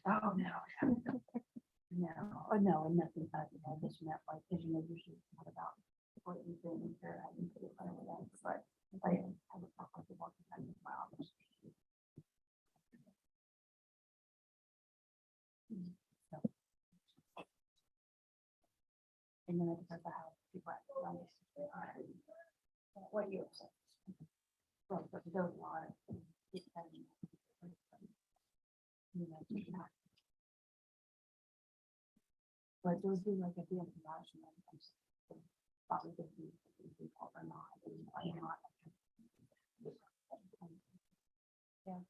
Oh, no. No, oh, no, and nothing, I just meant like, because usually it's not about what you've been here, I didn't put it on with that, but I have a talk with the walking time in my office. So. And then I just have to have people around this. What you upset? Well, but those are. But those do like a deal international. Probably could be people or not. Or not. Yeah.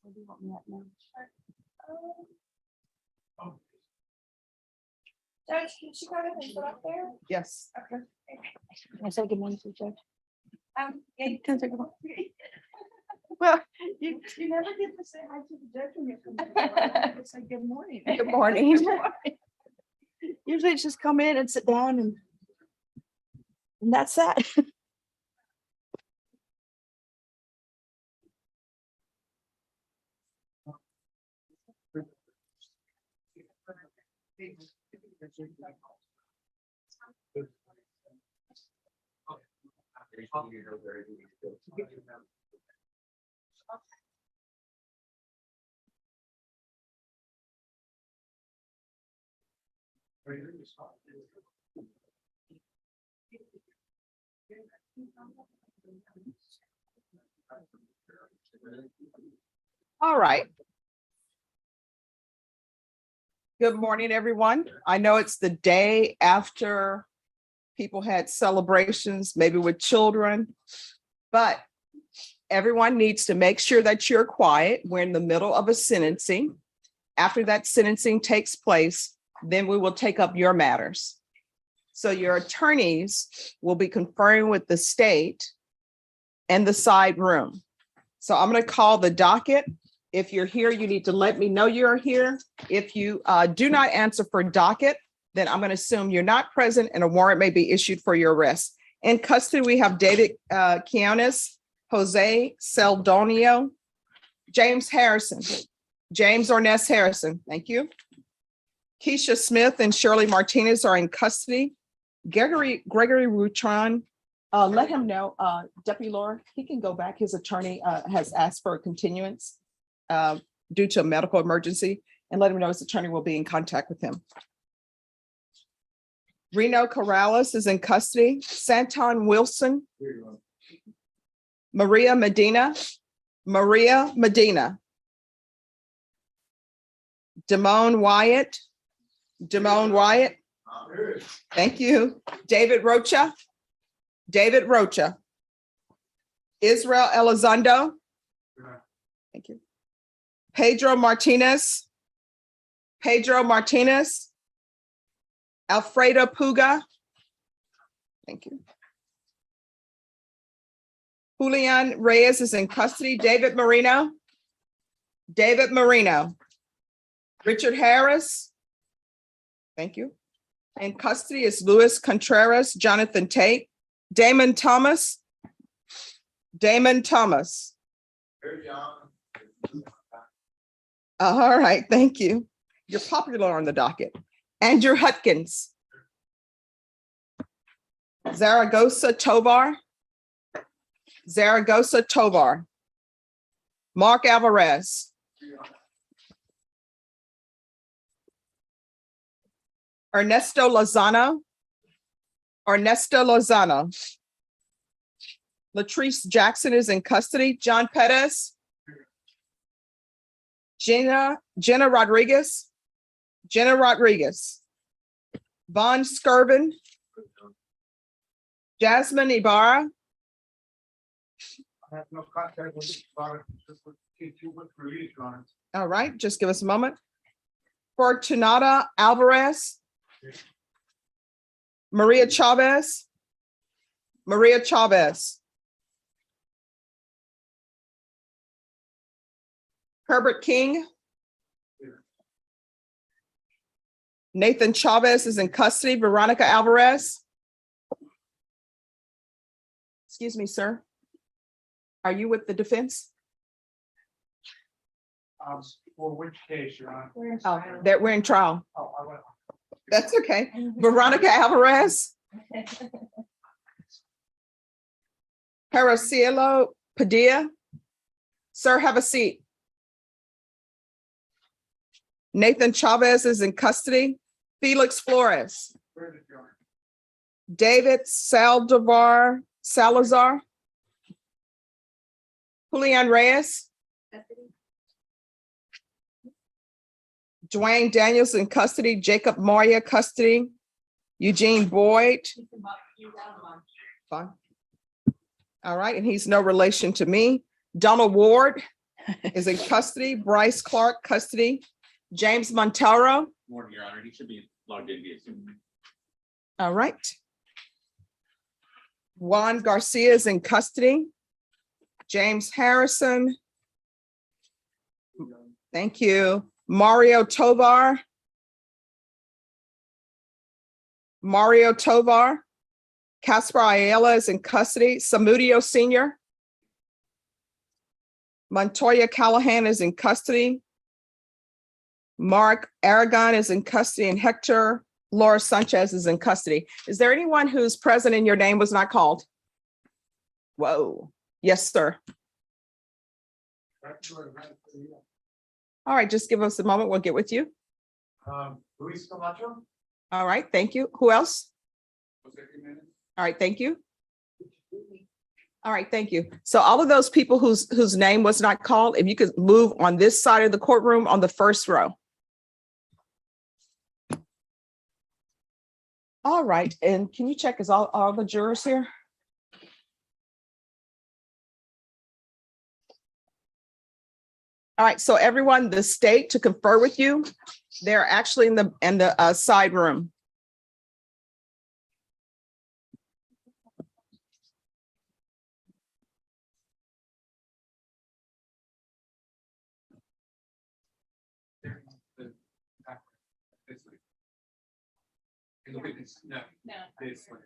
What do you want me at now? Judge, can she go ahead and put up there? Yes. Okay. I said good morning to the judge. Yeah, you Can I say good morning? Well, you never get to say hi to the judge when you come in. It's like, good morning. Good morning. Usually it's just come in and sit down and that's that. All right. Good morning, everyone. I know it's the day after people had celebrations, maybe with children, but everyone needs to make sure that you're quiet. We're in the middle of a sentencing. After that sentencing takes place, then we will take up your matters. So your attorneys will be conferring with the state and the side room. So I'm going to call the docket. If you're here, you need to let me know you're here. If you do not answer for docket, then I'm going to assume you're not present and a warrant may be issued for your arrest. In custody, we have David Briones, Jose Celdonio, James Harrison, James Orness Harrison. Thank you. Keisha Smith and Shirley Martinez are in custody. Gregory Rutron, let him know, Deputy Laura, he can go back. His attorney has asked for a continuance due to a medical emergency, and let him know his attorney will be in contact with him. Reno Corrales is in custody. Santon Wilson. Maria Medina. Damone Wyatt. Thank you. David Rocha. Israel Elizondo. Thank you. Pedro Martinez. Alfredo Puga. Thank you. Julian Reyes is in custody. David Marino. Richard Harris. Thank you. In custody is Luis Contreras, Jonathan Tate, Damon Thomas. All right, thank you. You're popular on the docket. Andrew Hutkins. Zaragoza Tovar. Mark Alvarez. Ernesto Lozano. Latrice Jackson is in custody. John Pettis. Jenna Rodriguez. Vaughn Skirvin. Jasmine Ibarra. I have no contact with this product, just with release on it. All right, just give us a moment. Fortunata Alvarez. Maria Chavez. Herbert King. Nathan Chavez is in custody. Veronica Alvarez. Excuse me, sir. Are you with the defense? For which case, Your Honor? Oh, that we're in trial. Oh, I went. That's okay. Veronica Alvarez. Paracielo Padilla. Sir, have a seat. Nathan Chavez is in custody. Felix Flores. Where did you? David Salazar. Julian Reyes. Dwayne Daniels in custody. Jacob Moya custody. Eugene Boyd. Fine. All right, and he's no relation to me. Donald Ward is in custody. Bryce Clark custody. James Montero. Morning, Your Honor. He should be logged in via Zoom. All right. Juan Garcia is in custody. James Harrison. Thank you. Mario Tovar. Casper Ayala is in custody. Samudio Sr. Montoya Callahan is in custody. Mark Aragon is in custody, and Hector Laura Sanchez is in custody. Is there anyone who's present and your name was not called? Whoa. Yes, sir. All right, just give us a moment. We'll get with you. Luis Camacho. All right, thank you. Who else? Jose Jimenez. All right, thank you. All right, thank you. So all of those people whose name was not called, if you could move on this side of the courtroom on the first row. All right, and can you check, is all the jurors here? All right, so everyone, the state to confer with you, they're actually in the side room. In the witness, no. This way.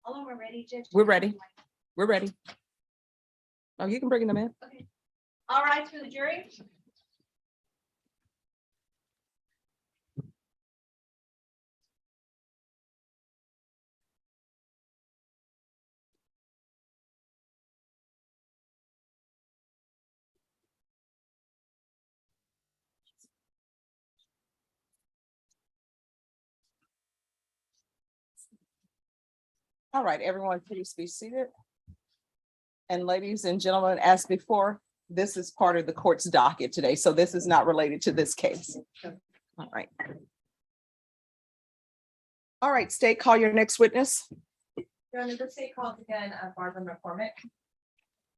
Although we're ready, Judge. We're ready. We're ready. Oh, you can bring them in. All right, for the jury. All right, everyone, please be seated. And ladies and gentlemen, as before, this is part of the court's docket today, so this is not related to this case. All right. All right, state, call your next witness. Your Honor, the state calls again, Barbara McCormick.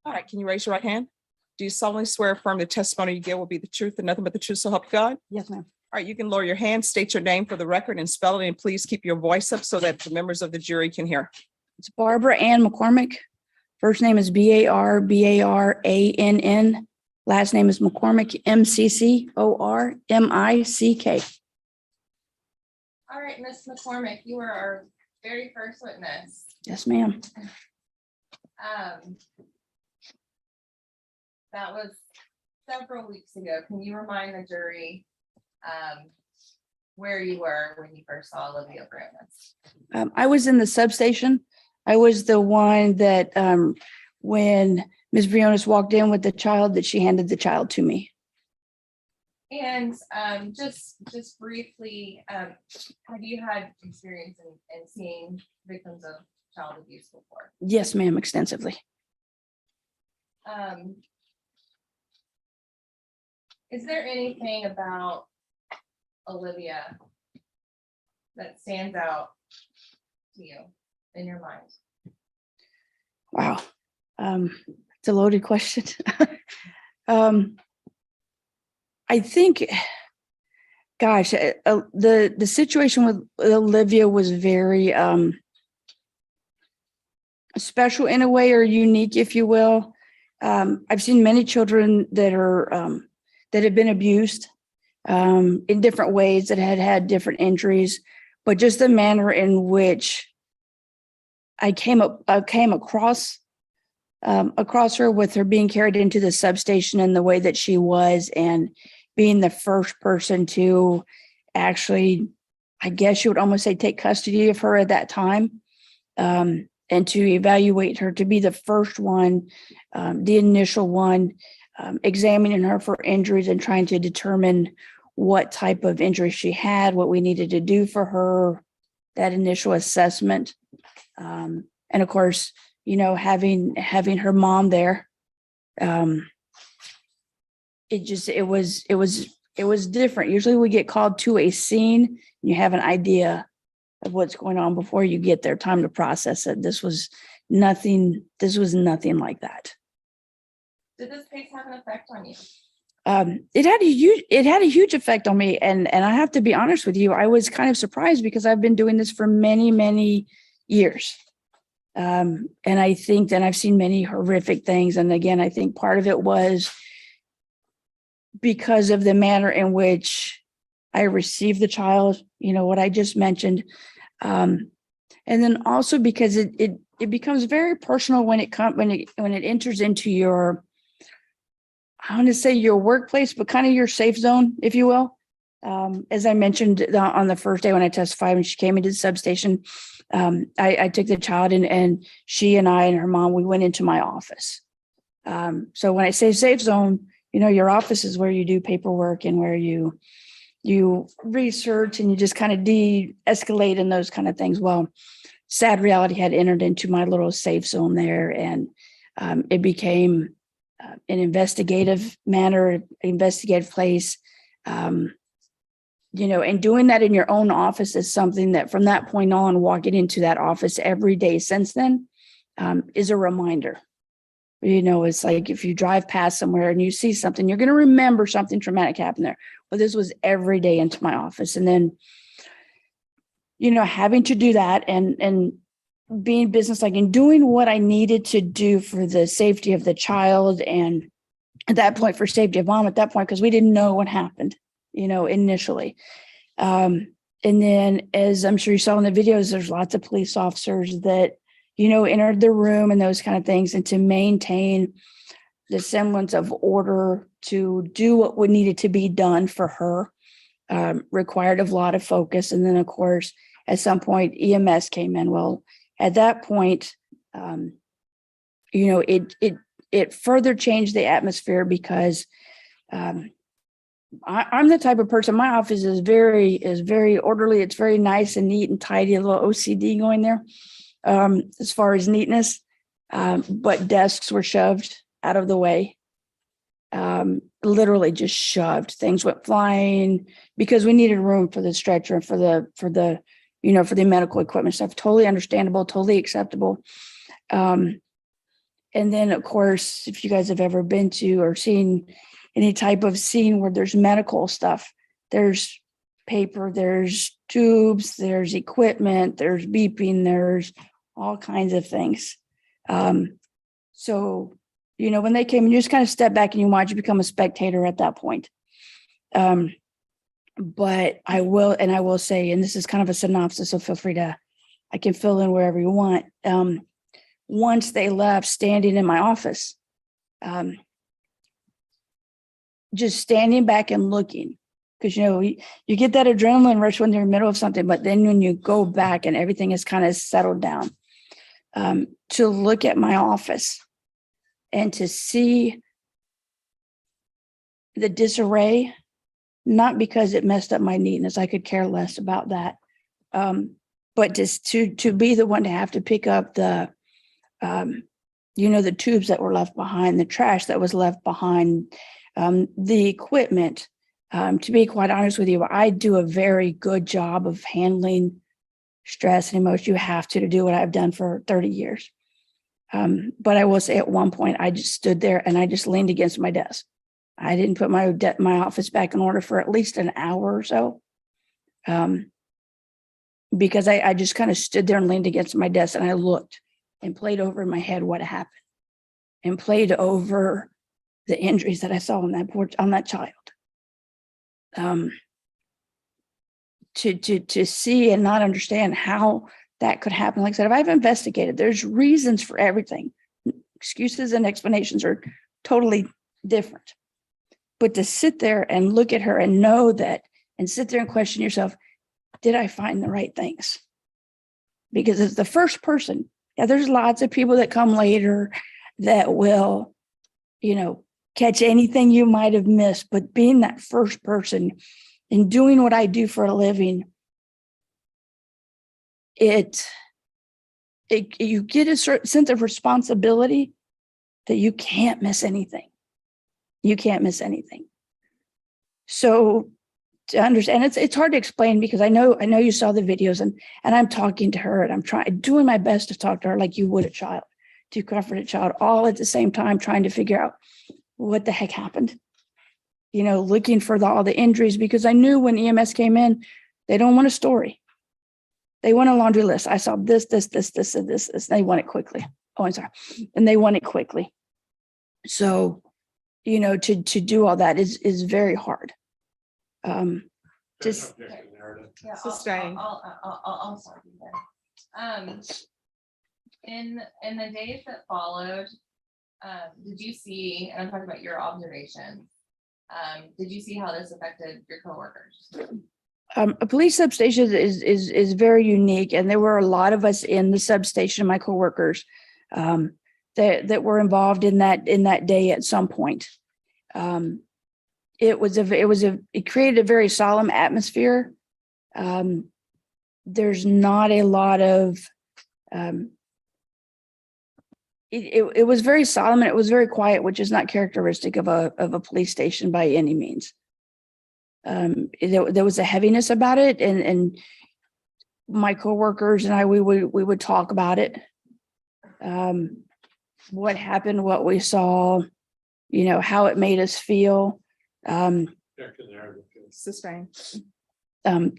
All right, can you raise your right hand? Do you solemnly swear or affirm the testimony you give will be the truth and nothing but the truth, so help you God? Yes, ma'am. All right, you can lower your hand, state your name for the record and spell it, and please keep your voice up so that the members of the jury can hear. It's Barbara Ann McCormick. First name is Barbarann. Last name is McCormick, McCormick. All right, Ms. McCormick, you were our very first witness. Yes, ma'am. That was several weeks ago. Can you remind the jury where you were when you first saw Olivia BRIONES? I was in the substation. I was the one that when Ms. Briones walked in with the child, that she handed the child to me. And just briefly, have you had experience in seeing victims of child abuse before? Yes, ma'am, extensively. Is there anything about Olivia that stands out to you in your mind? Wow. It's a loaded question. I think, gosh, the situation with Olivia was very special in a way, or unique, if you will. I've seen many children that are that have been abused in different ways, that had different injuries, but just the manner in which I came across her, with her being carried into the substation in the way that she was, and being the first person to actually, I guess you would almost say, take custody of her at that time, and to evaluate her, to be the first one, the initial one, examining her for injuries and trying to determine what type of injury she had, what we needed to do for her, that initial assessment. And of course, you know, having her mom there, it was different. Usually we get called to a scene, you have an idea of what's going on before you get there, time to process it. This was nothing like that. Did this case have an effect on you? It had a huge effect on me. And I have to be honest with you, I was kind of surprised, because I've been doing this for many, many years. And I think that I've seen many horrific things. And again, I think part of it was because of the manner in which I received the child, you know, what I just mentioned. And then also because it becomes very personal when it enters into your, I want to say your workplace, but kind of your safe zone, if you will. As I mentioned on the first day when I testified, when she came into the substation, I took the child, and she and I and her mom, we went into my office. So when I say safe zone, you know, your office is where you do paperwork and where you research and you just kind of de-escalate and those kind of things. Well, sad reality had entered into my little safe zone there, and it became an investigative manner, investigative place. You know, and doing that in your own office is something that from that point on, walking into that office every day since then, is a reminder. You know, it's like if you drive past somewhere and you see something, you're going to remember something traumatic happened there. Well, this was every day into my office. And then, you know, having to do that and being businesslike and doing what I needed to do for the safety of the child. And at that point, for safety of mom at that point, because we didn't know what happened, you know, initially. And then, as I'm sure you saw in the videos, there's lots of police officers that, you know, entered the room and those kind of things, and to maintain the semblance of order, to do what would needed to be done for her, required a lot of focus. And then, of course, at some point, EMS came in. Well, at that point, you know, it further changed the atmosphere, because I'm the type of person, my office is very orderly. It's very nice and neat and tidy, a little OCD going there, as far as neatness. But desks were shoved out of the way, literally just shoved. Things went flying because we needed room for the stretcher and for the, you know, for the medical equipment stuff. Totally understandable, totally acceptable. And then, of course, if you guys have ever been to or seen any type of scene where there's medical stuff, there's paper, there's tubes, there's equipment, there's beeping, there's all kinds of things. So, you know, when they came, you just kind of step back and you watch, you become a spectator at that point. But I will say, and this is kind of a synopsis, so feel free to, I can fill in wherever you want. Once they left, standing in my office, just standing back and looking, because, you know, you get that adrenaline rush when you're in the middle of something, but then when you go back and everything is kind of settled down, to look at my office and to see the disarray not because it messed up my neatness. I could care less about that. But just to be the one to have to pick up the, the tubes that were left behind, the trash that was left behind, the equipment. To be quite honest with you, I do a very good job of handling stress and emotion. You have to do what I've done for 30 years. But I will say at one point, I just stood there and I just leaned against my desk. I didn't put my office back in order for at least an hour or so. Because I just kind of stood there and leaned against my desk and I looked and played over in my head what happened and played over the injuries that I saw on that child. To see and not understand how that could happen. Like I said, if I've investigated, there's reasons for everything. Excuses and explanations are totally different. But to sit there and look at her and know that, and sit there and question yourself, did I find the right things? Because as the first person, there's lots of people that come later that will, catch anything you might have missed. But being that first person and doing what I do for a living, you get a certain sense of responsibility that you can't miss anything. You can't miss anything. So to understand, it's hard to explain because I know you saw the videos and I'm talking to her and I'm doing my best to talk to her like you would a child, to comfort a child, all at the same time trying to figure out what the heck happened. Looking for all the injuries, because I knew when EMS came in, they don't want a story. They want a laundry list. I saw this, and this. They want it quickly. Oh, I'm sorry. And they want it quickly. So, to do all that is very hard. Just Yeah, Sustained. I'll start you there. In the days that followed, did you see, and I'm talking about your observations, did you see how this affected your coworkers? A police substation is very unique, and there were a lot of us in the substation, my coworkers, that were involved in that day at some point. It created a very solemn atmosphere. There's not a lot of, it was very solemn and it was very quiet, which is not characteristic of a police station by any means. There was a heaviness about it, and my coworkers and I, we would talk about it. What happened, what we saw, how it made us feel. Sustain.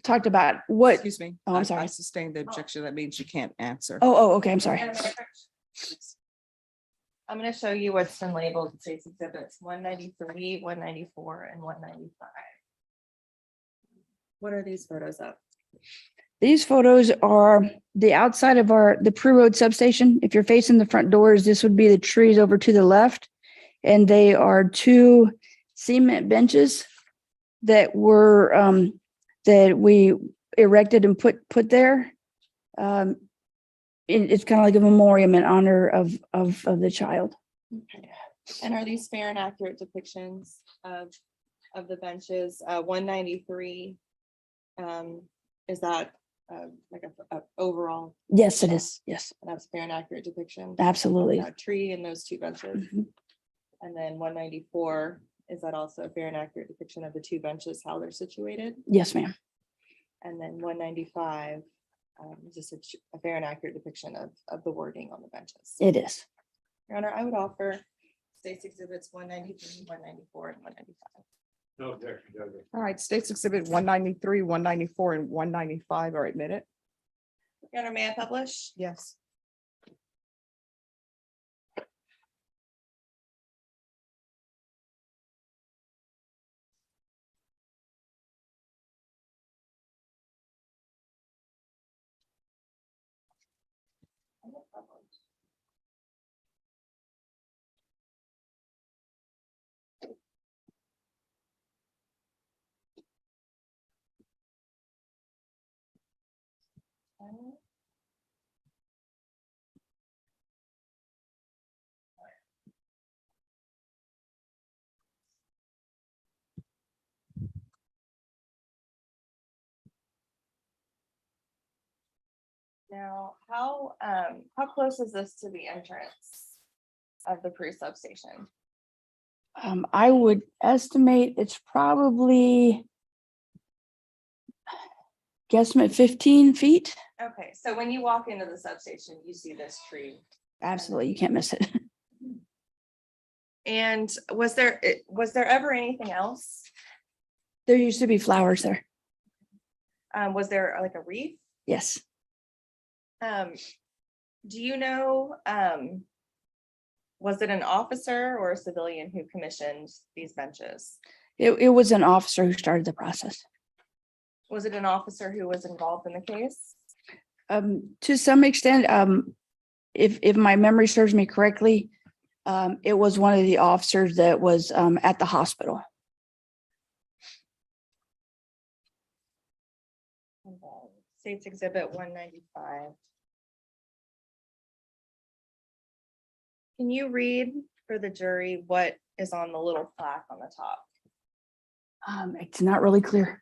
Talked about what. Excuse me. Oh, I'm I sorry. sustained the objection. That means you can't answer. Oh, okay. I'm sorry. I'm going to show you what's been labeled state's exhibits 193, 194, and 195. What are these photos of? These photos are the outside of the pre-road substation. If you're facing the front doors, this would be the trees over to the left. And they are two cement benches that were that we erected and put there. It's kind of like a memoriam in honor of the child. Okay. And are these fair and accurate depictions of the benches? 193, is that like a overall? Yes, it is. Yes, That's fair and accurate depiction. absolutely. That tree and those two benches. Mhm. And then 194, is that also a fair and accurate depiction of the two benches, how they're situated? Yes, ma'am. And then 195, is just a fair and accurate depiction of the wording on the benches. It is. Your Honor, I would offer state's exhibits 193, 194, and 195. No objection, Judge. All right, States Exhibit 193, 194, and 195 are admitted. Your Honor, may I publish? Yes. Now, how close is this to the entrance of the Prue substation? I would estimate it's probably guesstimate 15 feet. Okay, so when you walk into the substation, you see this tree. Absolutely, you can't miss it. And was there ever anything else? There used to be flowers there. Was there like a wreath? Yes. Do you know, was it an officer or a civilian who commissioned these benches? It was an officer who started the process. Was it an officer who was involved in the case? To some extent, if my memory serves me correctly, it was one of the officers that was at the hospital. States Exhibit 195. Can you read for the jury what is on the little plaque on the top? It's not really clear.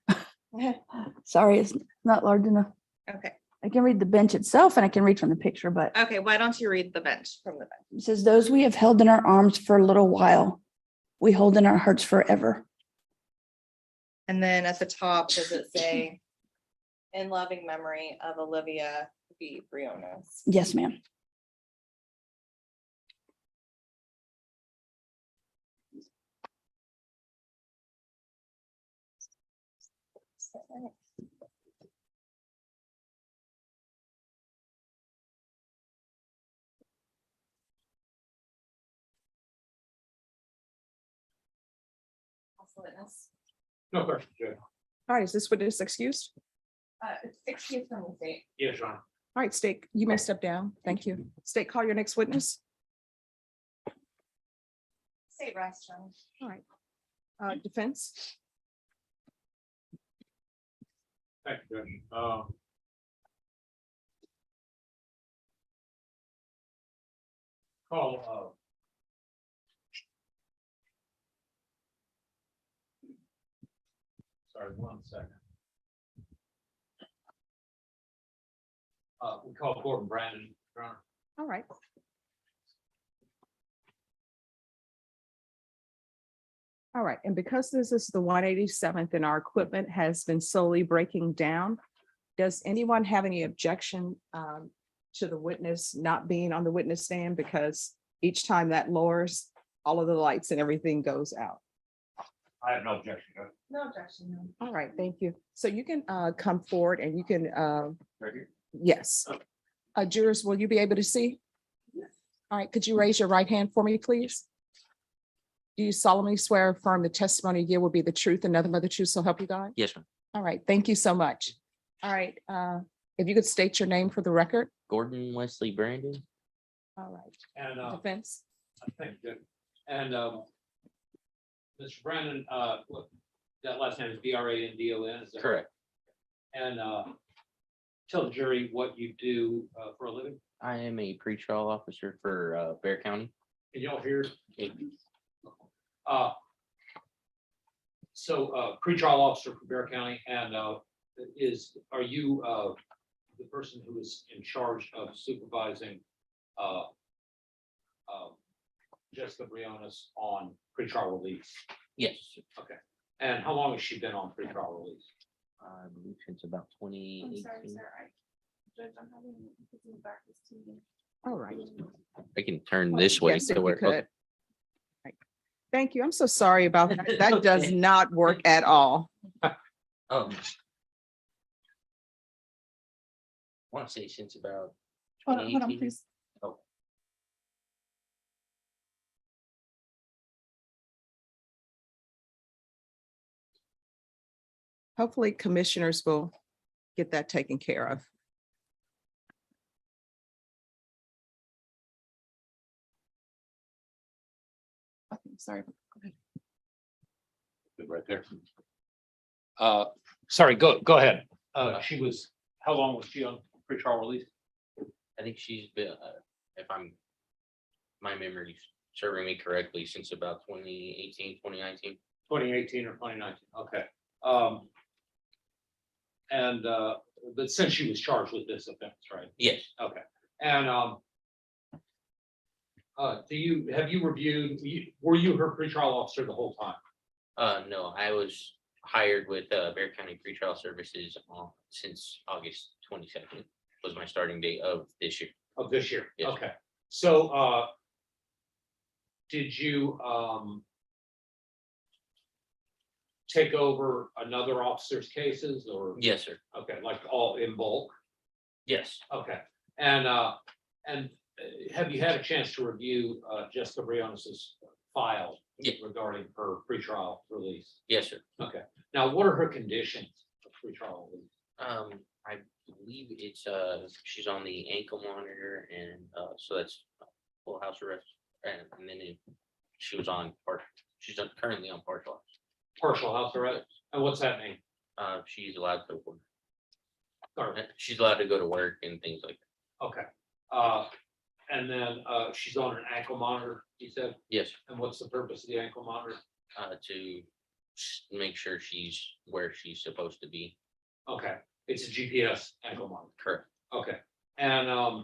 Sorry, it's not large enough. Okay, I can read the bench itself and I can read from the picture, but okay, why don't you read the bench from the bench? it says, "Those we have held in our arms for a little while, we hold in our hearts forever." And then at the top, does it say, "In loving memory of Olivia B. Briones"? Yes, ma'am. Witness. No question, Judge. All right, is this witness excused? It's excused from the state. Yes, Your Honor. All right, State, you may step down. Thank you. State, call your next witness. State restroom. All right. Defense. Thank you, Judge. Call, sorry, 1 second. We call Gordon Brandon, Your Honor. All right. All right, and because this is the 187th and our equipment has been slowly breaking down, does anyone have any objection to the witness not being on the witness stand? Because each time that lowers, all of the lights and everything goes out. I have no objection, Judge. No objection. No. All right, thank you. So you can come forward and you can, Right here. yes. Jurors, will you be able to see? All right, could you raise your right hand for me, please? Do you solemnly swear or affirm the testimony you give will be the truth and nothing but the truth, so help you God? Yes, ma'am. All right, thank you so much. All right, if you could state your name for the record. Gordon Wesley Brandon. All right, And, defense. thank you, Judge. And, Mr. Brandon, look, that last name is BRANDON, is that Correct. And, tell the jury what you do, for a living. I am a pretrial officer for Bear County. Can y'all hear? So, pretrial officer for Bear County, and are you the person who is in charge of supervising Jessica Briones on pretrial release? Yes, Okay. And how long has she been on pretrial release? I believe since about I'm sorry, 2018. sir. Judge, I'm having to back this to you. All right. I can turn this way. Yes, if so you we're- could. Right. Thank you. I'm so sorry about that. That does Okay. not work at all. I want to say since about Hold on, 2018. please. Oh. Hopefully commissioners will get that taken care of. Okay, sorry. Go ahead. Good, right there. Sorry, go ahead. She was, how long was she on pretrial release? I think she's been, if my memory's serving me correctly, since about 2018, 2019. 2018 or 2019, okay. And but since she was charged with this offense, right? Yes, Okay, and, have you reviewed, were you her pretrial officer the whole time? no, I was hired with Bear County Pretrial Services since August 22nd was my starting date of this year. Of this year? Yes. Okay, so, did you, take over another officer's cases or? Yes, sir. Okay, like all in bulk? Yes, Okay, and have you had a chance to review, Jessica Briones's file? Yeah. Regarding her pretrial release? yes, sir. Okay, now what are her conditions of pretrial release? I believe it's she's on the ankle monitor and so that's full house arrest. And then she was on currently on partial house. Partial house arrest, and what's that mean? She's allowed to work. Or- She's allowed to go to work and things like that. Okay, and then, she's on an ankle monitor, you said, Yes, and what's the purpose of the ankle monitor? to make sure she's where she's supposed to be. Okay, it's a GPS ankle monitor, Correct. okay, and,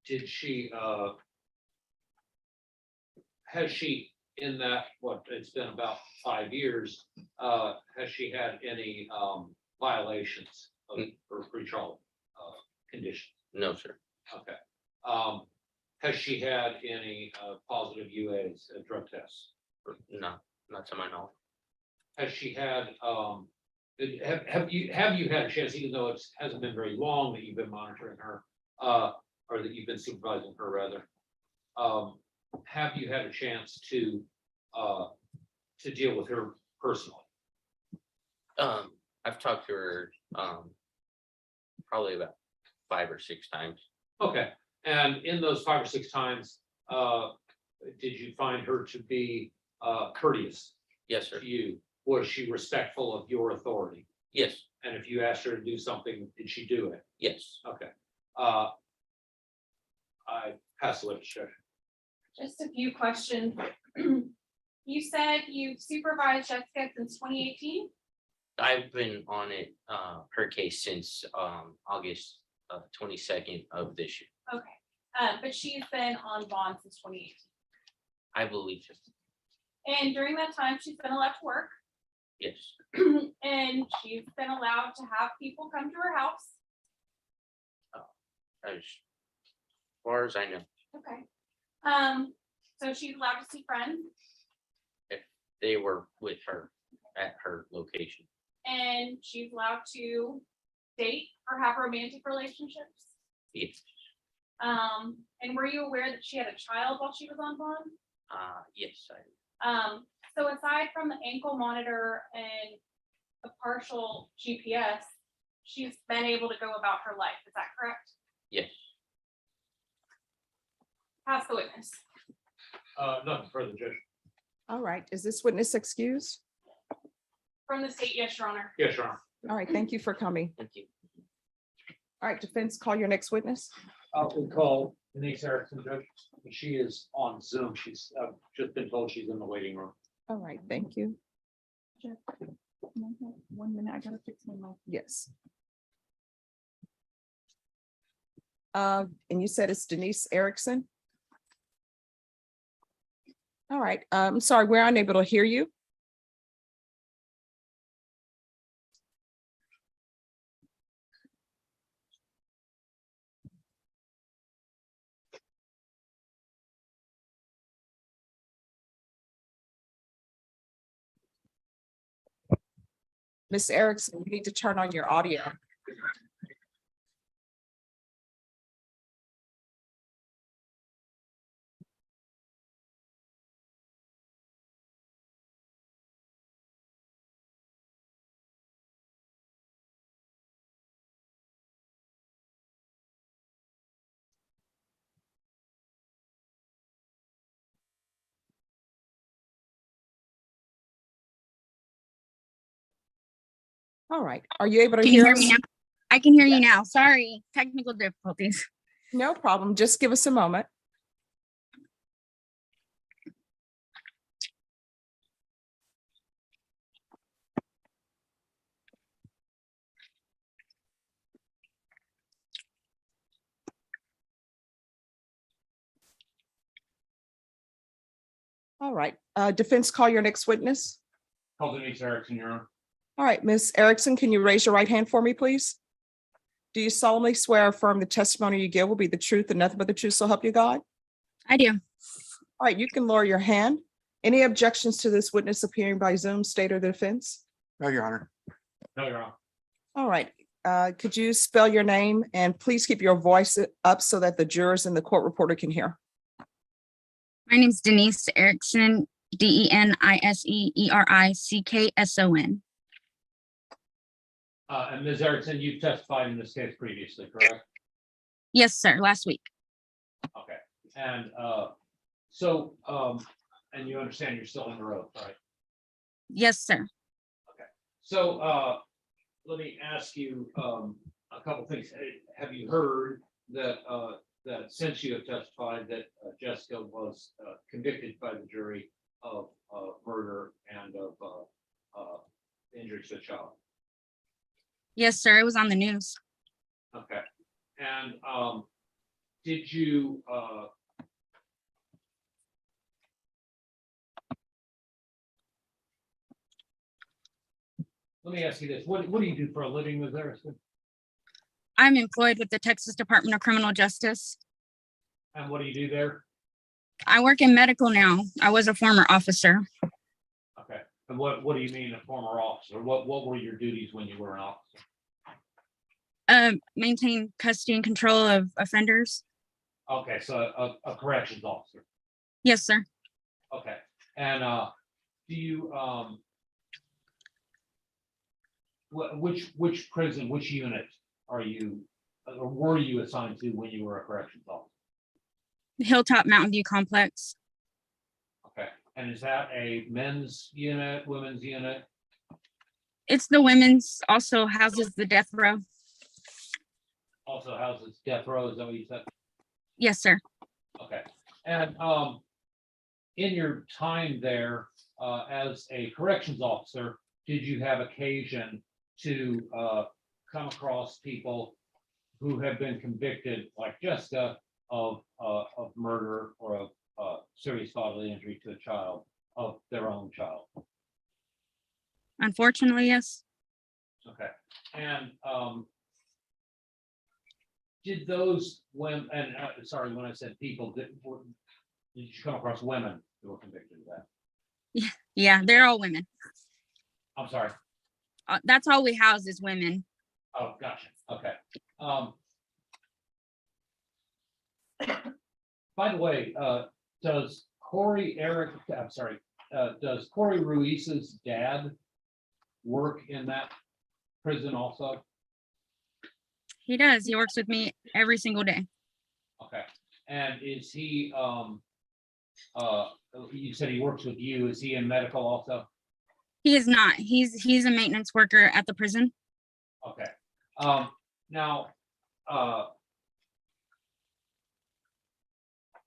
did she, has she, in that, what, it's been about 5 years, has she had any, violations of her pretrial, conditions? No, sir. Okay. Has she had any positive UAs, drug tests? No, not to my knowledge. Has she had, have you had a chance, even though it hasn't been very long that you've been monitoring her, or that you've been supervising her rather? Have you had a chance to deal with her personally? I've talked to her probably about 5 or 6 times. Okay, and in those 5 or 6 times, did you find her to be courteous Yes, sir. to you? Was she respectful of your authority? Yes, And if you asked her to do something, did she do it? yes. Okay. I pass the witness. Just a few questions. You said you've supervised Jessica since 2018? I've been on it, her case since August 22nd of this year. Okay, but she's been on bond since 2018. I believe so. And during that time, she's been allowed to work Yes, and she's been allowed to have people come to her house. as far as I know. Okay. So she's allowed to see friends They were with her at her location. and she's allowed to date or have romantic relationships. Yes, And were you aware that she had a child while she was on bond? yes, So aside from the ankle monitor and the partial GPS, she's been able to go about her life. Is that correct? yes. Pass the witness. Nothing further, Judge. All right, is this witness excused? From the state, yes, Your Honor. Yes, Your Honor. All right, thank you for coming. Thank you. All right, defense, call your next witness. We call Denise Erickson, Judge. She is on Zoom. She's just been told she's in the waiting room. All right, thank you. 1 minute, I gotta fix my mic. Yes. And you said it's Denise Erickson? All right, I'm sorry, we're unable to hear you. Miss Erickson, you need to turn on your audio. All right, are you able to Can you hear hear us? me now? I can hear you Yes. now. Sorry, technical difficulties. No problem, just give us a moment. All right, defense, call your next witness. Call Denise Erickson, Your Honor. All right, Ms. Erickson, can you raise your right hand for me, please? Do you solemnly swear or affirm the testimony you give will be the truth and nothing but the truth, so help you God? I do. All right, you can lower your hand. Any objections to this witness appearing by Zoom, state or the defense? No, Your Honor. No, Your Honor. All right, could you spell your name and please keep your voice up so that the jurors and the court reporter can hear? My name's Denise Erickson, DeniseErickson. And Ms. Erickson, you've testified in this case previously, correct? Yes, sir. Last week. Okay, and and you understand you're still in the road, right? Yes, sir. So let me ask you a couple things. Have you heard that that since you have testified that Jessica was convicted by the jury of murder and of injury to a child? Yes, sir. It was on the news. Okay, and did you let me ask you this, what do you do for a living, Ms. Erickson? I'm employed with the Texas Department of Criminal Justice. And what do you do there? I work in medical now. I was a former officer. Okay, and what do you mean a former officer? What were your duties when you were an officer? Maintain custody and control of offenders. Okay, so a corrections officer. Yes, sir. Okay, and do you which prison, which unit are you or were you assigned to when you were a corrections officer? Hilltop Mountain View Complex. Okay, and is that a men's unit, women's unit? It's the women's, also houses the death row. Also houses death row, is that what you said? Yes, sir. Okay, and in your time there as a corrections officer, did you have occasion to come across people who have been convicted, like Jessica, of murder or of serious bodily injury to a child, of their own child? Unfortunately, yes. Okay, and did those women, and sorry, when I said people, did you come across women who were convicted of that? Yeah, they're all women. I'm sorry. That's all we house is women. Oh, gotcha. Okay. By the way, does Corey Ruiz's dad work in that prison also? He does. He works with me every single day. Okay. And is he, you said he works with you. Is he in medical also? He is not. He's a maintenance worker at the prison. Okay. Now,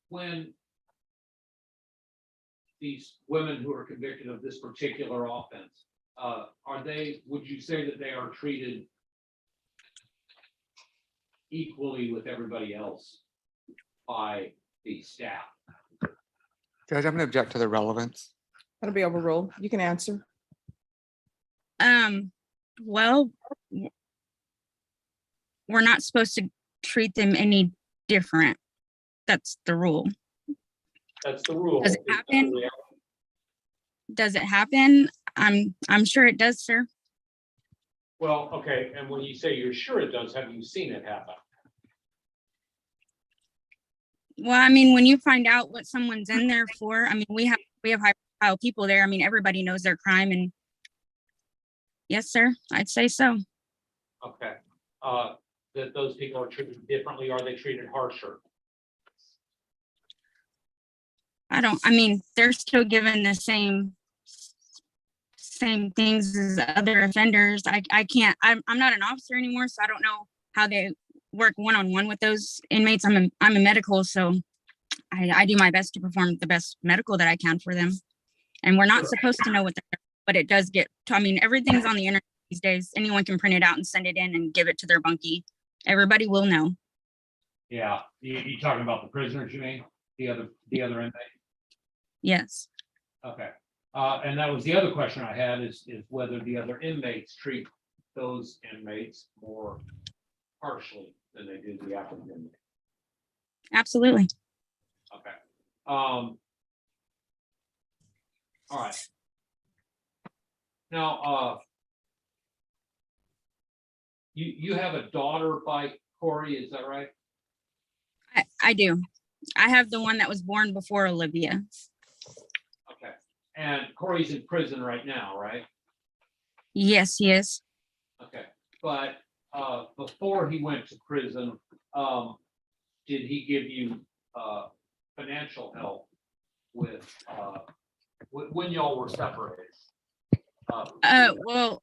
when these women who are convicted of this particular offense, would you say that they are treated equally with everybody else by the staff? Judge, I'm gonna object to the relevance. That'll be overruled. You can answer. Well, we're not supposed to treat them any different. That's the rule. That's the rule. Does it happen? Does it happen? I'm sure it does, sir. Well, okay, and when you say you're sure it does, have you seen it happen? Well, I mean, when you find out what someone's in there for, I mean, we have high profile people there. I mean, everybody knows their crime, and yes, sir, I'd say so. Okay, that those people are treated differently, are they treated harsher? I mean, they're still given the same things as other offenders. I can't, I'm not an officer anymore, so I don't know how they work one-on-one with those inmates. I'm a medical, so I do my best to perform the best medical that I can for them. And we're not supposed to know what they're, but it does get, I mean, everything's on the internet these days. Anyone can print it out and send it in and give it to their bunkie. Everybody will know. Yeah, you talking about the prisoners, you mean? The other inmate? Yes. Okay, and that was the other question I had is whether the other inmates treat those inmates more harshly than they do the African inmates. Absolutely. Okay. All right. Now, you have a daughter by Corey, is that right? I do. I have the one that was born before Olivia. Okay. And Corey's in prison right now, right? Yes, he is. Okay, but before he went to prison, did he give you financial help with when y'all were separated? Well,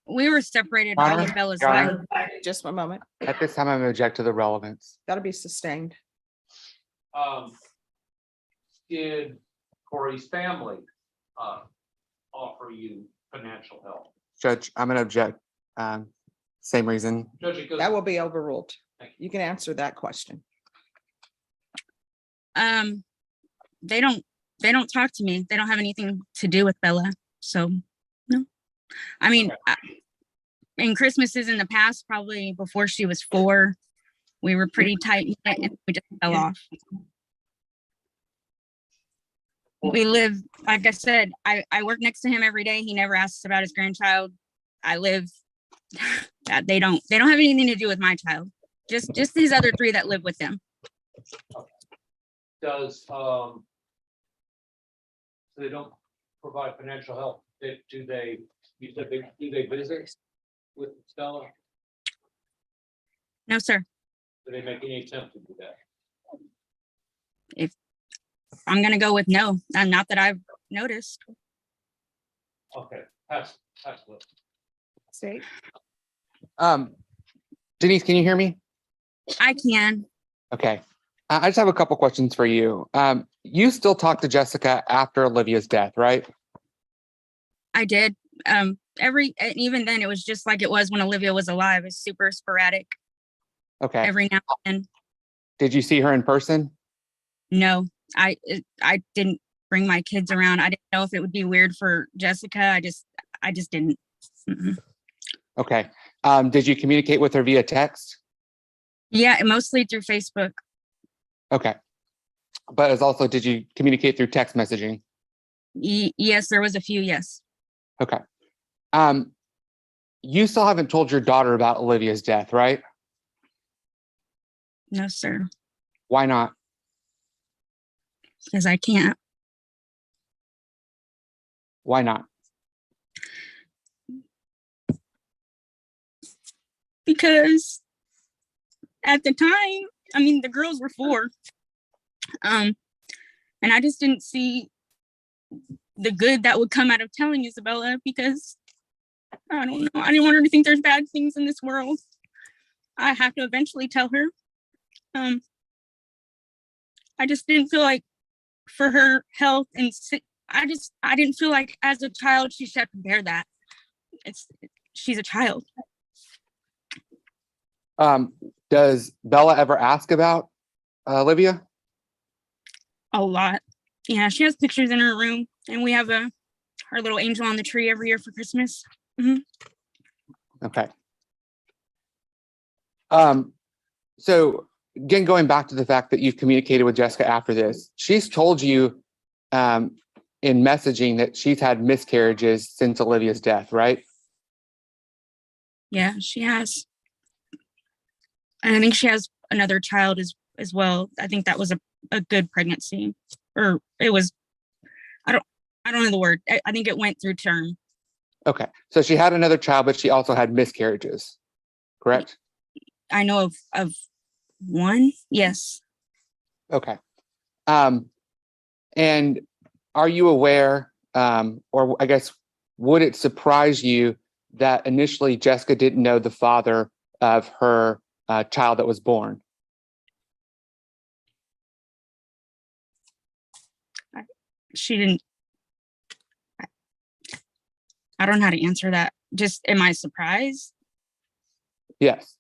we were separated all Honor, of Bella's Your life. Honor, Just a moment. at this time, I'm gonna object to the relevance. Gotta be sustained. Did Corey's family offer you financial help? Judge, I'm gonna object. Same reason. Judge, it goes. That will be overruled. Thank You can answer that question. They don't talk to me. They don't have anything to do with Bella. So no. I mean, in Christmases in the past, probably before she was 4, we were pretty tight and we just fell off. We live, like I said, I work next to him every day. He never asks about his grandchild. I live, they don't have anything to do with my child. Just these other 3 that live with them. Does so they don't provide financial help? Do they? You said do they visit with Stella? No, sir. Do they make any attempt to do that? I'm gonna go with no, and not that I've noticed. Okay, pass. State. Denise, can you hear me? I can. Okay. I just have a couple questions for you. You still talk to Jessica after Olivia's death, right? I did. And even then, it was just like it was when Olivia was alive. It's super sporadic. Okay. Every now and then. Did you see her in person? No, I didn't bring my kids around. I didn't know if it would be weird for Jessica. I just didn't. Mm-mm. Okay. Did you communicate with her via text? Yeah, mostly through Facebook. Okay. But as also, did you communicate through text messaging? Yes, there was a few. Yes. Okay. You still haven't told your daughter about Olivia's death, right? No, sir. Why not? Because I can't. Why not? Because at the time, I mean, the girls were 4. And I just didn't see the good that would come out of telling Isabella, because I don't know. I didn't want her to think there's bad things in this world. I have to eventually tell her. I just didn't feel like for her health and I didn't feel like as a child she should bear that. She's a child. Does Bella ever ask about Olivia? A lot. Yeah, she has pictures in her room, and we have her little angel on the tree every year for Christmas. Okay. So again, going back to the fact that you've communicated with Jessica after this, she's told you in messaging that she's had miscarriages since Olivia's death, right? Yeah, she has. And I think she has another child as well. I think that was a good pregnancy, or it was, I don't know the word. I think it went through term. Okay. So she had another child, but she also had miscarriages, correct? I know of one. Yes. Okay. And are you aware, or I guess, would it surprise you that initially Jessica didn't know the father of her child that was born? She didn't. I don't know how to answer that. Just, am I surprised? Yes.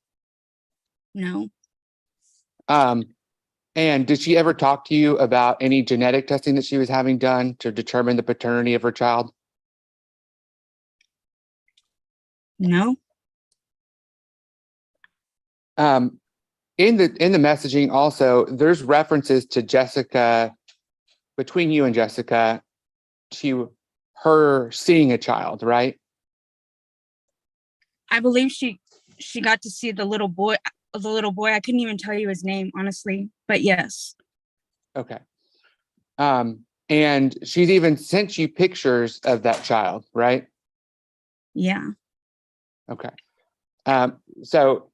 No. And did she ever talk to you about any genetic testing that she was having done to determine the paternity of her child? No. In the messaging also, there's references to Jessica, between you and Jessica, to her seeing a child, right? I believe she got to see the little boy. I couldn't even tell you his name, honestly, but yes. Okay. And she's even sent you pictures of that child, right? Yeah. Okay. So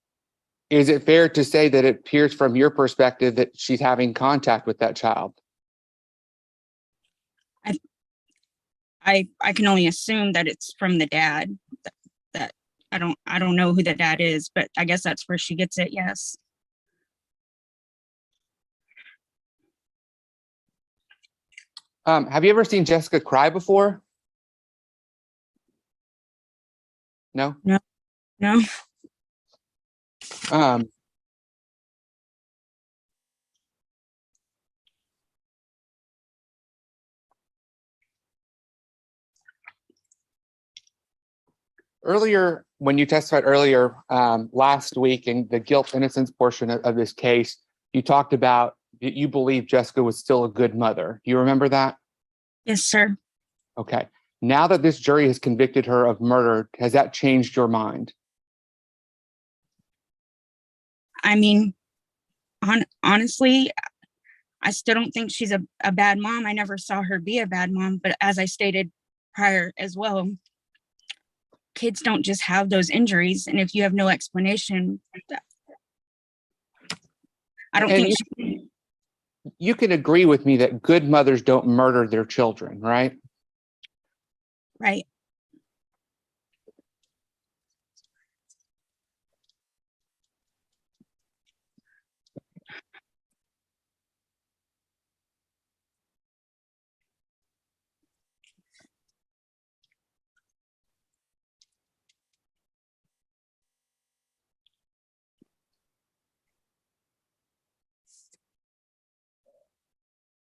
is it fair to say that it appears from your perspective that she's having contact with that child? I can only assume that it's from the dad. That I don't know who the dad is, but I guess that's where she gets it. Yes. Have you ever seen Jessica cry before? No? No. Um, Earlier, when you testified earlier last week in the guilt innocence portion of this case, you talked about that you believe Jessica was still a good mother. Do you remember that? Yes, sir. Okay. Now that this jury has convicted her of murder, has that changed your mind? I mean, honestly, I still don't think she's a bad mom. I never saw her be a bad mom, but as I stated prior as well, kids don't just have those injuries, and if you have no explanation, I don't And think you can agree with me that good mothers don't murder their children, right? right.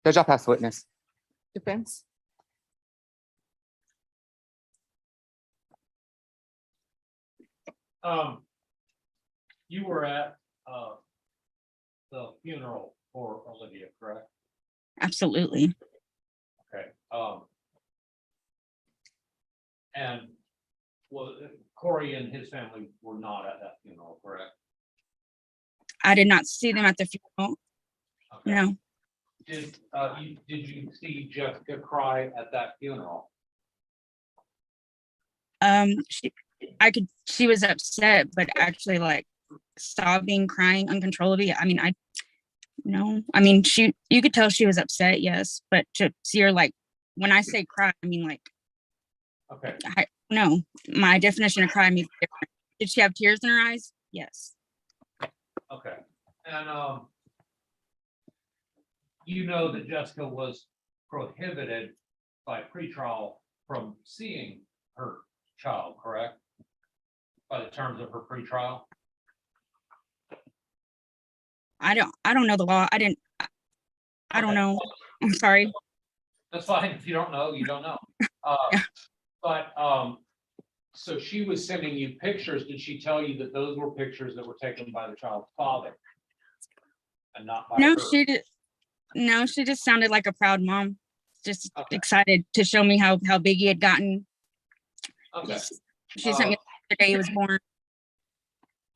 Judge, I'll pass the witness. Defense? You were at, the funeral for Olivia, correct? Absolutely. Okay, and well, Corey and his family were not at that funeral, correct? I did not see them at the funeral. Okay. No. Did you see Jessica cry at that funeral? She was upset, but actually like sobbing, crying uncontrollably. I mean, you could tell she was upset, yes, but to see her like, when I say cry, I mean like, Okay, no, my definition of cry means different. Did she have tears in her eyes? Yes. okay, and you know that Jessica was prohibited by pretrial from seeing her child, correct? By the terms of her pretrial? I don't know the law. I don't Okay. know. I'm sorry. That's fine. If you don't know, you don't know. Yeah. But, so she was sending you pictures. Did she tell you that those were pictures that were taken by the child's father? And not by No, her? she just sounded like a proud mom. Just Okay. excited to show me how big he had gotten. Okay, She sent me the day he was born.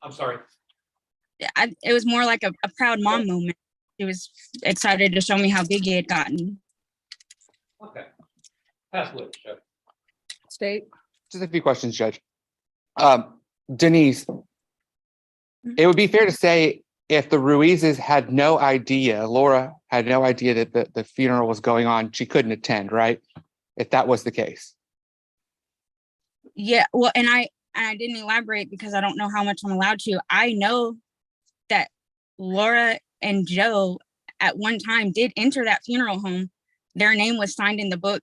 I'm sorry. It was more like a proud mom moment. She was excited to show me how big he had gotten. Okay. Pass witness, Judge. State? Just a few questions, Judge. Denise, it would be fair to say if the Ruizes had no idea, Laura had no idea that the funeral was going on, she couldn't attend, right? If that was the case. Yeah, well, and I didn't elaborate because I don't know how much I'm allowed to. I know that Laura and Joe at one time did enter that funeral home. Their name was signed in the book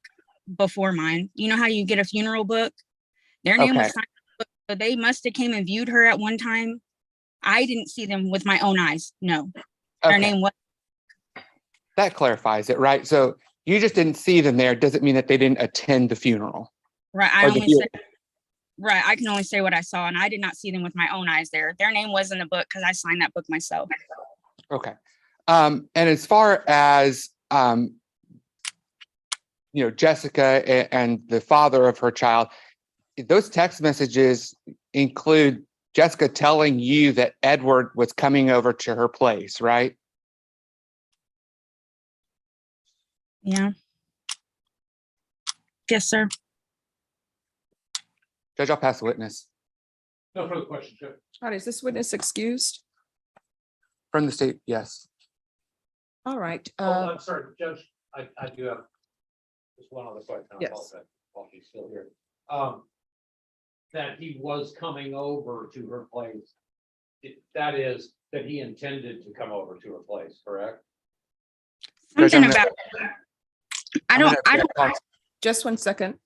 before mine. You know how you get a funeral book? Their name was Okay. signed in the book, so they must have came and viewed her at one time. I didn't see them with my own eyes. No, their Okay. name was that clarifies it, right? So you just didn't see them there. Doesn't mean that they didn't attend the funeral. Right, I Or the only view- say, right, I can only say what I saw, and I did not see them with my own eyes there. Their name was in the book because I signed that book myself. Okay. And as far as, Jessica and the father of her child, those text messages include Jessica telling you that Edward was coming over to her place, right? Yeah. Yes, sir. Judge, I'll pass the witness. No further questions, Judge. All right, is this witness excused? From the state, yes. All right. Oh, I'm sorry, Judge, I do have just one other question. I Yes. apologize while she's still here. That he was coming over to her place. That is, that he intended to come over to her place, correct? Judge, Something I'm gonna- about, I don't, Just one second.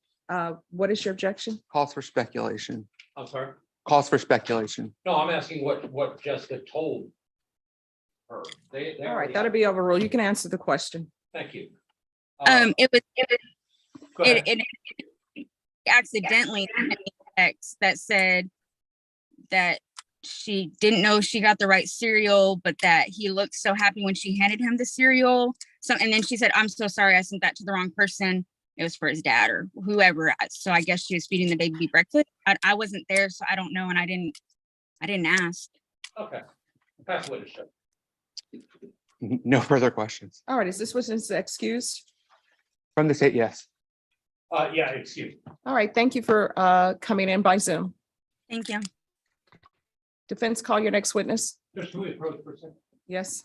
What is your objection? Calls for speculation. I'm sorry? Calls for speculation. No, I'm asking what Jessica told her. They All right, already- that'll be overruled. You can answer the question. Thank you. it was, Go ahead. it accidentally sent me a text that said that she didn't know she got the right cereal, but that he looked so happy when she handed him the cereal. So, and then she said, "I'm so sorry, I sent that to the wrong person. It was for his dad or whoever." So I guess she was feeding the baby breakfast. I wasn't there, so I don't know, and I didn't ask. Okay. Pass witness, Judge. No further questions. All right, is this witness excused? From the state, yes. Yeah, excuse me. All right, thank you for coming in by Zoom. Thank you. Defense, call your next witness. Just can we approach for a second? Yes.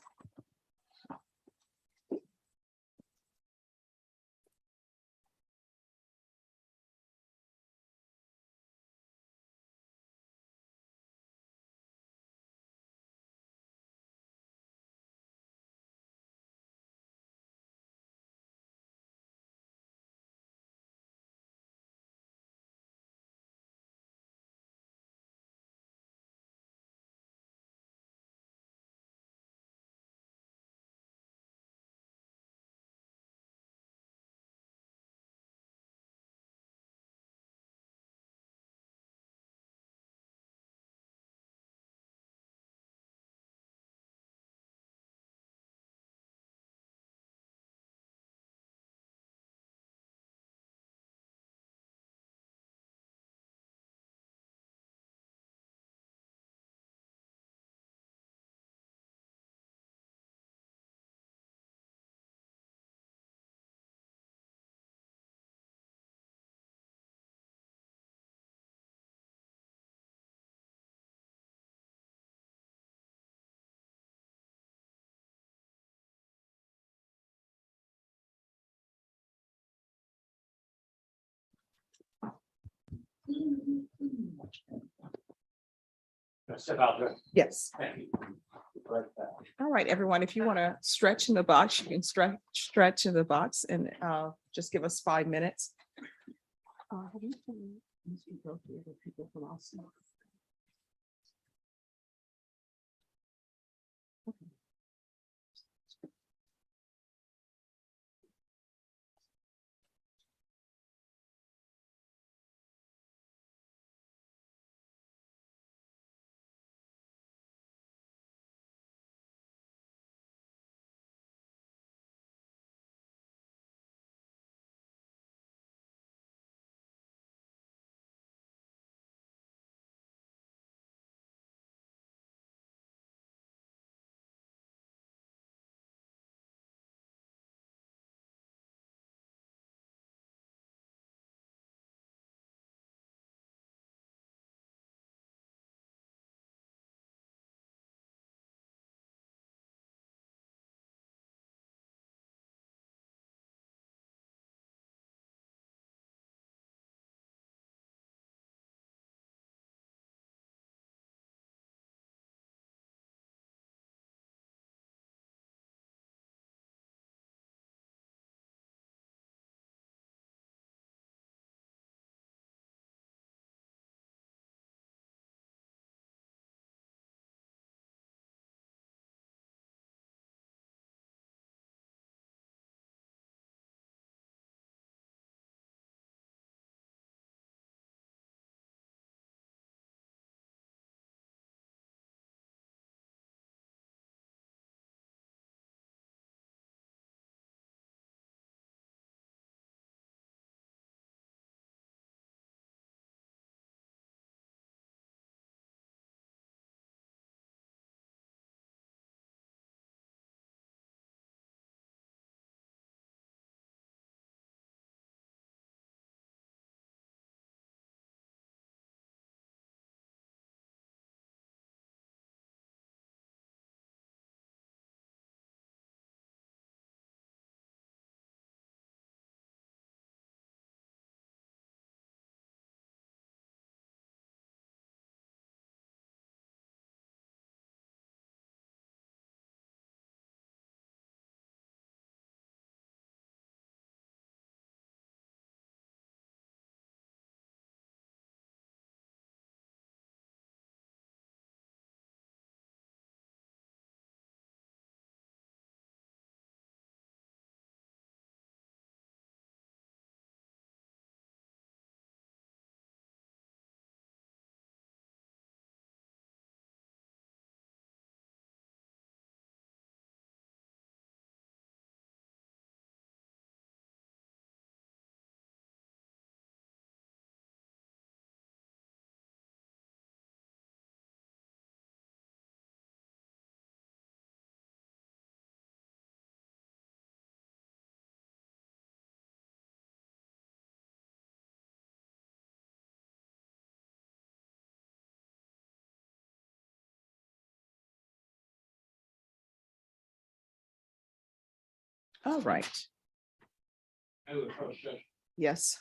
Step out there. Yes. Thank you. Right back. All right, everyone, if you want to stretch in the box, you can stretch in the box and just give us 5 minutes. Have you seen these people here, the people from Austin? All right, I would approach Judge. yes.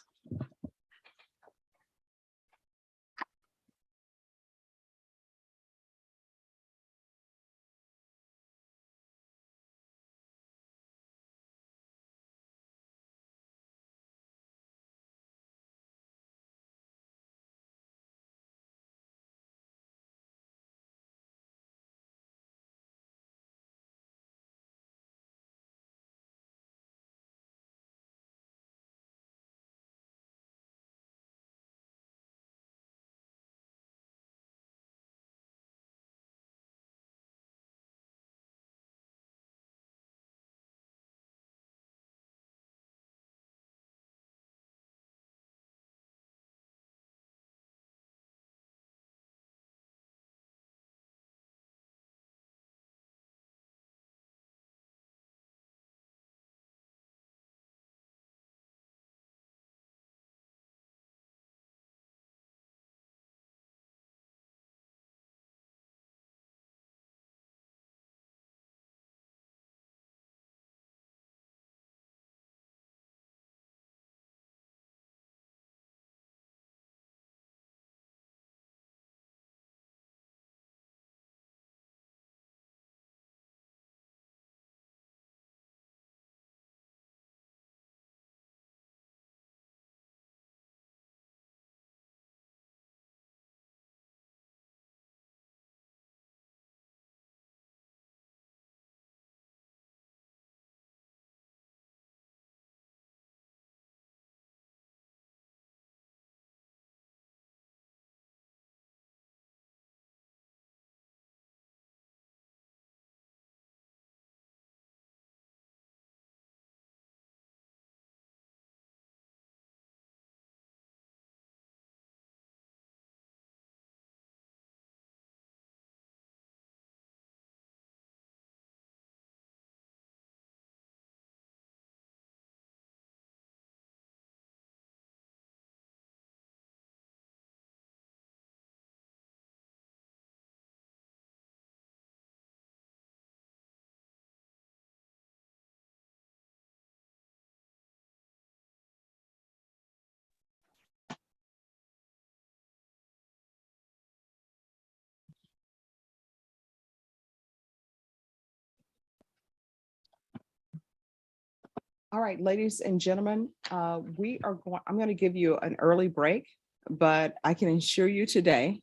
All right, ladies and gentlemen, I'm going to give you an early break, but I can assure you today,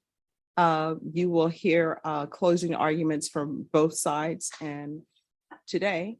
you will hear closing arguments from both sides. And today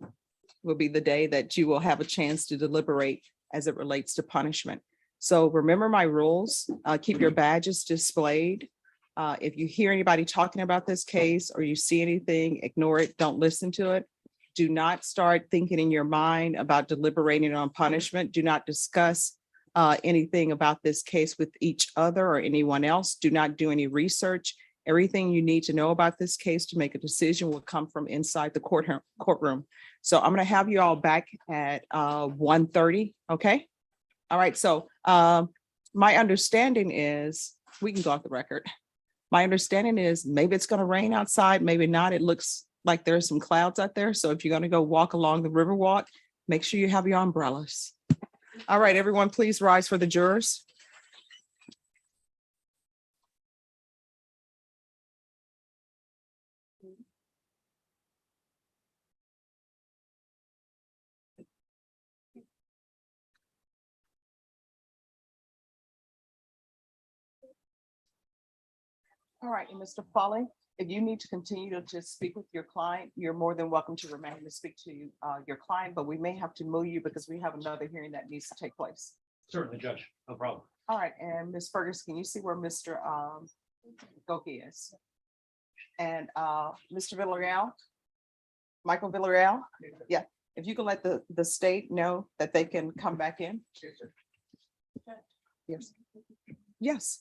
will be the day that you will have a chance to deliberate as it relates to punishment. So remember my rules, keep your badges displayed. If you hear anybody talking about this case or you see anything, ignore it, don't listen to it. Do not start thinking in your mind about deliberating on punishment. Do not discuss anything about this case with each other or anyone else. Do not do any research. Everything you need to know about this case to make a decision will come from inside the courtroom. So I'm going to have you all back at 1:30. Okay. All right. So my understanding is, we can go off the record. My understanding is maybe it's going to rain outside, maybe not. It looks like there's some clouds out there. So if you're going to go walk along the river walk, make sure you have your umbrellas. All right, everyone, please rise for the jurors. All right, and Mr. Foley, if you need to continue to just speak with your client, you're more than welcome to remain to speak to your client, but we may have to move you because we have another hearing that needs to take place. Certainly, Judge, no problem. All right, and Ms. Fergus, can you see where Mr. Goki is? And Mr. Villarreal? Michael Villarreal? Yeah, if you can let the state know that they can come back in. Yes. Yes.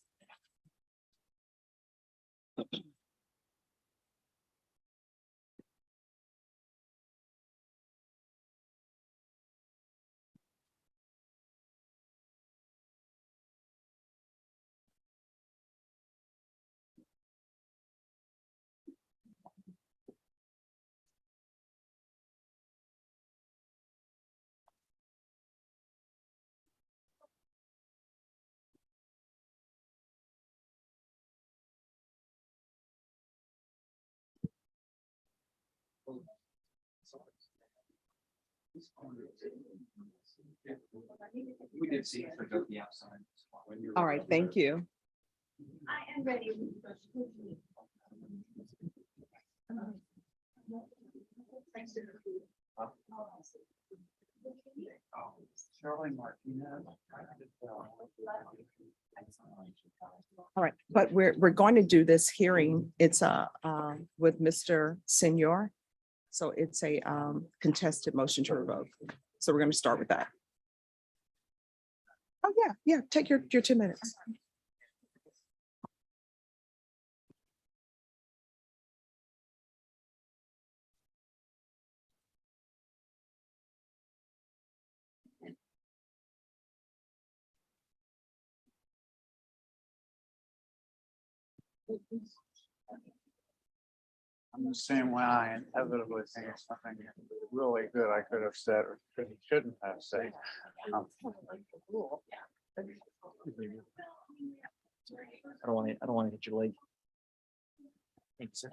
We did see it go the outside. All right, thank you. I am ready. Shirley Martinez. All right, but we're going to do this hearing. It's with Mr. Senior. So it's a contested motion to revoke. So we're going to start with that. Oh, yeah, take your 2 minutes. I'm the same way. I inevitably think it's something really good I could have said or shouldn't have said. I don't want to hit your leg. Thanks, sir.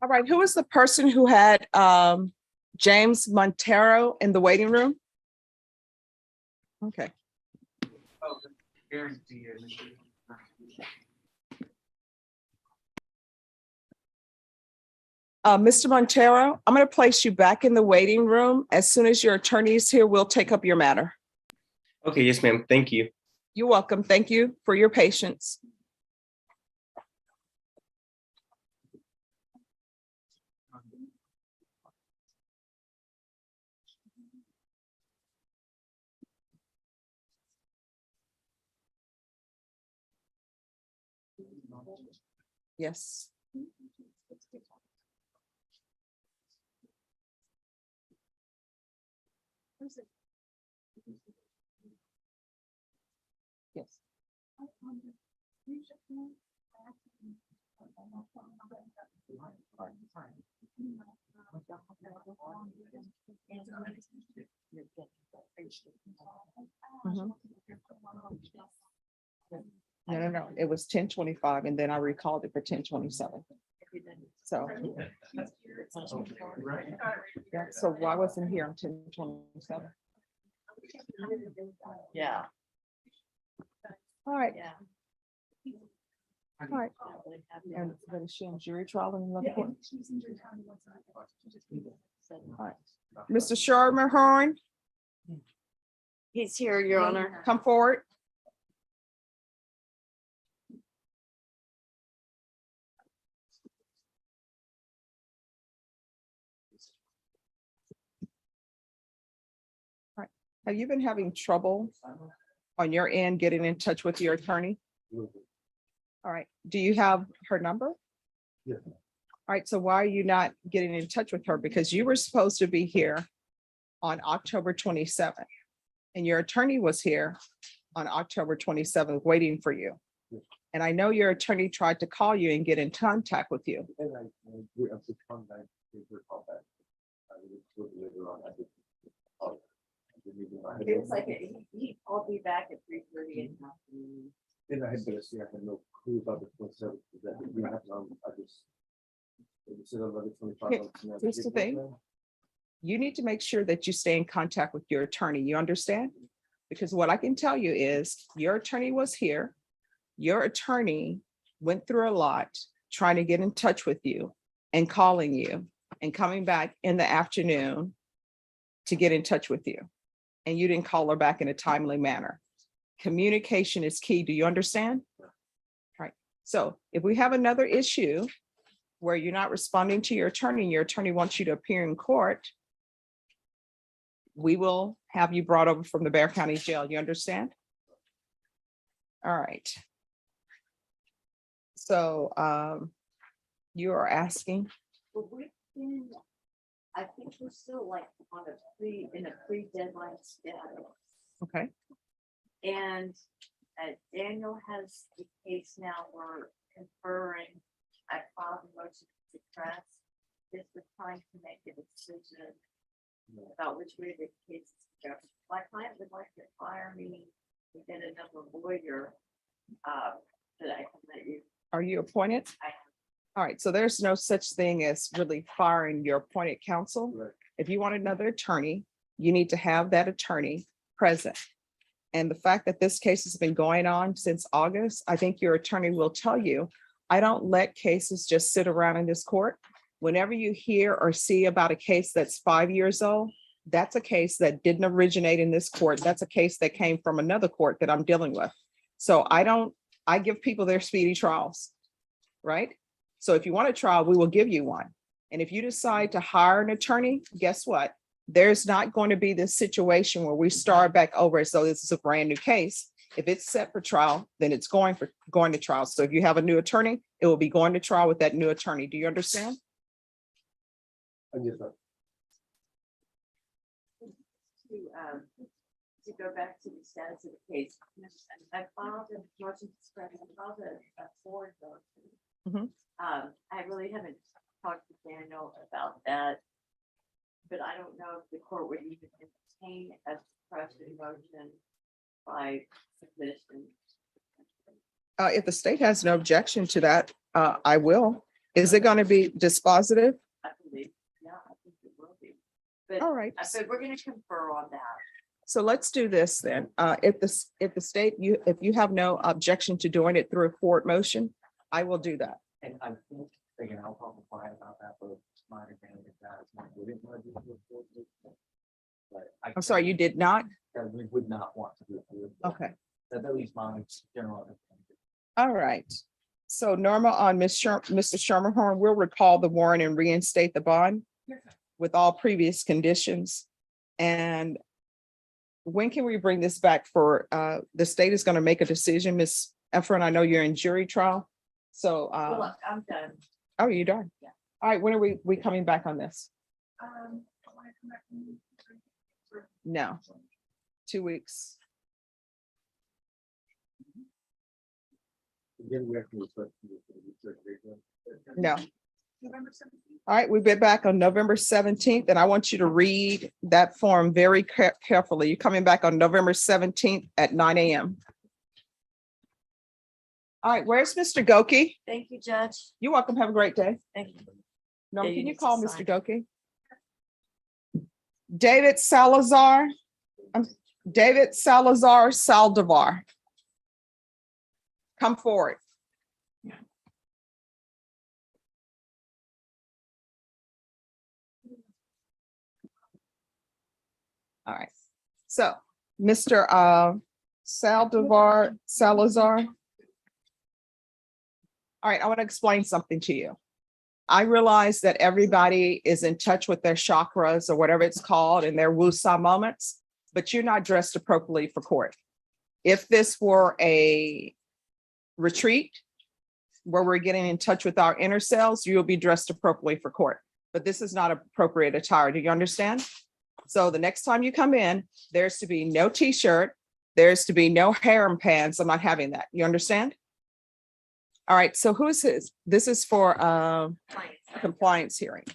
All right, who is the person who had James Montero in the waiting room? Okay. Guarantee it. Mr. Montero, I'm going to place you back in the waiting room. As soon as your attorney is here, we'll take up your matter. Okay, yes, ma'am. Thank you. You're welcome. Thank you for your patience. Yes. Yes. Mhm. No. It was 10:25 and then I recalled it for 10:27. So. Yeah, so why wasn't here on 10:27? Yeah. All right. Yeah. All right. And then she on jury trial in another court. All right. Mr. Sherman Horn, He's here, Your Honor. come forward. All right. Have you been having trouble on your end getting in touch with your attorney? All right. Do you have her number? Yeah. All right. So why are you not getting in touch with her? Because you were supposed to be here on October 27th. And your attorney was here on October 27th, waiting for you. And I know your attorney tried to call you and get in contact with you. And I agree, I'm just trying to give her a call back. I will do it later on. I did- oh, I didn't even- I had- It's like, he called me back at 3:30 in the afternoon. And I had better see, I had no clue about the 27th. I just. it said on the 25 Here, months, and I here's the did thing. that. You need to make sure that you stay in contact with your attorney. You understand? Because what I can tell you is your attorney was here. Your attorney went through a lot trying to get in touch with you and calling you and coming back in the afternoon to get in touch with you. And you didn't call her back in a timely manner. Communication is key. Do you understand? Right. So if we have another issue where you're not responding to your attorney and your attorney wants you to appear in court, we will have you brought over from the Bexar County Jail. You understand? All right. So you are asking, But we've been, I think we're still like on in a pre-deadline status. okay, And Daniel has the case now, we're conferring. I filed a motion to suppress. This was trying to make a decision about which way the case is going. My client would like to fire me to get another lawyer. That I can let you. Are you appointed? All right, so there's no such thing as really firing your appointed counsel. Right. If you want another attorney, you need to have that attorney present. And the fact that this case has been going on since August, I think your attorney will tell you, I don't let cases just sit around in this court. Whenever you hear or see about a case that's 5 years old, that's a case that didn't originate in this court. That's a case that came from another court that I'm dealing with. So I give people their speedy trials, right? So if you want a trial, we will give you one. And if you decide to hire an attorney, guess what? There's not going to be this situation where we start back over as though this is a brand new case. If it's set for trial, then it's going to trial. So if you have a new attorney, it will be going to trial with that new attorney. Do you understand? I guess that. To go back to the status of the case, I filed a motion to suppress. I filed a forward motion. I really haven't talked to Daniel about that, but I don't know if the court would even entertain a suppression motion by submission. If the state has no objection to that, I will. Is it going to be dispositive? I believe, yeah, I think it will be. But All right. I said we're going to confer on that. So let's do this then. If the state, if you have no objection to doing it through a forward motion, I will do that. And I think, again, I'll talk to Brian about that, but my understanding is that it's not, we didn't want to do it. But I'm sorry, you did not? that we would not want to do it. Okay. That's at least my general. All right. So Norma, on Mr. Shermerhorn, will recall the warrant and reinstate the bond with all previous conditions. And when can we bring this back for, the state is going to make a decision, Ms. Efron, I know you're in jury trial. So, Well, look, I'm done. oh, you done? Yeah. All right, when are we coming back on this? I wanna come back and- No, 2 weeks. Again, we have to respect the research. No. November 17th. All right, we'll be back on November 17th, and I want you to read that form very carefully. You're coming back on November 17th at 9 a.m. All right, where's Mr. Goki? Thank you, Judge. You're welcome. Have a great day. Thank you. Norma, Yeah, you can you need to call sign. Mr. Goki? David Salazar. David Salazar Saldivar. Come forward. All right. So, Mr. Salazar. All right, I want to explain something to you. I realize that everybody is in touch with their chakras or whatever it's called and their wusa moments, but you're not dressed appropriately for court. If this were a retreat where we're getting in touch with our inner selves, you'll be dressed appropriately for court. But this is not appropriate attire. Do you understand? So the next time you come in, there's to be no t-shirt, there's to be no harem pants. I'm not having that. You understand? All right, so who is this? This is for compliance hearing.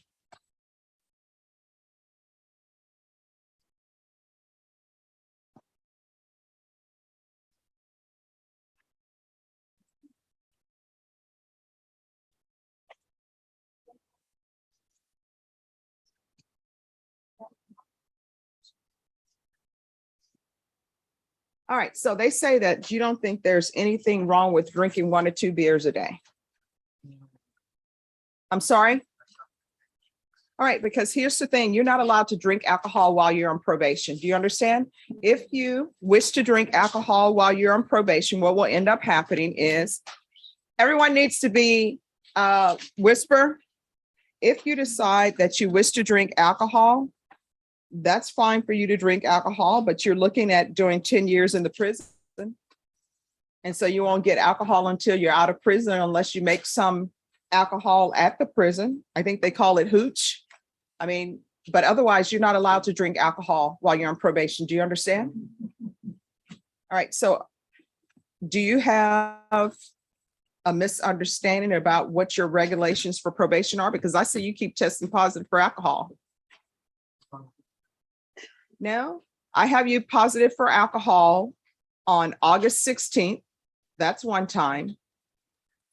All right, so they say that you don't think there's anything wrong with drinking 1 or 2 beers a day. I'm sorry? All right, because here's the thing, you're not allowed to drink alcohol while you're on probation. Do you understand? If you wish to drink alcohol while you're on probation, what will end up happening is everyone needs to be whisper. If you decide that you wish to drink alcohol, that's fine for you to drink alcohol, but you're looking at doing 10 years in the prison. And so you won't get alcohol until you're out of prison unless you make some alcohol at the prison. I think they call it hooch. I mean, but otherwise you're not allowed to drink alcohol while you're on probation. Do you understand? All right. So do you have a misunderstanding about what your regulations for probation are? Because I see you keep testing positive for alcohol. No, I have you positive for alcohol on August 16th. That's one time.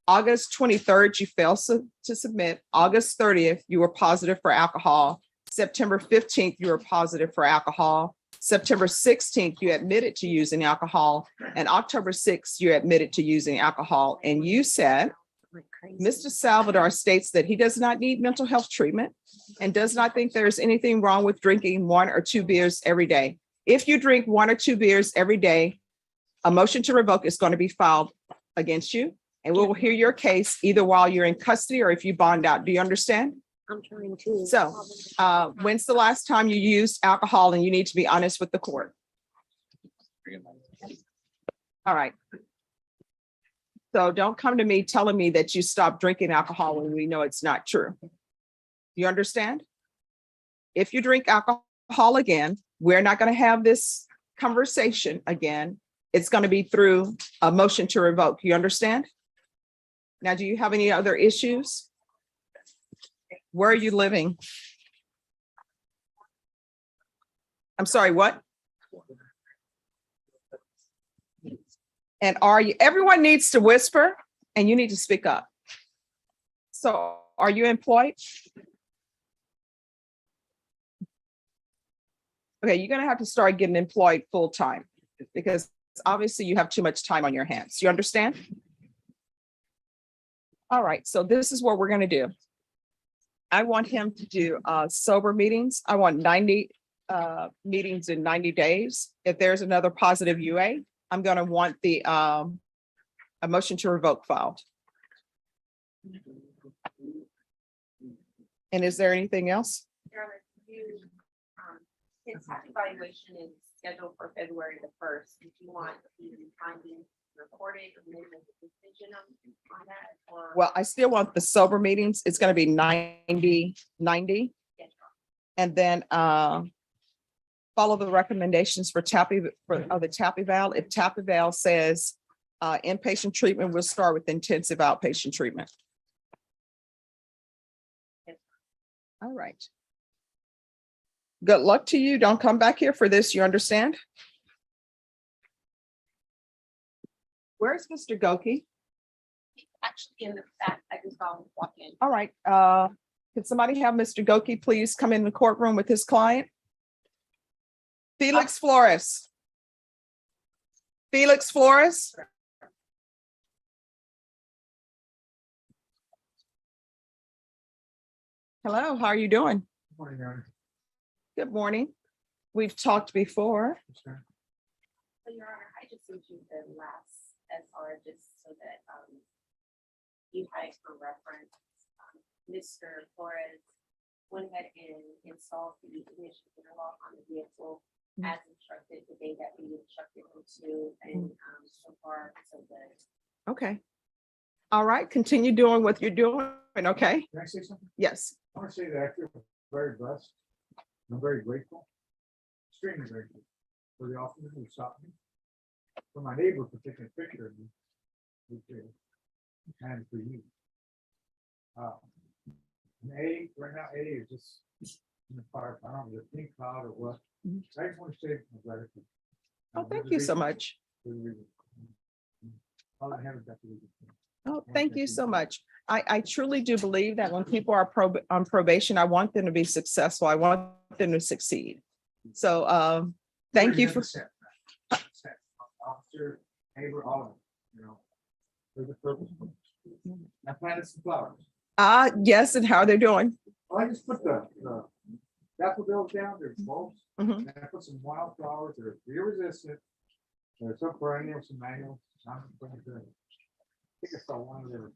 August 23rd, you failed to submit. August 30th, you were positive for alcohol. September 15th, you were positive for alcohol. September 16th, you admitted to using alcohol. And October 6th, you admitted to using alcohol. And you said, Mr. Salvador states that he does not need mental health treatment and does not think there is anything wrong with drinking 1 or 2 beers every day. If you drink 1 or 2 beers every day, a motion to revoke is going to be filed against you. And we will hear your case either while you're in custody or if you bond out. Do you understand? I'm trying to. So when's the last time you used alcohol? And you need to be honest with the court. All right. So don't come to me telling me that you stopped drinking alcohol when we know it's not true. You understand? If you drink alcohol again, we're not going to have this conversation again. It's going to be through a motion to revoke. You understand? Now, do you have any other issues? Where are you living? I'm sorry, what? And are you, everyone needs to whisper and you need to speak up. So are you employed? Okay, you're gonna have to start getting employed full-time because obviously you have too much time on your hands. You understand? All right, so this is what we're gonna do. I want him to do sober meetings. I want 90 meetings in 90 days. If there's another positive UA, I'm gonna want the a motion to revoke filed. And is there anything else? Your Honor, his evaluation is scheduled for February the 1st. If you want the findings recorded and then make a decision on that, or. Well, I still want the sober meetings. It's gonna be 90. And then follow the recommendations for the TAP eval. If TAP eval says inpatient treatment, we'll start with intensive outpatient treatment. All right. Good luck to you. Don't come back here for this. You understand? Where's Mr. Goki? Actually, in the back, I just saw him walk in. All right. Could somebody have Mr. Goki please come in the courtroom with his client? Felix Flores. Felix Flores. Hello, how are you doing? Morning, Your Honor. Good morning. We've talked before. So, Your Honor, I just sent you the last SR just so that you had it for reference. Mr. Flores went ahead and installed the ignition interlock on the vehicle as instructed the day that we instructed him to, and so far so good. Okay. All right, continue doing what you're doing, okay? Can I say something? Yes. I want to say that I feel very blessed. I'm very grateful, extremely grateful for the officer who stopped me, for my neighbor for taking a picture of me, and for you. Right now, A is just in the fire. I don't know if it's a pink cloud or what. I just want to say my gratitude. Oh, thank you so much. All I have is that. Oh, thank you so much. I truly do believe that when people are on probation, I want them to be successful. I want them to succeed. So thank you for. Officer, neighbor, all of them, you know. For the purpose. I planted some flowers. Yes, and how they're doing. Well, I just put the daffodils down, there's bulbs, Mhm. and I put some wildflowers, they're deer resistant. They're some perennial, some annual. I think I saw one of them.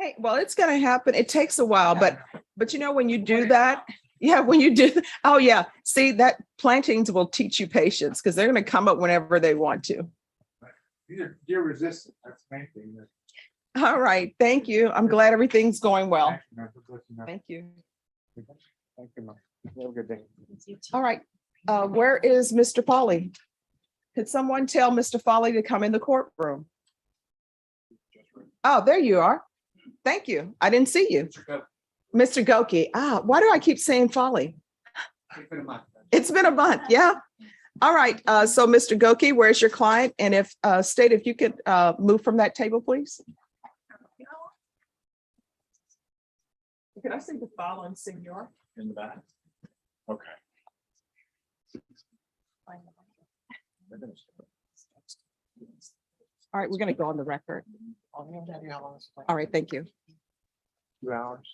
Hey, well, it's gonna happen. It takes a while, but you know, when you do that, yeah, when you do, oh yeah, see that plantings will teach you patience because they're gonna come up whenever they want to. These are deer resistant, that's the main thing. All right, thank you. I'm glad everything's going well. Thank you. Thank you, Mike. Have a good day. All right, where is Mr. Foley? Could someone tell Mr. Foley to come in the courtroom? Oh, there you are. Thank you. I didn't see you. Mr. Goki. Why do I keep saying Folly? It's been a month. Yeah. All right. So Mr. Goki, where's your client? And if state, if you could move from that table, please. Can I see the file on Senor? In the back. Okay. All right, we're going to go on the record. All right, thank you. 2 hours.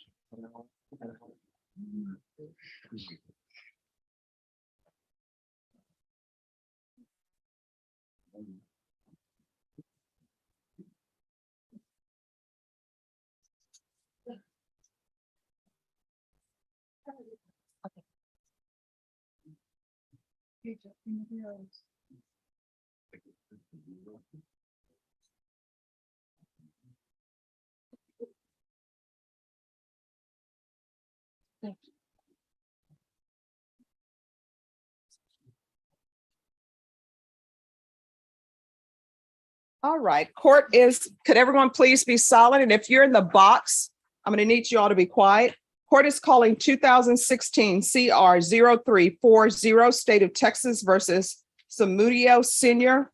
All right, could everyone please be silent? And if you're in the box, I'm going to need you all to be quiet. Court is calling 2016 CR 0340, State of Texas versus Samudio Senior.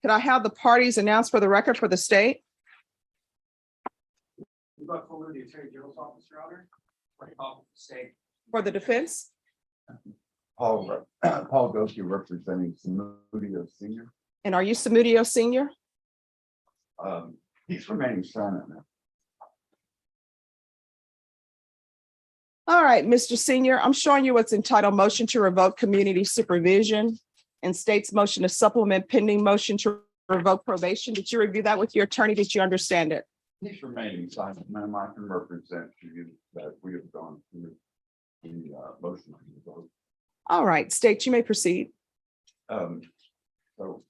Could I have the parties announced for the record for the state? For the Attorney General's office, Your Honor. For the defense? Paul Goki representing Samudio Senior. And are you Samudio Senior? He's remaining silent now. All right, Mr. Senior, I'm showing you what's entitled motion to revoke community supervision and state's motion to supplement pending motion to revoke probation. Did you review that with your attorney? Did you understand it? He's remaining silent, ma'am. I can represent to you that we have gone through the motion to revoke. All right, state, you may proceed. So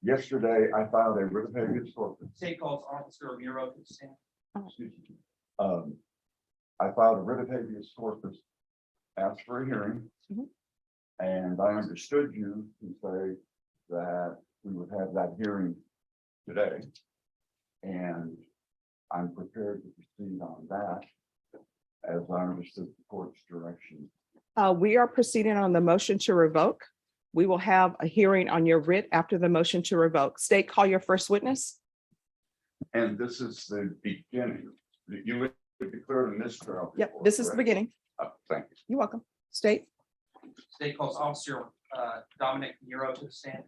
yesterday I filed a writ of habeas corpus. State calls Officer Muro to the stand. Excuse me. I filed a writ of habeas corpus, asked for a hearing. Mhm. And I understood you to say that we would have that hearing today. And I'm prepared to proceed on that as I understood the court's direction. We are proceeding on the motion to revoke. We will have a hearing on your writ after the motion to revoke. State, call your first witness. And this is the beginning. You declared a mistrial. Yep, this is the beginning. Thank you. You're welcome. State. State calls Officer Dominic Muro to the stand.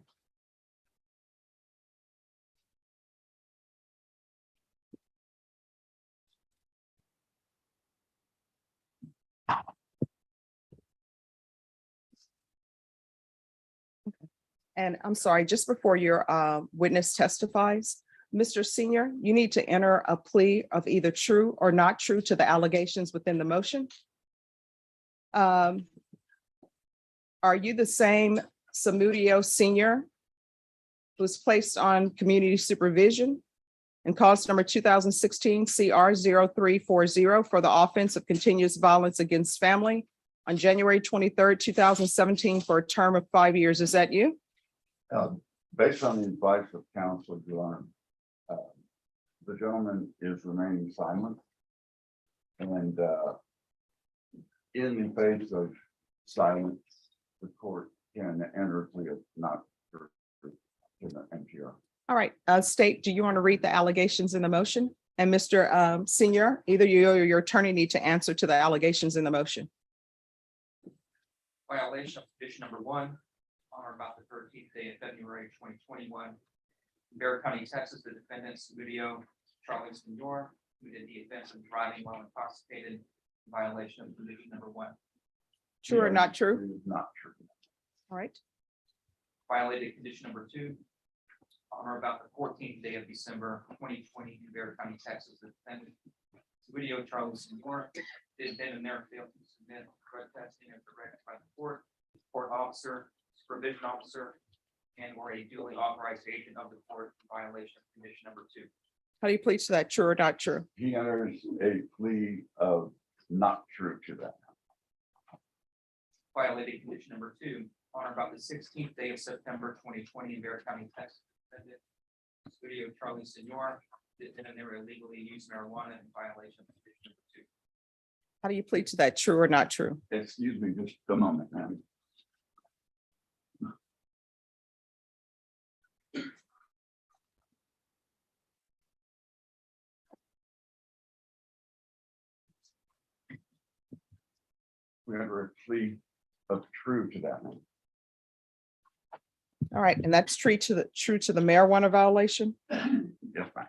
And I'm sorry, just before your witness testifies, Mr. Senior, you need to enter a plea of either true or not true to the allegations within the motion. Are you the same Samudio Senior who was placed on community supervision and cause number 2016 CR 0340 for the offense of continuous violence against family on January 23rd, 2017 for a term of 5 years? Is that you? Based on the advice of counsel, Your Honor, the gentleman is remaining silent. And in the face of silence, the court can enter a plea of not true to the MGR. All right, state, do you want to read the allegations in the motion? And Mr. Senior, either you or your attorney need to answer to the allegations in the motion. Violation of condition number 1 on or about the 13th day of February 2021. In Bexar County, Texas, the defendant Samudio Charlie Senor, who did the offense of driving while intoxicated in violation of condition number 1. True or not true? It is not true. All right. Violated condition number 2 on or about the 14th day of December 2020 in Bexar County, Texas, the defendant Samudio Charlie Senor did then and there fail to submit drug testing as directed by the court officer, supervision officer, and or a duly authorized agent of the court in violation of condition number 2. How do you plead to that? True or not true? He enters a plea of not true to that. Violated condition number 2 on or about the 16th day of September 2020 in Bexar County, Texas. This video of Charlie Senor did then and there illegally used marijuana in violation of condition number 2. How do you plead to that? True or not true? Excuse me just a moment, ma'am. We have a plea of true to that, man. All right, and that's true to the marijuana violation? Yes, ma'am.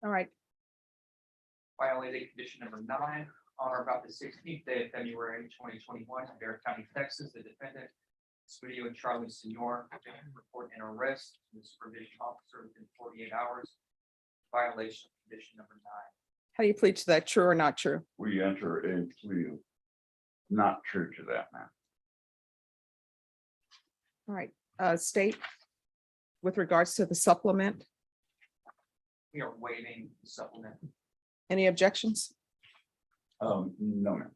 All right, Violated condition number 9, on or about the 16th day of February 2021 in Bear County, Texas, the defendant, Sweetie and Charlie Senor, report an arrest to the supervision officer within 48 hours. Violation of condition number 9. how do you plead to that? True or not true? We enter a plea of not true to that, ma'am. All right, state, with regards to the supplement, We are waiving the supplement. any objections? No, ma'am.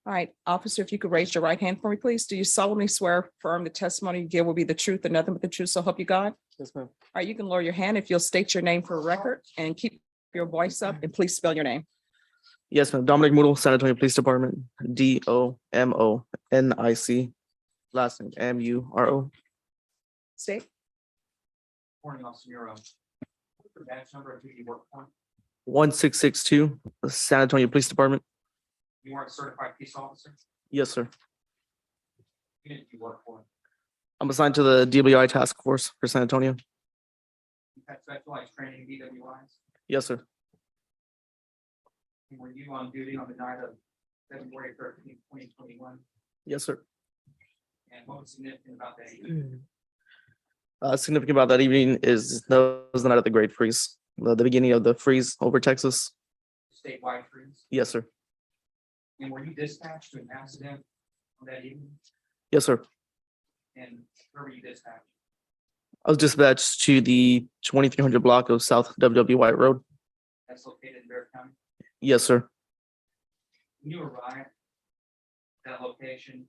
All right, officer, if you could raise your right hand for me, please. Do you solemnly swear or affirm the testimony you give will be the truth and nothing but the truth, so help you God? Yes, ma'am. All right, you can lower your hand if you'll state your name for record and keep your voice up, and please spell your name. Yes, ma'am. Dominic Moodle, San Antonio Police Department, DOMONIC. Last name MURO. State, Morning, Officer Nero. What's the badge number of who you work for? 1662, San Antonio Police Department. You are a certified police officer. Yes, sir. Who did you work for? I'm assigned to the DWI task force for San Antonio. You had specialized training in DWIs. Yes, sir. And were you on duty on the night of February 13th, 2021? Yes, sir. And what was significant about that? Significant about that evening is that was the night of the Great Freeze, the beginning of the freeze over Texas. Statewide freeze? Yes, sir. And were you dispatched to an accident on that evening? Yes, sir. And where were you dispatched? I was dispatched to the 2300 block of South WW White Road. That's located in Bear County. Yes, sir. When you arrived at that location,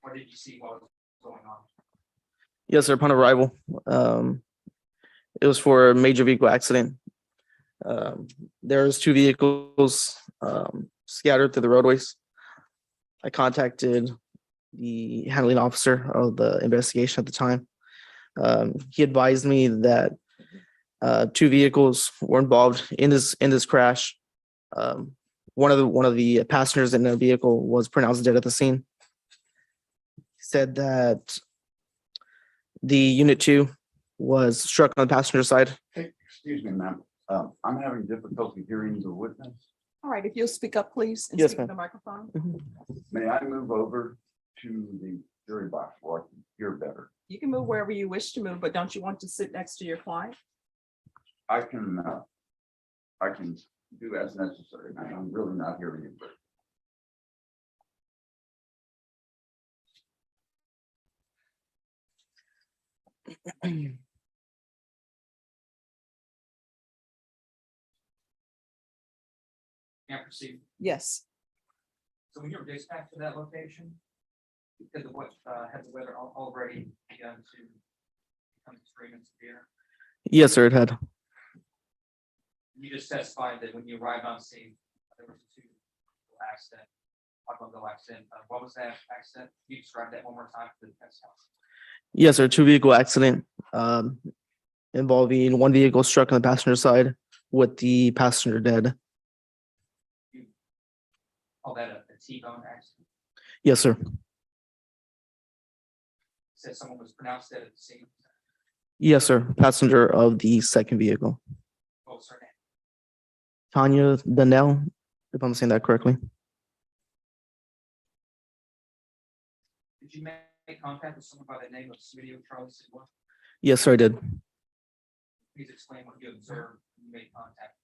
what did you see what was going on? Yes, sir. Upon arrival, it was for a major vehicle accident. There was 2 vehicles scattered through the roadways. I contacted the handling officer of the investigation at the time. He advised me that 2 vehicles were involved in this crash. One of the passengers in the vehicle was pronounced dead at the scene. He said that the unit 2 was struck on the passenger side. Hey, excuse me, ma'am. I'm having difficulty hearing the witness. all right, if you'll speak up, please. And Yes, speak to ma'am. the microphone. May I move over to the jury box where I can hear better? You can move wherever you wish to move, but don't you want to sit next to your client? I can do as necessary. ma'am. I'm really not hearing you. Can I proceed? Yes, So when you were dispatched to that location, because of what had the weather already begun to become extreme and severe, Yes, sir. It had. you just testified that when you arrived on scene, there was a 2 accident, automobile accident. What was that accident? Can you describe that one more time for the defense counsel? Yes, sir. 2 vehicle accident involving 1 vehicle struck on the passenger side with the passenger dead. Call that a T-bone accident. Yes, sir. Said someone was pronounced dead at the scene. Yes, sir. Passenger of the second vehicle. What was her name? Tanya Donnell, if I'm saying that correctly. Did you make contact with someone by the name of Smitty Charlie Sidwell? Yes, sir, I did. Please explain what you observed when you made contact.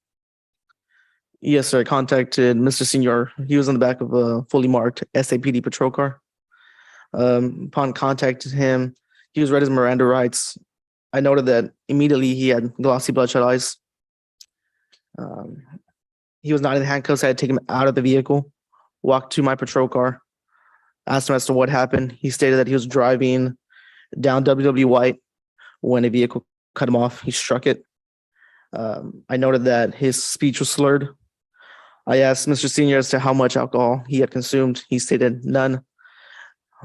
Yes, sir. I contacted Mr. Senior. He was on the back of a fully marked SAPD patrol car. Upon contacting him, he was read his Miranda rights. I noted that immediately he had glossy bloodshot eyes. He was not in handcuffs. I had to take him out of the vehicle, walked to my patrol car, Asked him as to what happened. He stated that he was driving down WW White when a vehicle cut him off. He struck it. I noted that his speech was slurred. I asked Mr. Senior as to how much alcohol he had consumed. He stated none.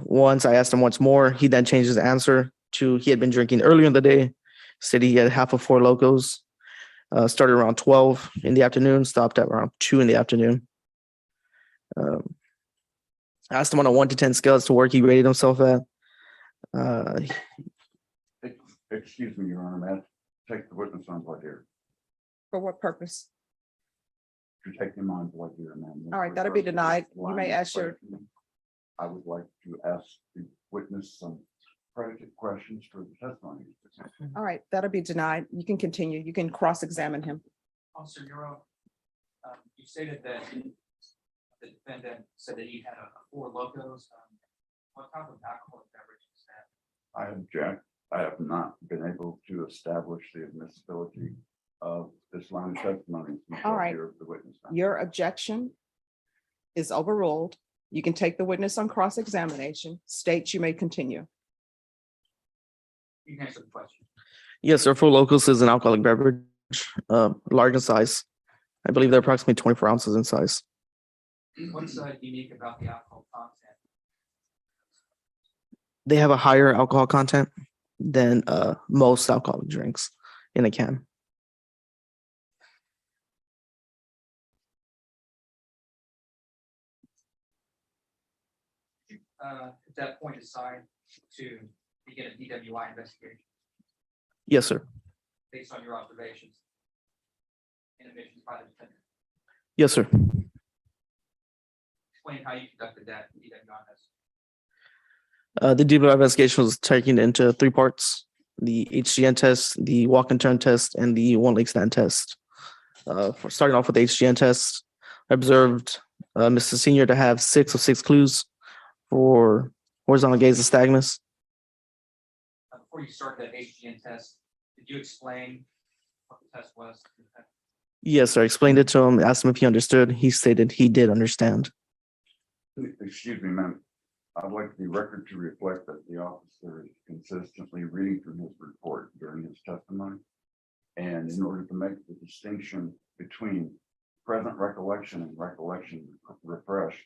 Once I asked him once more, he then changed his answer to he had been drinking earlier in the day, said he had half of Four Locos, started around 12 in the afternoon, stopped at around 2 in the afternoon. Asked him on a 1 to 10 scale as to where he rated himself at. Excuse me, Your Honor, Matt, take the witness on voir dire. For what purpose? To take him on voir dire, ma'am. All right, that'll be denied. You may ask your, I would like to ask the witness some predicate questions for the testimony. all right, that'll be denied. You can continue. You can cross-examine him. Officer Euro, you stated that the defendant said that he had a Four Locos. What type of alcoholic beverage is that? I object. I have not been able to establish the admissibility of this line of testimony. All right. Of the witness. Your objection is overruled. You can take the witness on cross-examination. State you may continue. You can answer the question. Yes, sir. Four Locos is an alcoholic beverage, large in size. I believe they're approximately 24 ounces in size. What's unique about the alcohol content? They have a higher alcohol content than most alcoholic drinks in a can. At that point decide to begin a DWI investigation Yes, sir. based on your observations and admissions by the defendant. Yes, sir. Explain how you conducted that DWI investigation. The DWI investigation was taken into 3 parts: the HGN test, the walk and turn test, and the one leg stand test. For starting off with the HGN test, I observed Mr. Senior to have 6 of 6 clues for horizontal gaze nystagmus. Before you start that HGN test, did you explain what the test was? Yes, sir. I explained it to him, asked him if he understood. He stated he did understand. Excuse me, ma'am. I'd like the record to reflect that the officer is consistently reading from his report during his testimony. And in order to make the distinction between present recollection and recollection refresh,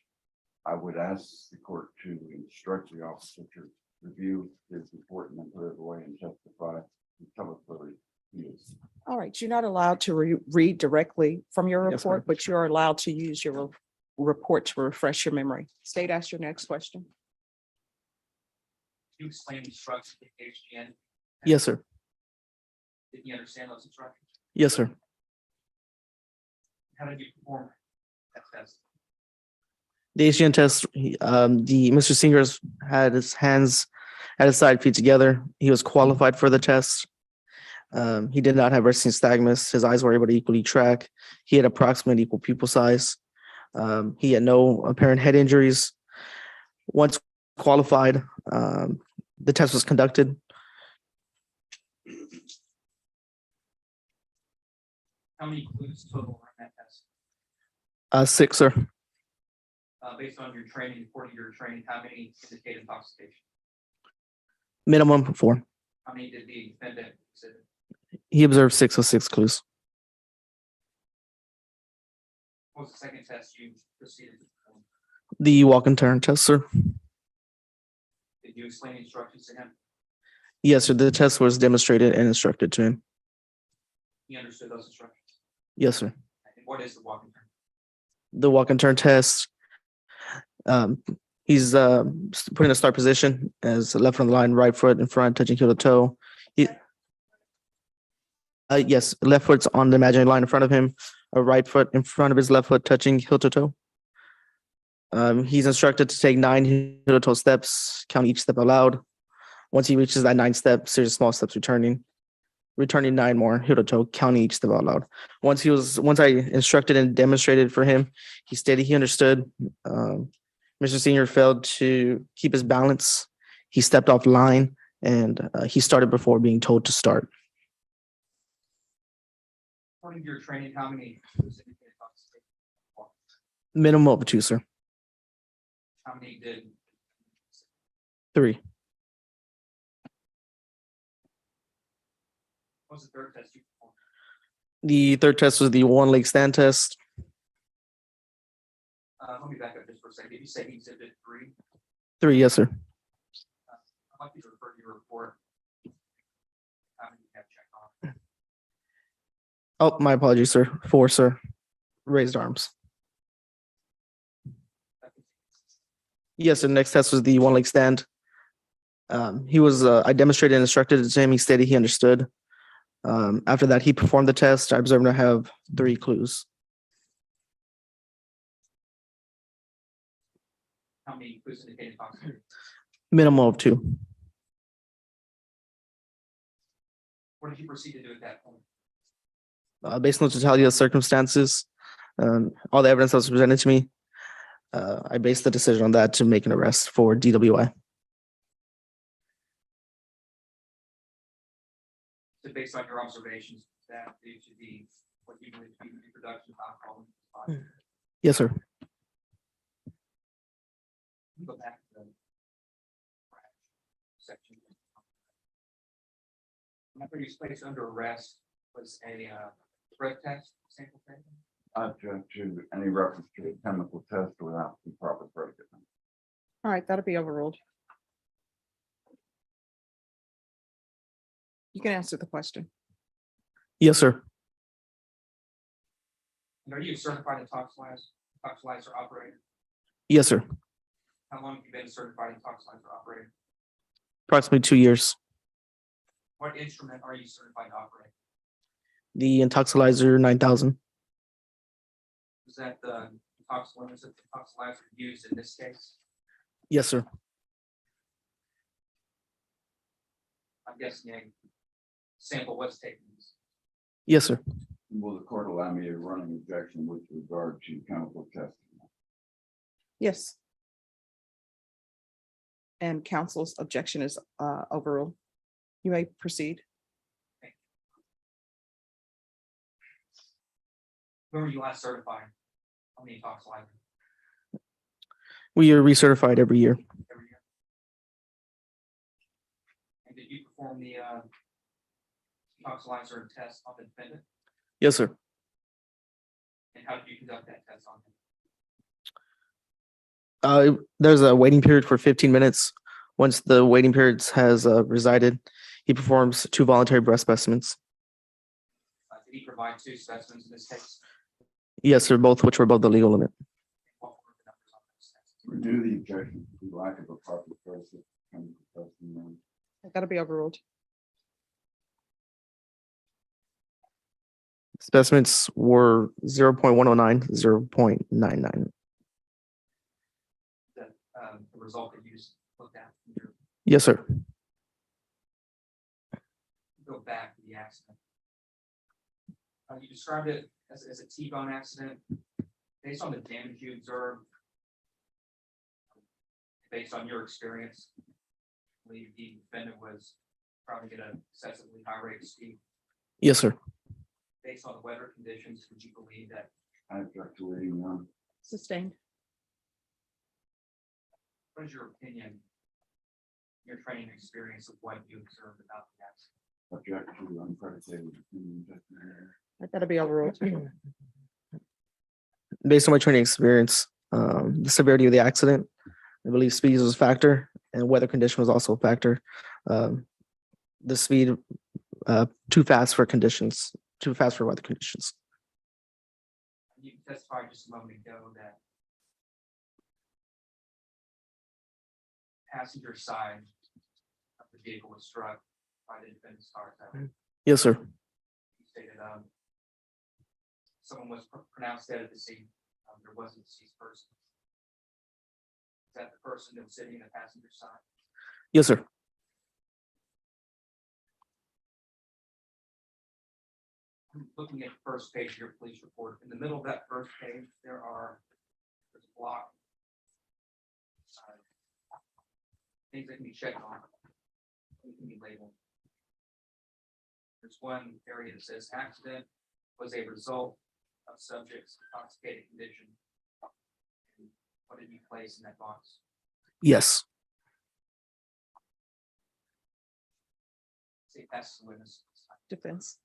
I would ask the court to instruct the officer to review his report and then put it away and testify and tell us whether he is. All right, you're not allowed to read directly from your Yes, ma'am. report, but you're allowed to use your report to refresh your memory. State, ask your next question. Did you explain the instructions to HGN? Yes, sir. Did you understand those instructions? Yes, sir. How did you perform that test? The HGN test, the Mr. Senior's had his hands at his side, feet together. He was qualified for the test. He did not have resting nystagmus. His eyes were able to equally track. He had approximately equal pupil size. He had no apparent head injuries. Once qualified, the test was conducted. How many clues total were in that test? 6, sir. Based on your training, according to your training, how many indicate intoxication? Minimum 4. How many did the defendant exhibit? He observed 6 of 6 clues. What was the second test you proceeded to perform? The walk and turn test, sir. Did you explain the instructions to him? Yes, sir. The test was demonstrated and instructed to him. He understood those instructions. Yes, sir. And what is the walk and turn? The walk and turn test. He's put in a start position as left on the line, right foot in front, touching heel to toe. Yes, left foot's on the imaginary line in front of him, a right foot in front of his left foot, touching heel to toe. He's instructed to take 9 heel to toe steps, count each step aloud. Once he reaches that 9th step, series of small steps returning 9 more heel to toe, counting each step out loud. Once I instructed and demonstrated for him, he stated he understood. Mr. Senior failed to keep his balance. He stepped off line and he started before being told to start. According to your training, how many clues indicate intoxication? Minimum of 2, sir. How many did 3. What was the third test you performed? The third test was the one leg stand test. Let me back up just for a second. Did you say exhibit 3? 3, yes, sir. I'd like you to refer to your report. How many you have checked off? Oh, my apologies, sir. 4, sir. Raised arms. Yes, the next test was the one leg stand. I demonstrated and instructed it to him. He stated he understood. After that, he performed the test. I observed him to have 3 clues. How many clues indicated intoxication? Minimum of 2. What did you proceed to do at that point? Based on the totality of circumstances, all the evidence that was presented to me, I based the decision on that to make an arrest for DWI. So based on your observations, that due to the, what you believe to be the introduction of alcohol in the body. Yes, sir. Go back to the section. After you was placed under arrest, was a breath test sample taken? I object to any reference to a chemical test without the proper predicate. All right, that'll be overruled. You can answer the question. Yes, sir. And are you a certified toxilizer operator? Yes, sir. How long have you been a certified toxilizer operator? Approximately 2 years. What instrument are you certified to operate? The Intoxilizer 9000. Is that the toxilizer used in this case? Yes, sir. I'm guessing a sample was taken. Yes, sir. Will the court allow me a running objection with regard to chemical testing? Yes. And counsel's objection is overruled. You may proceed. When were you last certified on the toxilizer? We are recertified every year. Every year? And did you perform the toxilizer test on the defendant? Yes, sir. And how did you conduct that test on him? There's a waiting period for 15 minutes. Once the waiting periods has resided, he performs 2 voluntary breath specimens. Did he provide 2 specimens in this case? Yes, sir, which were above the legal limit. What were the numbers on those tests? Renew the objection to the lack of a proper process of chemical testing. That'll be overruled. Specimens were 0.109, 0.99. The result that you just looked at. Yes, sir. Go back to the accident. You described it as a T-bone accident. Based on the damage you observed, based on your experience, I believe the defendant was probably at an excessively high rate of speed. Yes, sir. Based on the weather conditions, would you believe that? I object to reading one. Sustained. What is your opinion, your training experience of what you observed about the accident? Object to unpredicated opinion. That'll be overruled. Based on my training experience, the severity of the accident, I believe speed was a factor and weather condition was also a factor. The speed, too fast for weather conditions. You testified just a moment ago that passenger side of the vehicle was struck by the defendant's car. Yes, sir. You stated someone was pronounced dead at the scene. There wasn't a deceased person. Is that the person that was sitting in the passenger side? Yes, sir. I'm looking at the first page of your police report. In the middle of that first page, there's a block. Things that can be checked on. Things can be labeled. There's one area that says accident was a result of subject's intoxicated condition. What did you place in that box? Yes. State passes the witness. Defense.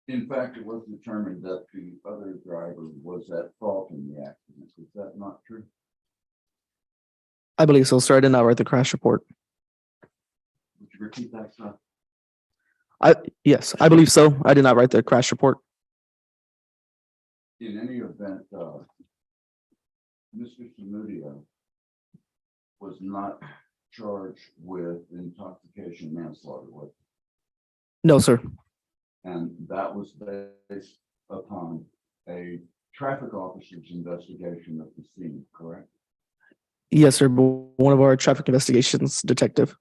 In fact, it was determined that the other driver was at fault in the accident. Is that not true? I believe so, sir. I did not write the crash report. Would you repeat that, sir? Yes, I believe so. I did not write the crash report. In any event, Mr. Samudio was not charged with intoxication manslaughter, was he? No, sir. And that was based upon a traffic officer's investigation of the scene, correct? Yes, sir. But one of our traffic investigations detective.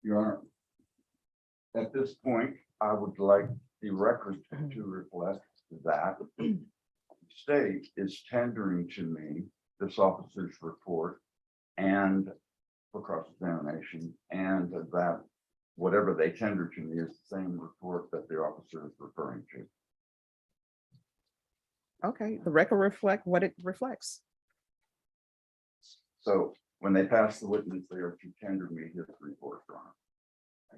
Your Honor, at this point, I would like the record to reflect that the state is tendering to me this officer's report and for cross-examination, and that whatever they tender to me is the same report that the officer is referring to. Okay, the record reflect what it reflects. So when they pass the witness, they are to tender me his report, Your Honor.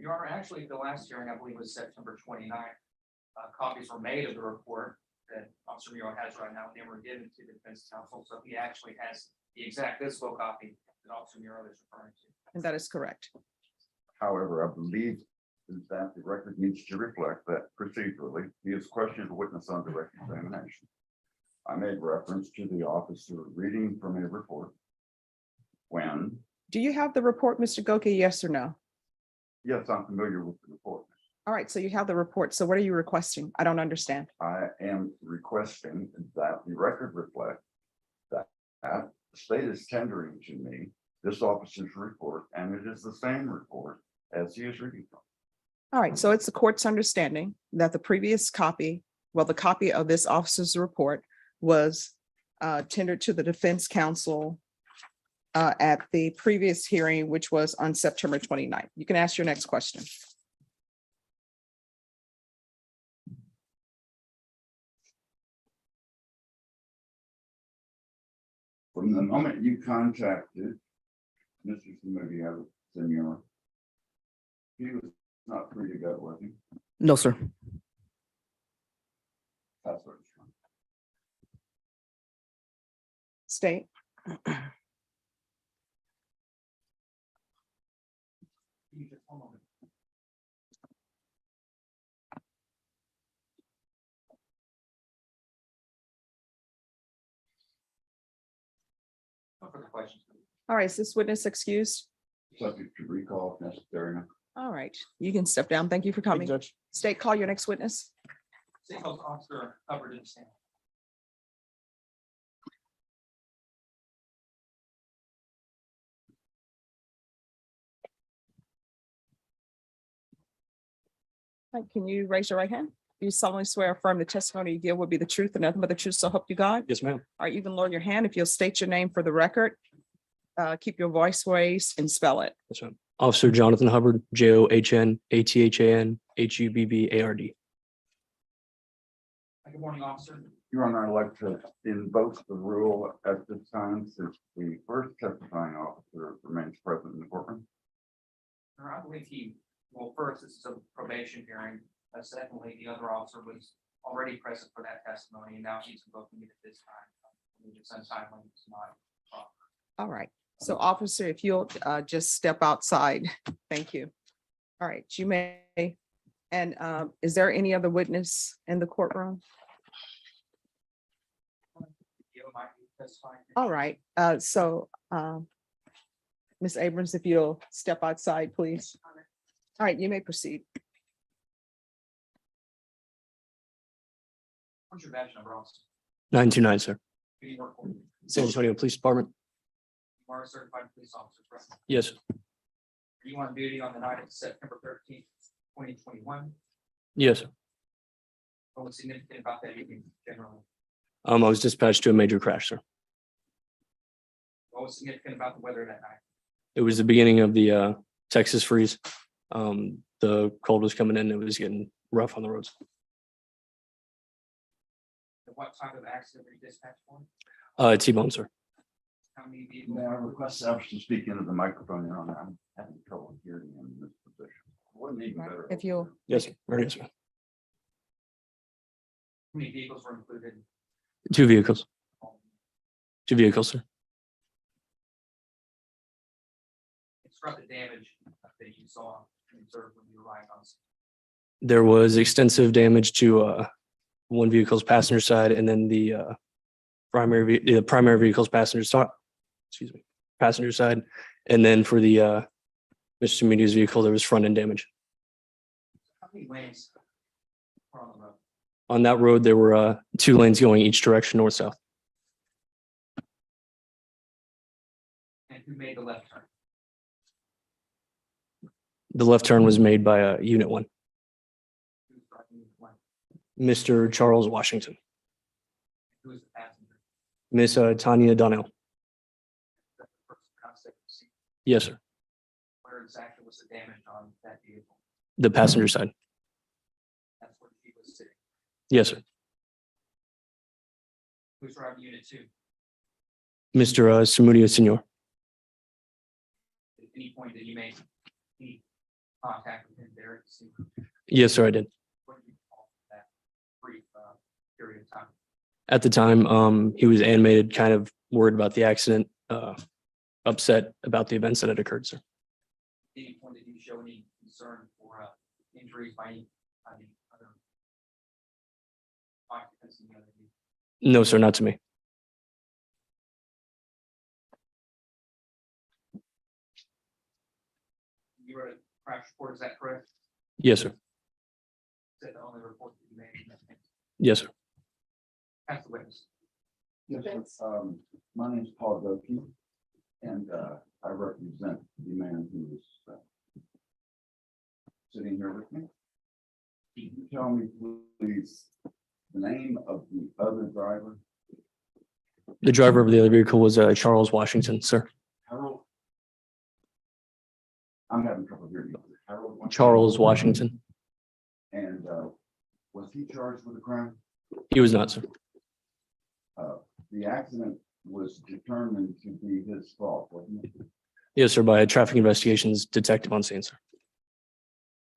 Your Honor, actually, the last hearing, I believe, was September 29th. Copies were made of the report that Officer Muro has right now. They were given to the defense counsel, so he actually has the exact physical copy that Officer Muro is referring to. And that is correct. However, I believe that the record needs to reflect that procedurally, he has questioned the witness on direct examination. I made reference to the officer reading from a report. When, Do you have the report, Mr. Goki? Yes or no? yes, I'm familiar with the report. All right, so you have the report. So what are you requesting? I don't understand. I am requesting that the record reflect that the state is tendering to me this officer's report, and it is the same report as he is reading from. All right, so it's the court's understanding that the previous copy, well, the copy of this officer's report was tendered to the defense counsel at the previous hearing, which was on September 29th. You can ask your next question. From the moment you contacted Mr. Samudio, Senor, he was not free to go, was he? No, sir. That's what it's from. State. No further questions. All right, is this witness excused? Subject to recall if necessary. All right, you can step down. Thank you for coming. Judge. State, call your next witness. State House Officer Hubbard in stand. All right, can you raise your right hand? You solemnly swear or affirm the testimony you give will be the truth and nothing but the truth, so help you God? Yes, ma'am. All right, you can lower your hand if you'll state your name for the record. Keep your voice raised and spell it. Yes, ma'am. Officer Jonathan Hubbard, JOHNATHANHUBBARD. Good morning, officer. Your Honor, I'd like to invoke the rule at this time since the first testifying officer remains present in the courtroom. I believe well, first, this is a probation hearing. Secondly, the other officer was already present for that testimony, and now he's invoking it at this time. It's untimely, it's not proper. All right, so officer, if you'll just step outside. Thank you. All right, you may. And is there any other witness in the courtroom? Might be testifying. All right, Ms. Abrams, if you'll step outside, please. All right, you may proceed. What's your badge number, officer? 929, sir. Who do you work for? San Antonio Police Department. You are a certified police officer, correct? Yes, You on duty on the night of September 13th, 2021. yes. Sir. What was significant about that evening generally? I was dispatched to a major crash, sir. What was significant about the weather that night? It was the beginning of the Texas freeze. The cold was coming in. It was getting rough on the roads. And what type of accident were you dispatched for? T-bone, sir. How many vehicles? May I request officers to speak into the microphone, Your Honor? I'm having trouble hearing in this position. Wouldn't even better. If you'll, Yes, sir. Very sir. How many vehicles were included? 2 vehicles. 2 vehicles, sir. Describe the damage that you saw and observed when you arrived on scene. There was extensive damage to one vehicle's passenger side and then the primary vehicle's passenger side, passenger side. And then for the Mr. Media's vehicle, there was front end damage. How many lanes were on the road? On that road, there were 2 lanes going each direction, north, south. And who made the left turn? The left turn was made by Unit 1, Who was driving the lane? Mr. Charles Washington, Who was the passenger? Miss Tanya Donnell. The person outside the scene. Yes, sir. Where exactly was the damage on that vehicle? The passenger side. That's where he was sitting. Yes, sir. Who's driving unit 2? Mr. Samudio Senor. At any point did you make any contact with him there at the scene? Yes, sir, I did. What do you call that brief period of time? At the time, he was animated, kind of worried about the accident, upset about the events that had occurred, sir. At any point did you show any concern for injuries by any other occupants in the other vehicle? No, sir, not to me. You wrote a crash report, is that correct? Yes, sir. Is that the only report that you made? Yes, sir. That's the witness. Yes, sir. My name is Paul Docket, and I represent the man who is sitting here with me. Can you tell me, please, the name of the other driver? The driver of the other vehicle was Charles Washington, sir. Harold? I'm having trouble hearing you. Harold? Charles Washington. And was he charged with a crime? He was not, sir. The accident was determined to be his fault, wasn't it? Yes, sir, by a traffic investigations detective on scene, sir.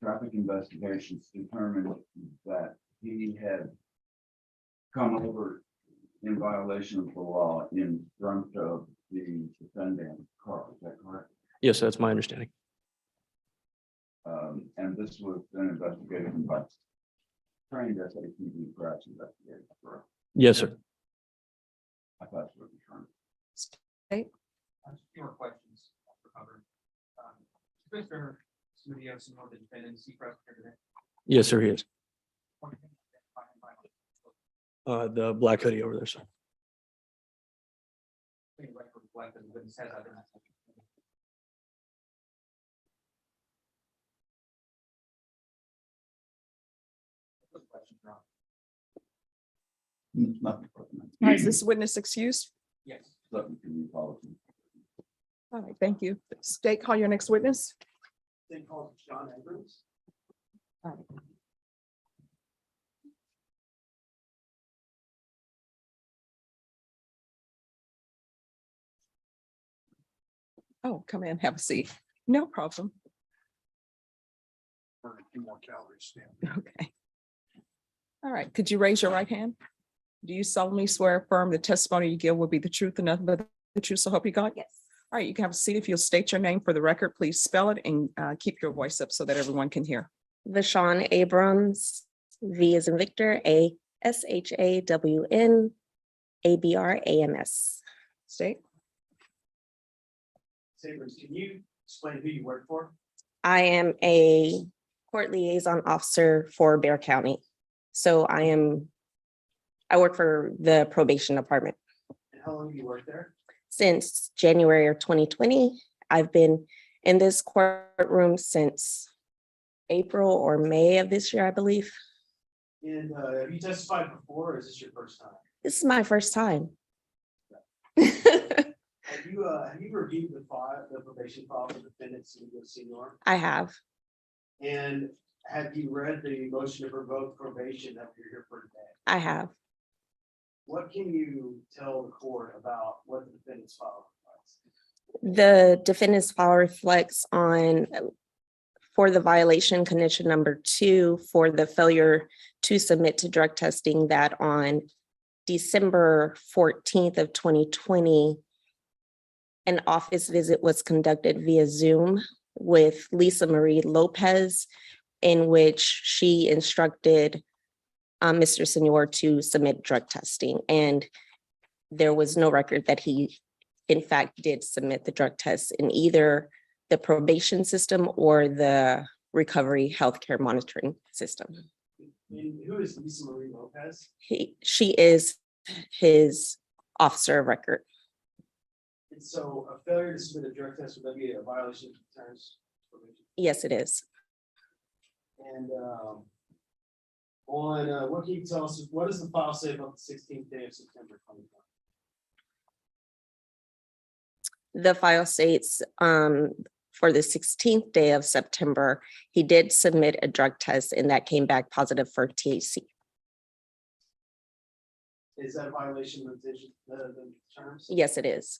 Traffic investigations determined that he had come over in violation of the law in front of the defendant's car. Is that correct? Yes, sir, that's my understanding. And this was an investigation by trained SAPD crash investigators, correct? Yes, sir. I thought it was trying. A few more questions for cover. Mr. Studio, some of the defendants, he present here today. Yes, sir, he is. The black hoodie over there, sir. Nothing. is this witness excused? Yes. Nothing from you, policy. All right, thank you. State, call your next witness. Then called Sean Abrams. All right. Oh, come in, have a seat. No problem. Burn a few more calories. Stan. Okay. All right, could you raise your right hand? Do you solemnly swear affirm the testimony you give will be the truth and nothing but the truth, so help you God? Yes. All right, you can have a seat. If you'll state your name for the record, please spell it and keep your voice up so that everyone can hear. Vashon Abrams, V as in Victor, ASHAWN, ABRAMS. State. Abrams, can you explain who you work for? I am a court liaison officer for Bexar County. So I work for the probation department. And how long have you worked there? Since January of 2020. I've been in this courtroom since April or May of this year, I believe. And have you testified before, or is this your first time? This is my first time. Have you reviewed the probation file for defendants in the senior? I have. And have you read the motion to revoke probation that you're here for today? I have. What can you tell the court about what the defendants filed? The defendant's file reflects on, for the violation condition number 2, for the failure to submit to drug testing, that on December 14th of 2020, an office visit was conducted via Zoom with Lisa Marie Lopez, in which she instructed Mr. Senor to submit drug testing. And there was no record that he, in fact, did submit the drug test in either the probation system or the recovery healthcare monitoring system. And who is Lisa Marie Lopez? She is his officer of record. And so a failure to submit a drug test would that be a violation of the terms? Yes, it is. And what can you tell us, what does the file say about the 16th day of September 2020? The file states for the 16th day of September, he did submit a drug test and that came back positive for THC. Is that a violation of the terms? Yes, it is.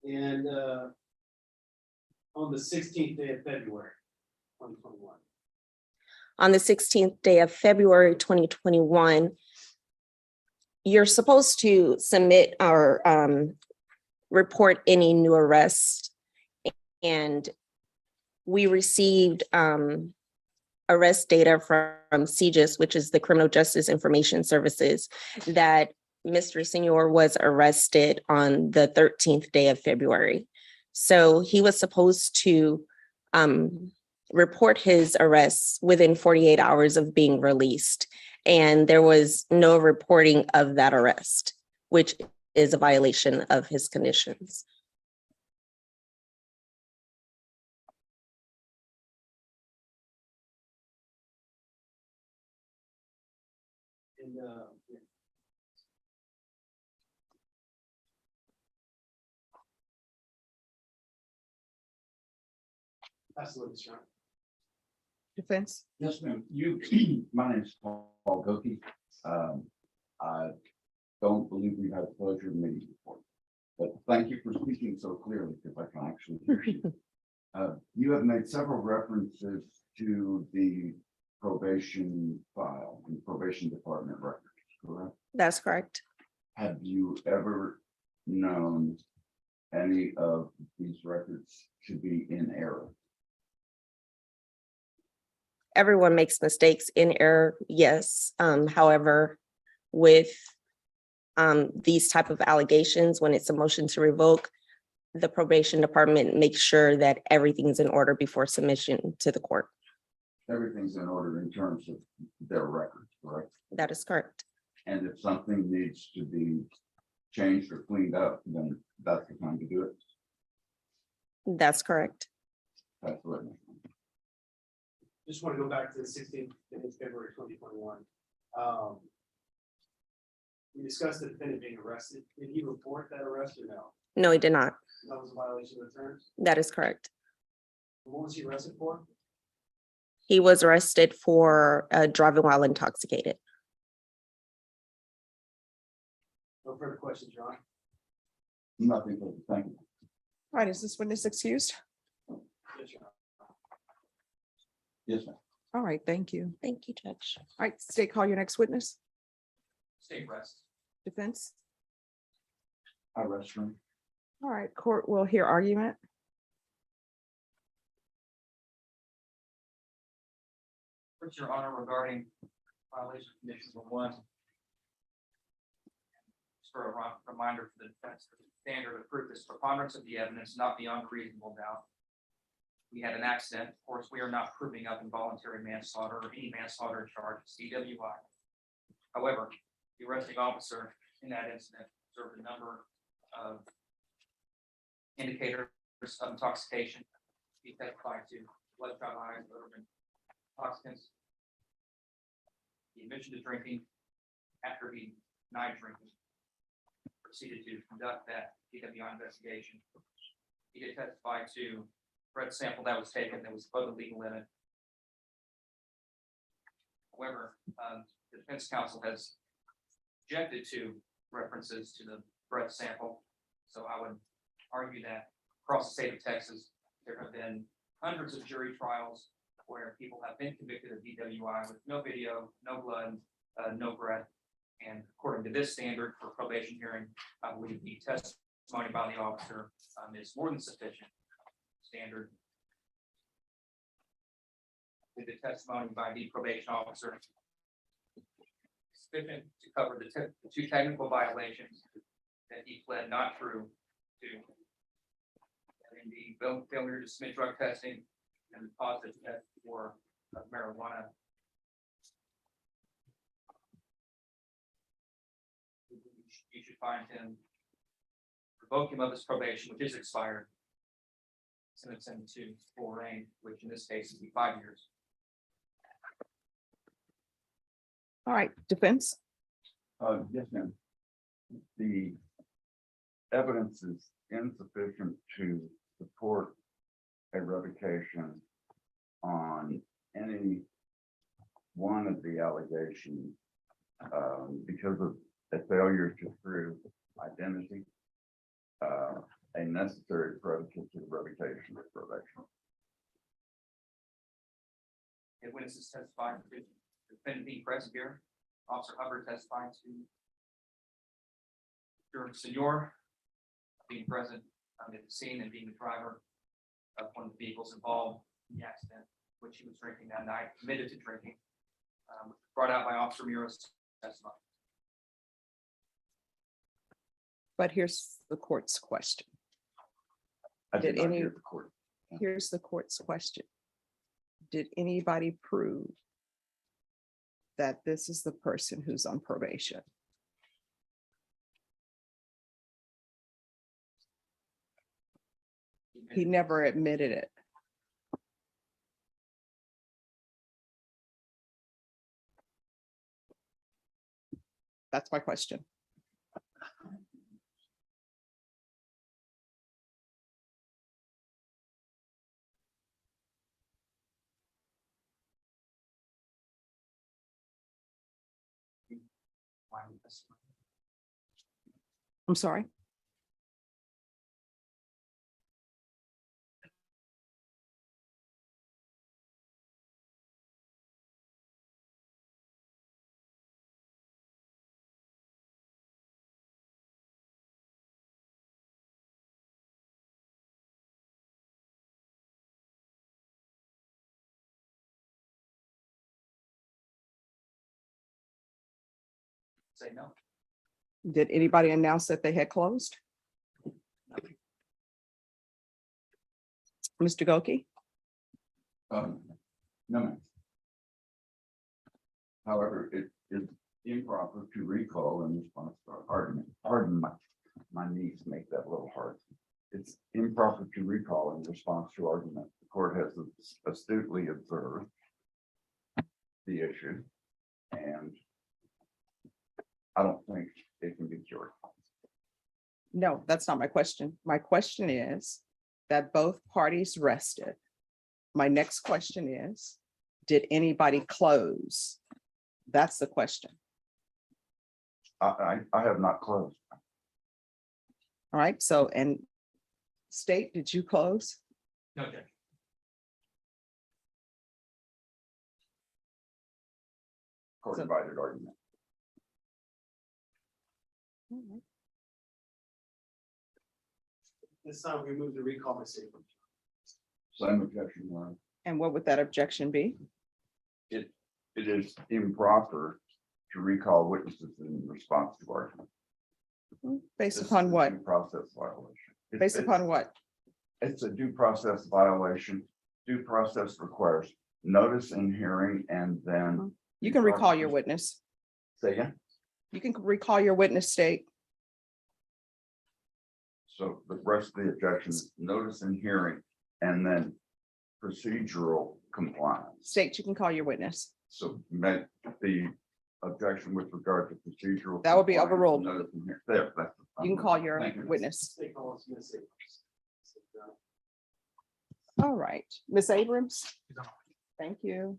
And on the 16th day of February 2021. On the 16th day of February 2021, you're supposed to submit or report any new arrests. And we received arrest data from CJIS, which is the Criminal Justice Information Services, that Mr. Senor was arrested on the 13th day of February. So he was supposed to report his arrests within 48 hours of being released. And there was no reporting of that arrest, which is a violation of his conditions. And yeah. Absolutely, sure. Defense? Yes, ma'am. My name is Paul Goki. I don't believe we've had the pleasure of meeting before, but thank you for speaking so clearly because I can actually hear you. You have made several references to the probation file and probation department records, correct? That's correct. Have you ever known any of these records to be in error? Everyone makes mistakes in error, yes. However, with these type of allegations, when it's a motion to revoke, the probation department makes sure that everything's in order before submission to the court. Everything's in order in terms of their records, correct? That is correct. And if something needs to be changed or cleaned up, then that's the time to do it. That's correct. That's what. Just want to go back to the 16th day of February 2021. We discussed the defendant being arrested. Did he report that arrest or no? No, he did not. That was a violation of the terms. That is correct. What was he arrested for? He was arrested for driving while intoxicated. No further questions, Your Honor. Nothing, thank you. All right, is this witness excused? Yes, Your Honor. Yes, ma'am. All right, thank you. Thank you, Judge. All right, state, call your next witness. State rest. Defense? I rest room. All right, court will hear argument. First, Your Honor, regarding violation of condition number 1. Just for a reminder for the defense, the standard of proof is preponderance of the evidence not beyond reasonable doubt. We had an accident. Of course, we are not proving up involuntary manslaughter or any manslaughter charge, CWI. However, the arresting officer in that incident observed a number of indicators of intoxication. He testified to bloodshot eyes, intoxicants. He admitted to drinking after he denied drinking. Proceeded to conduct that DWI investigation. He did testify to breath sample that was taken that was above the legal limit. However, the defense counsel has objected to references to the breath sample. So I would argue that across the state of Texas, there have been hundreds of jury trials where people have been convicted of DWI with no video, no blood, no breath. And according to this standard for probation hearing, I believe the testimony by the officer is more than sufficient standard. With the testimony by the probation officer sufficient to cover the two technical violations that he pled not true to. And the failure to submit drug testing and the positive test for marijuana. You should find him, revoke him of his probation, which is expired. Sentence him to full reign, which in this case would be 5 years. All right, defense. Yes, ma'am. The evidence is insufficient to support a revocation on any one of the allegations because of a failure to prove identity, a necessary predicate to the revocation of probation. And witnesses testifying to defendant being present here, Officer Hubbard testifying to Durham Senior being present at the scene and being the driver of one of the vehicles involved in the accident, which he was drinking that night, admitted to drinking, brought out by Officer Mura's testimony. But here's the court's question. I did Did not any- hear the court. Here's the court's question. Did anybody prove that this is the person who's on probation? He never admitted it. That's my question. I'm sorry. Say no. Did anybody announce that they had closed? Mr. Goki? No, ma'am. However, it is improper to recall in response to our argument. Pardon my knees make that a little hard. It's improper to recall in response to argument. The court has astutely observed the issue, and I don't think it can be cured. No, that's not my question. My question is that both parties rested. My next question is, did anybody close? That's the question. I have not closed. All right, so, and state, did you close? No, Judge. Court invited argument. This time we move the recall proceeding. Same objection, Your Honor. And what would that objection be? It is improper to recall witnesses in response to argument. Based This is upon a what? due process violation. Based upon what? It's a due process violation. Due process requires notice and hearing, and then. You can recall your witness. Say again. You can recall your witness, state. So the rest of the objection is notice and hearing, and then procedural compliance. State, you can call your witness. So make the objection with regard to procedural. That will be compliance, overruled. notice and hearing. There, that's. You can call your Thank you. witness. Take all it's gonna say. All right, Ms. Abrams. Thank you.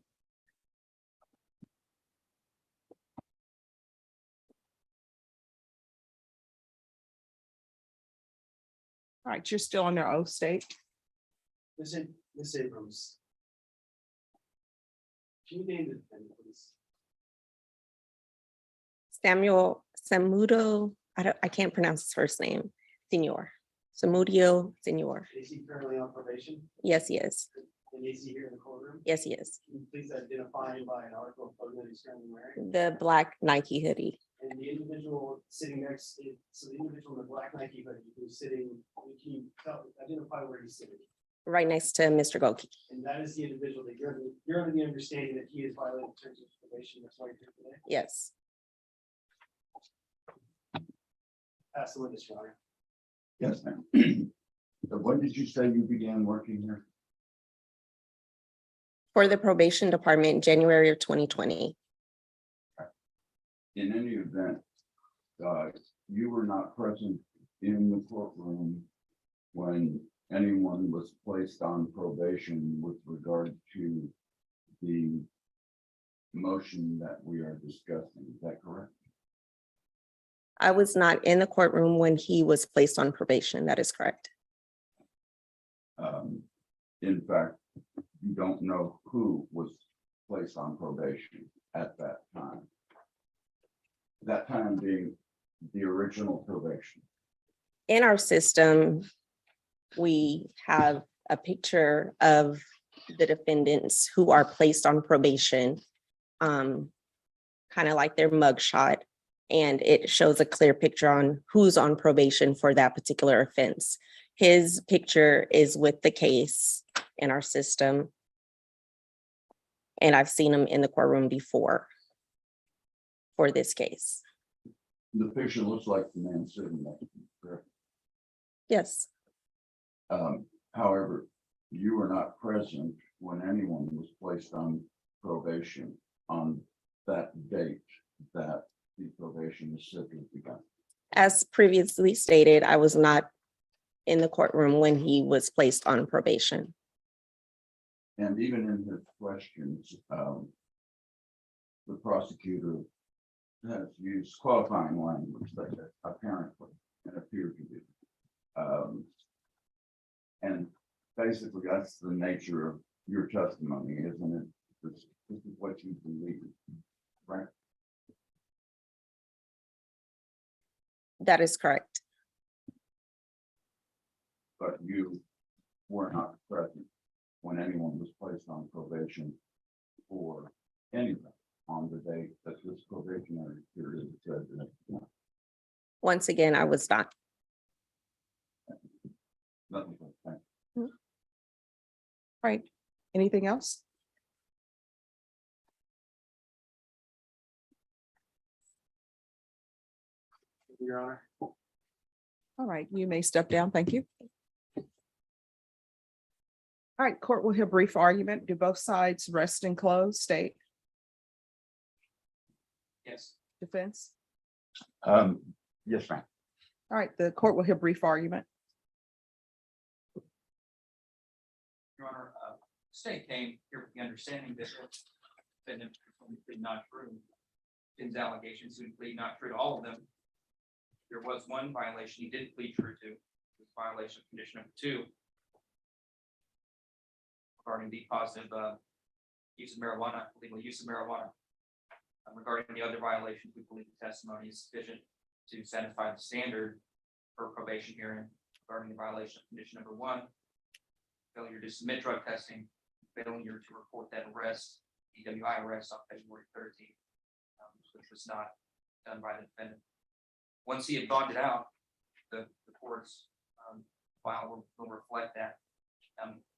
All right, you're still under oath, state. Ms. Abrams. Can you name the defendant, please? Samuel Samudo, I can't pronounce his first name, Senor. Samudio Senor. Is he currently on probation? Yes, he is. And is he here in the courtroom? Yes, he is. Can you please identify him by an article of clothing that he's currently wearing? The black Nike hoodie. And the individual sitting next, so the individual in the black Nike hoodie who's sitting, can you identify where he's sitting? Right next to Mr. Goki. And that is the individual that you're under the understanding that he is violating terms of probation. That's why you're here today. Yes. Pass the witness, Your Honor. Yes, ma'am. So when did you say you began working here? For the probation department, January of 2020. In any event, you were not present in the courtroom when anyone was placed on probation with regard to the motion that we are discussing. Is that correct? I was not in the courtroom when he was placed on probation. That is correct. In fact, you don't know who was placed on probation at that time. That time being the original probation. In our system, we have a picture of the defendants who are placed on probation, kind of like their mugshot, and it shows a clear picture on who's on probation for that particular offense. His picture is with the case in our system, and I've seen him in the courtroom before for this case. The picture looks like the man sitting next to you, correct? Yes, However, you were not present when anyone was placed on probation on that date that the probation is said to have begun. as previously stated, I was not in the courtroom when he was placed on probation. And even in his questions, the prosecutor has used qualifying language that apparently and appeared to be. And basically, that's the nature of your testimony, isn't it? This is what you believe, right? That is correct. But you were not present when anyone was placed on probation for anything on the date that this probationary period said. Once again, I was not. Nothing but thank All right, anything else? Your Honor. All right, you may step down. Thank you. All right, court will hear brief argument. Do both sides rest and close? State, Yes. defense. Yes, ma'am. All right, the court will hear brief argument. Your Honor, state came here with the understanding that if defendant plead not true, his allegations would plead not true to all of them. There was one violation he did plead true to, was violation of condition number 2, regarding the positive use of marijuana, illegal use of marijuana. Regarding the other violations, we believe the testimony is sufficient to satisfy the standard for probation hearing regarding the violation of condition number 1. Failure to submit drug testing, failure to report that arrest, DWI arrest on February 13th, which was not done by the defendant. Once he had bonded out, the court's file will reflect that.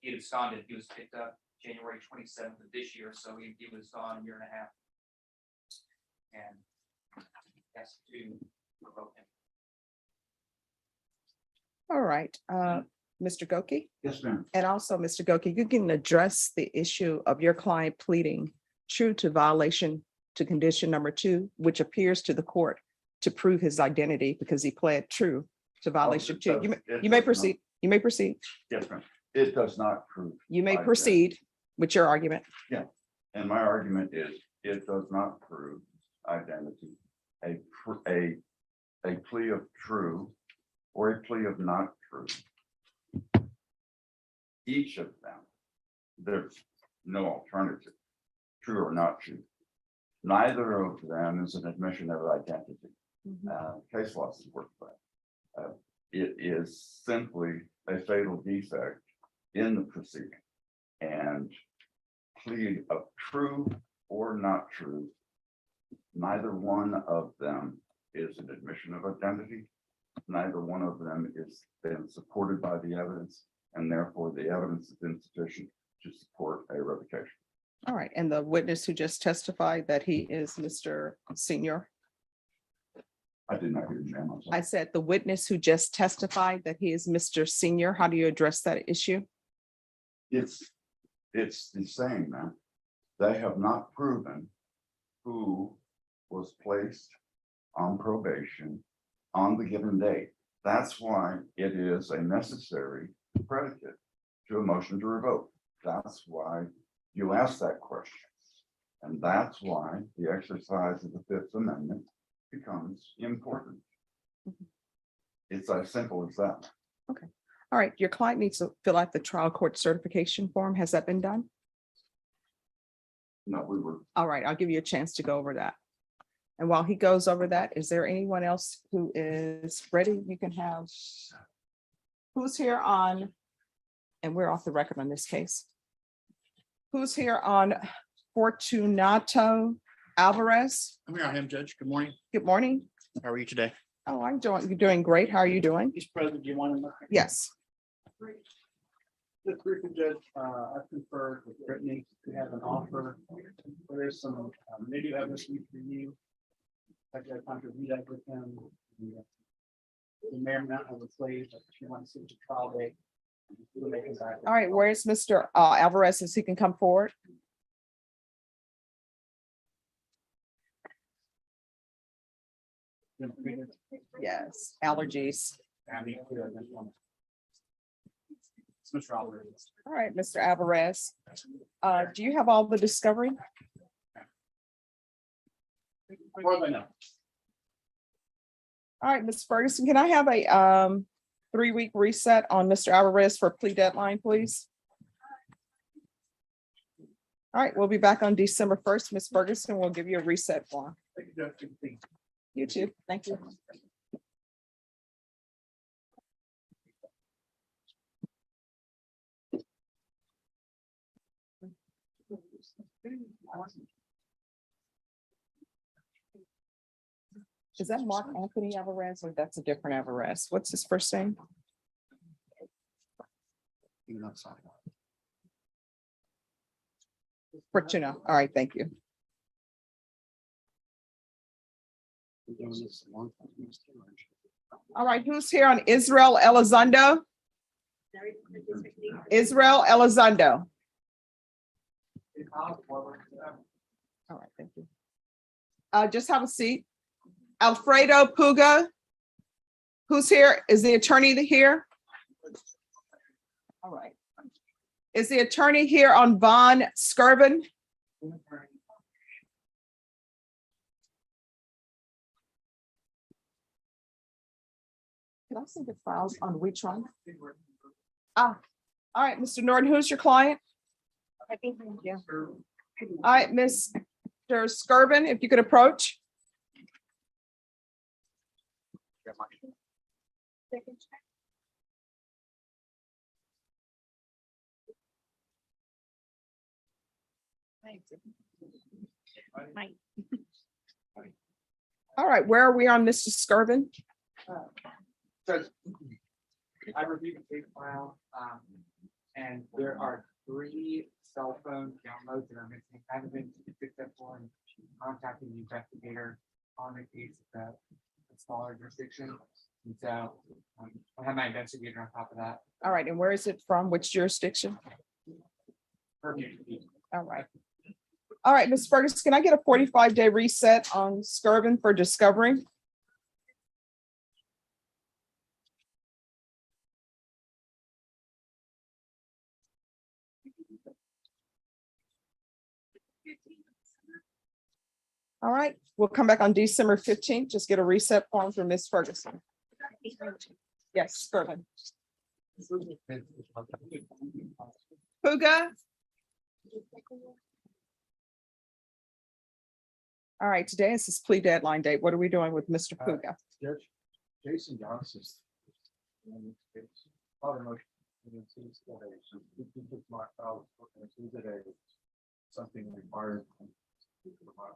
He had absconded, he was picked up January 27th of this year, so he was gone a year and a half. And that's to revoke him. All right, Mr. Goki, Yes, ma'am. and also Mr. Goki, you can address the issue of your client pleading true to violation to condition number 2, which appears to the court to prove his identity because he pled true to violation it 2. does- it You may does not. proceed. You may proceed. Yes, ma'am. It does not prove. You may identity. proceed with your argument. And my argument is, it does not prove identity. A plea of true or a plea of not true each of them, there's no alternative, true or not true. Neither of them is an admission of identity. Case law supports that. It is simply a fatal defect in the proceeding. And plea of true or not true, neither one of them is an admission of identity. Neither one of them is then supported by the evidence, and therefore the evidence is insufficient to support a revocation. All right, and the witness who just testified that he is Mr. Senior? I did not hear you, ma'am. I'm sorry. I said the witness who just testified that he is Mr. Senior. How do you address that issue? It's the same, man. They have not proven who was placed on probation on the given date. That's why it is a necessary predicate to a motion to revoke. That's why you ask that question. And that's why the exercise of the Fifth Amendment becomes important. It's as simple as that. Okay. All right, your client needs to fill out the trial court certification form. Has that been done? No, we were. All right, I'll give you a chance to go over that. And while he goes over that, is there anyone else who is ready? You can have, who's here on, and we're off the record on this case. Who's here on Fortunato Alvarez? I'm here, I am Judge. Good morning. Good morning. How are you today? Oh, you're doing great. How are you doing? Mr. President, do you want to? Yes. Just briefly, Judge, I've conferred with Brittany to have an offer. There is some video evidence we for you. I've got time to review that with him. The mayor not have a slave, but she wants to see the trial date. All right, where's Mr. Alvarez, as he can come forward? Yes, allergies. Mr. Alvarez. All right, Mr. Alvarez. Do you have all the discovery? More than enough. All right, Ms. Ferguson, can I have a 3-week reset on Mr. Alvarez for plea deadline, please? All right, we'll be back on December 1st. Ms. Ferguson will give you a reset form. Thank you, Judge. You too. Thank you. Is that Mark Anthony Alvarez or that's a different Alvarez? What's his first name? Fortuna. All right, thank you. All right, who's here on Israel Elizondo? Israel Elizondo. All right, thank you. Just have a seat. Alfredo Puga. Who's here? Is the attorney here? All right. Is the attorney here on Von Skirvin? Can I see the files on which one? All right, Mr. Norton, who's your client? Yeah. All right, Mr. Skirvin, if you could approach. All right, where are we on Mr. Skirvin? Judge, I reviewed the case file, and there are 3 cell phone downloads that are missing. I haven't been successful in contacting the investigator on the case of the smaller jurisdiction. And so I have my investigator on top of that. All right, and where is it from? Which jurisdiction? Purview. All right. All right, Ms. Ferguson, can I get a 45-day reset on Skirvin for discovery? All right, we'll come back on December 15th. Just get a reset form from Ms. Ferguson. Yes, Skirvin. Puga? All right, today is his plea deadline date. What are we doing with Mr. Puga? Judge Jason Johnson. Something required.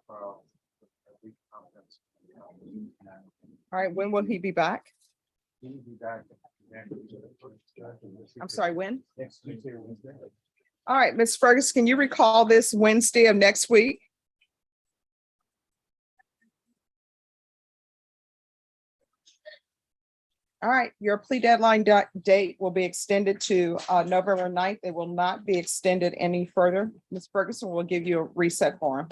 All right, when will he be back? I'm sorry, when? Next Tuesday or Wednesday. All right, Ms. Fergus, can you recall this Wednesday of next week? All right, your plea deadline date will be extended to November 9th. It will not be extended any further. Ms. Ferguson will give you a reset form.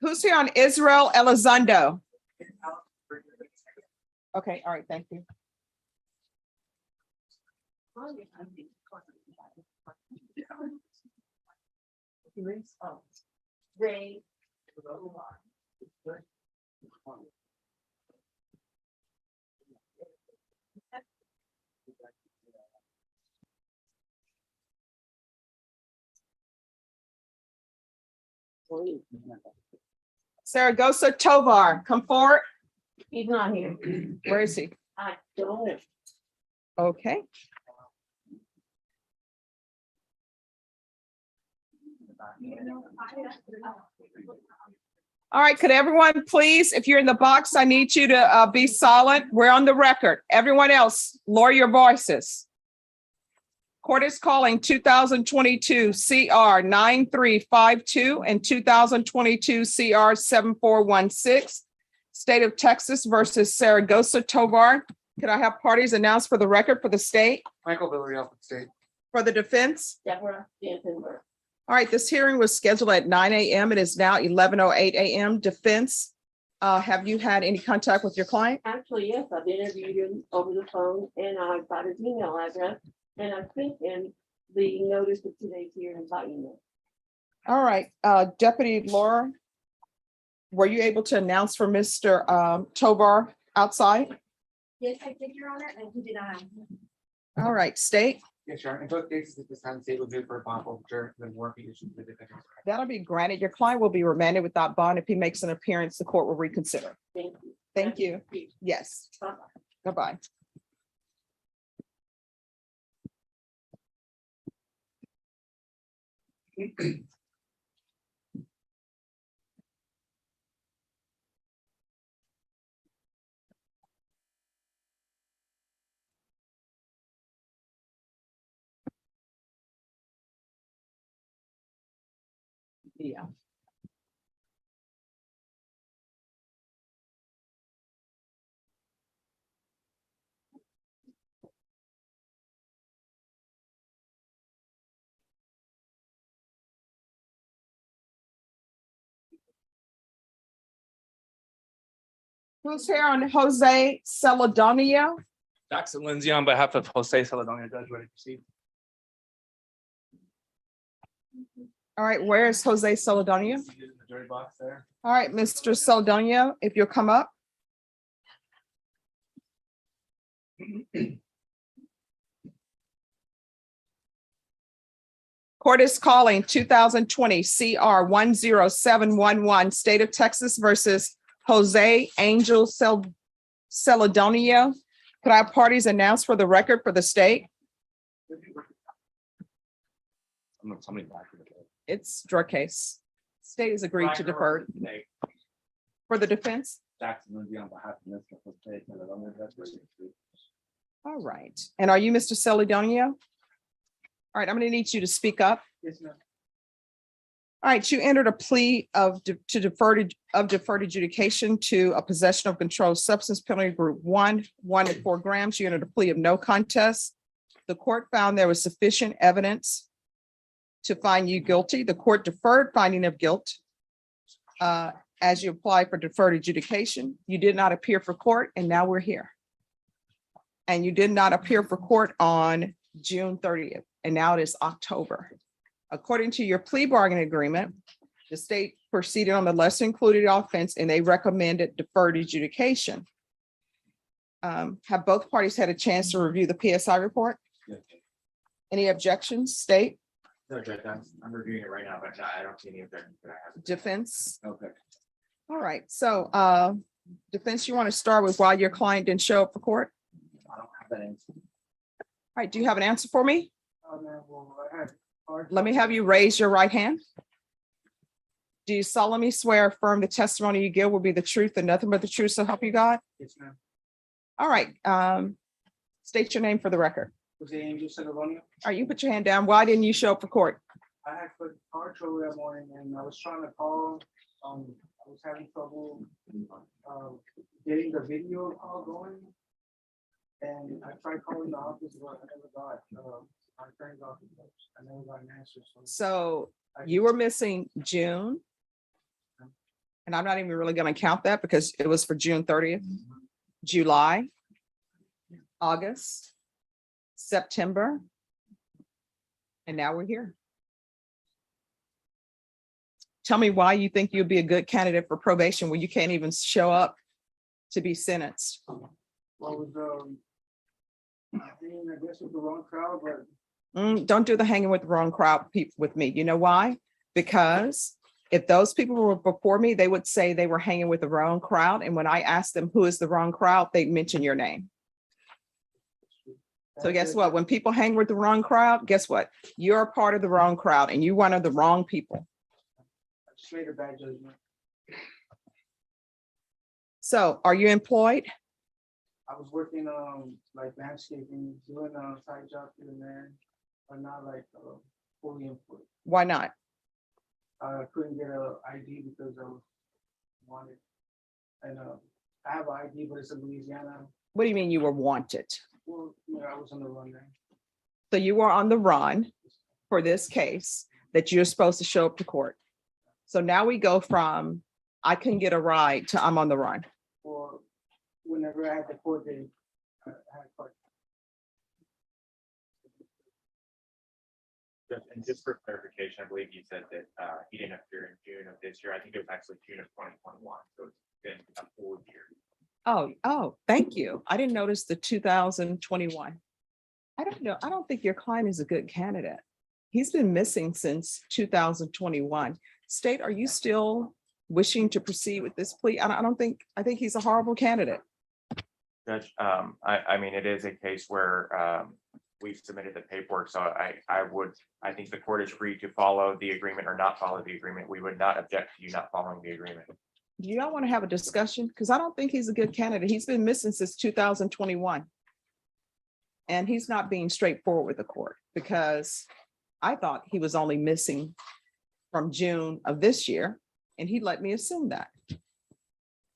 Who's here on Israel Elizondo? Okay, all right, thank you. Ray. Saragossa Tovar, come forward. He's not here. Where is he? I don't. Okay. All right, could everyone please, if you're in the box, I need you to be silent. We're on the record. Everyone else, lower your voices. Court is calling 2022 CR 9352 and 2022 CR 7416. State of Texas versus Saragossa Tovar. Could I have parties announced for the record for the state? Michael Villarreal, state. For the defense? Deborah Dantenberg. All right, this hearing was scheduled at 9 a.m. It is now 11:08 a.m. Defense, have you had any contact with your client? Actually, yes, I've interviewed him over the phone and I've got his email address and I sent him the notice of today's hearing by email. All right, Deputy Laura, were you able to announce for Mr. Tovar outside? Yes, I did, Your Honor, and he did not. All right, state. Yes, sure. In both cases, at this time, state will do for a bond forfeiture, then warranty issues to the defendant. That'll be granted. Your client will be remanded without bond. If he makes an appearance, the court will reconsider. Thank you. Thank you. Yes. Bye-bye. Bye-bye. Yeah. Who's here on Jose Celadonio? Jackson Lindsay on behalf of Jose Celadonio, Judge, ready to proceed. All right, where is Jose Celadonio? In the jury box there. All right, Mr. Celadonio, if you'll come up. Court is calling 2020 CR 10711, State of Texas versus Jose Angel Celadonio. Could I have parties announced for the record for the state? It's drug case. State has agreed to defer. For the defense? Jackson Lindsay on behalf of Mr. Jose Celadonio, Judge, ready to proceed. All right. And are you Mr. Celadonio? All right, I'm going to need you to speak up. Yes, ma'am. All right, you entered a plea of deferred adjudication to a possession of controlled substance penalty group 1 to 4 grams. You entered a plea of no contest. The court found there was sufficient evidence to find you guilty. The court deferred finding of guilt as you applied for deferred adjudication. You did not appear for court, and now we're here. And you did not appear for court on June 30th, and now it is October. According to your plea bargaining agreement, the state proceeded on the lesser included offense and they recommended deferred adjudication. Have both parties had a chance to review the PSI report? Any objections, state, No, Judge, I'm reviewing it right now, but I don't see any objections that I have. defense? Okay. All right, so defense, you want to start with why your client didn't show up for court? I don't have that in. All right, do you have an answer for me? Well, I had hard Let me have you raise your right hand. Do you solemnly swear or affirm the testimony you give will be the truth and nothing but the truth, so help you God? Yes, ma'am. All right, state your name for the record. Jose Angel Cervonio. All right, you put your hand down. Why didn't you show up for court? I had put car trouble that morning and I was trying to call, I was having trouble, getting the video call going. And I tried calling the office, but I never got, my friend's office, I never got an answer, so. So you were missing June. And I'm not even really gonna count that because it was for June 30th, July, August, September. And now we're here. Tell me why you think you'd be a good candidate for probation when you can't even show up to be sentenced. What was, I guess with the wrong crowd, but Don't do the hanging with the wrong crowd people with me. You know why? Because if those people were before me, they would say they were hanging with the wrong crowd. And when I asked them who is the wrong crowd, they mention your name. So guess what? When people hang with the wrong crowd, guess what? You're a part of the wrong crowd and you one of the wrong people. I just made a bad judgment. So are you employed? I was working like landscaping, doing a side job here and there, but not like fully employed. Why not? I couldn't get a ID because I was wanted. And I have an ID, but it's in Louisiana. What do you mean you were wanted? Well, yeah, I was on the run there. So you were on the run for this case that you're supposed to show up to court. So now we go from I couldn't get a ride to I'm on the run. Or whenever I had the court date, I had court. And just for clarification, I believe you said that he didn't appear in June of this year. I think it was actually June of 2021, so it's been a full year. Oh, thank you. I didn't notice the 2021. I don't know. I don't think your client is a good candidate. He's been missing since 2021. State, are you still wishing to proceed with this plea? I think he's a horrible candidate. Judge, I mean, it is a case where we've submitted the paperwork, so I think the court is free to follow the agreement or not follow the agreement. We would not object to you not following the agreement. Do y'all want to have a discussion? Because I don't think he's a good candidate. He's been missing since 2021. And he's not being straightforward with the court because I thought he was only missing from June of this year. And he let me assume that.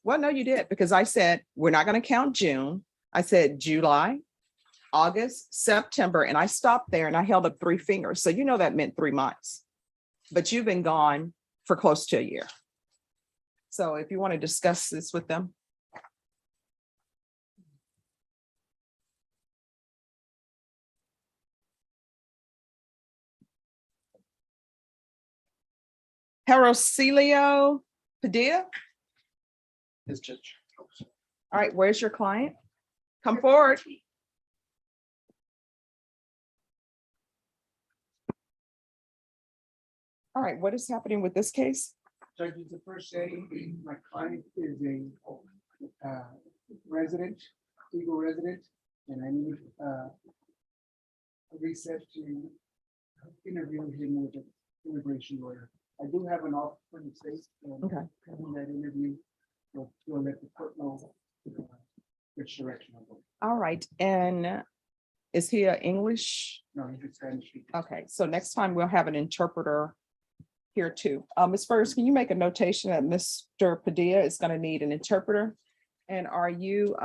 Well, no, you did, because I said, we're not going to count June. I said July, August, September, and I stopped there and I held up 3 fingers. So you know that meant 3 months. But you've been gone for close to a year. So if you want to discuss this with them. Herocilio Padilla. This judge. All right, where's your client? Come forward. All right, what is happening with this case? Judge, it's the first day. My client is a resident, legal resident, and I need a reset to interview him with an immigration lawyer. I do have an offer from the state. Okay. Having that interview, we'll let the court know which direction I'll go. All right, and is he a English? No, he's a Spanish speaker. Okay, so next time we'll have an interpreter here too. Ms. Fergus, can you make a notation that Mr. Padilla is going to need an interpreter? And are you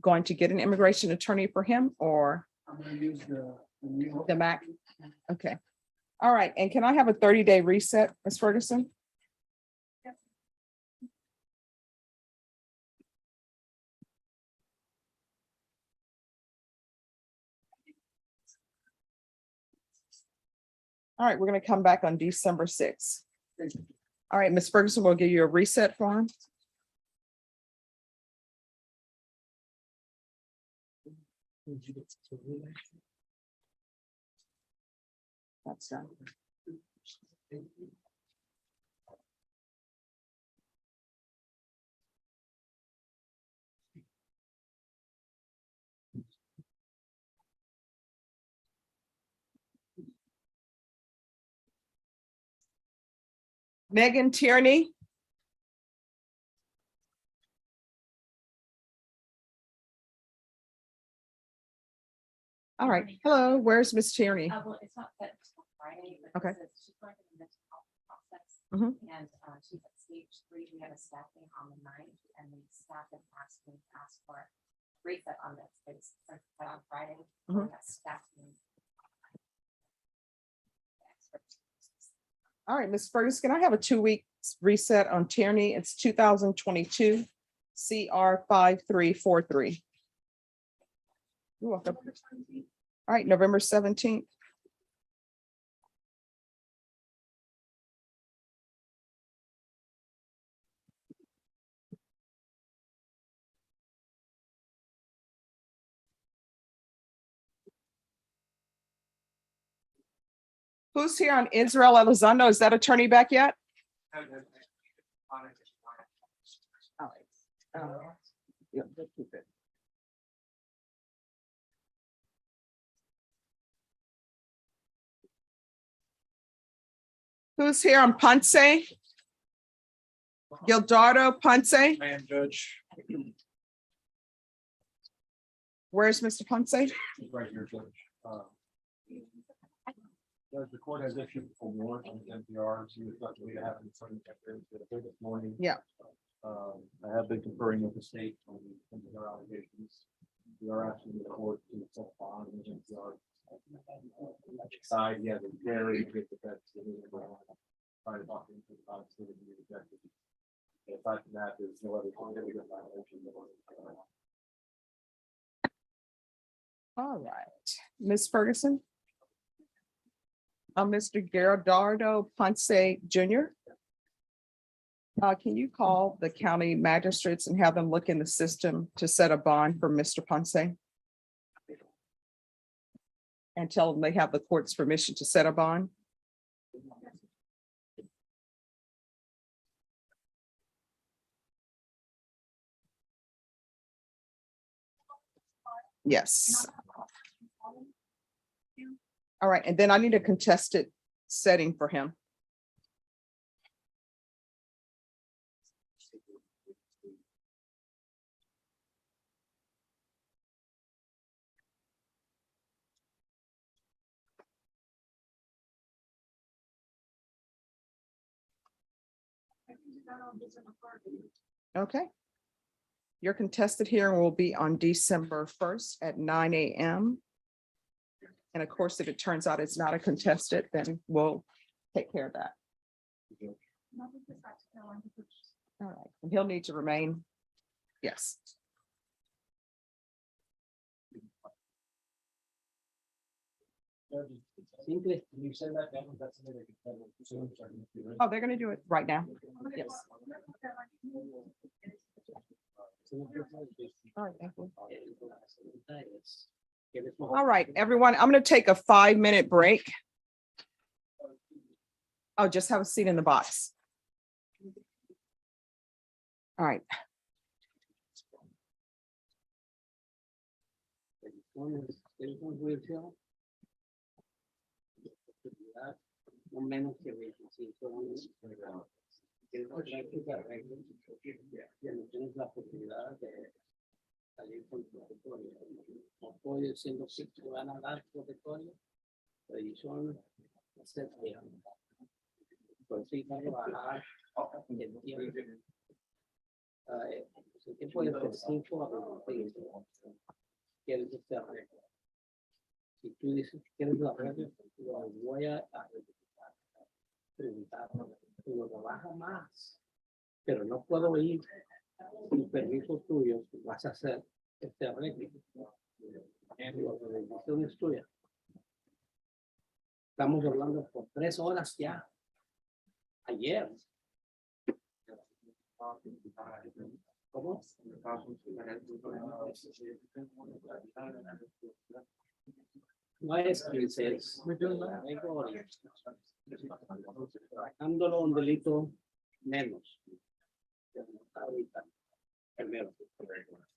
going to get an immigration attorney for him or? I'm gonna use the The MAC? Okay. All right, and can I have a 30-day reset, Ms. Ferguson? All right, we're gonna come back on December 6th. All right, Ms. Ferguson will give you a reset form. That's done. Megan Tierney. All right, hello, where's Miss Tierney? Well, it's not that it's Friday. but Okay. She's going through the mental health process. Mhm. And she's at stage 3. We have a staffing on the 9th, and the staff has asked me to ask for reset on this. It's on Friday. Mhm. We have staffing. All right, Ms. Ferguson, can I have a 2-week reset on Tierney? It's 2022 CR 5343. You're welcome. All right, November 17th. Who's here on Israel Elizondo? Is that attorney back yet? All right. Yeah, let's keep it. Who's here on Ponce? Gildardo Ponce? I am Judge. Where's Mr. Ponce? Right here, Judge. Judge, the court has issued a warrant on the NPR. So it's not going to happen this morning. Yeah. I have been conferring with the state on their allegations. We are asking the court to set bond on the NPR. Side, yeah, they're very good defense. Aside from that, there's no other. All right, Ms. Ferguson. Mr. Gerardo Ponce Jr. Can you call the county magistrates and have them look in the system to set a bond for Mr. Ponce? And tell them they have the court's permission to set a bond? Yes. All right, and then I need a contested setting for him. Okay. Your contested hearing will be on December 1st at 9 a.m. And of course, if it turns out it's not a contested, then we'll take care of that. All right, and he'll need to remain. Yes. Can you send that down? That's something they can tell soon, so I can do it. Oh, they're gonna do it right now. Yes. All right, thank you. All right, everyone, I'm gonna take a 5-minute break. Oh, just have a seat in the box. All right. No menos que 25 años. Que no tienes la oportunidad de salir con protocolo. No puede siendo que te van a dar protocolo, pero son pues sí, van a bajar el tiempo. El tiempo de 5 a 20. Quieres este arreglo. Si tú dices que quieres la regla, lo voy a preguntar, lo trabaja más, pero no puedo ir sin permiso tuyo, vas a hacer este arreglo. La decisión es tuya. Estamos hablando por 3 horas ya. Ayer. ¿Cómo? No es que es tratándolo un delito menos. Ahorita, primero.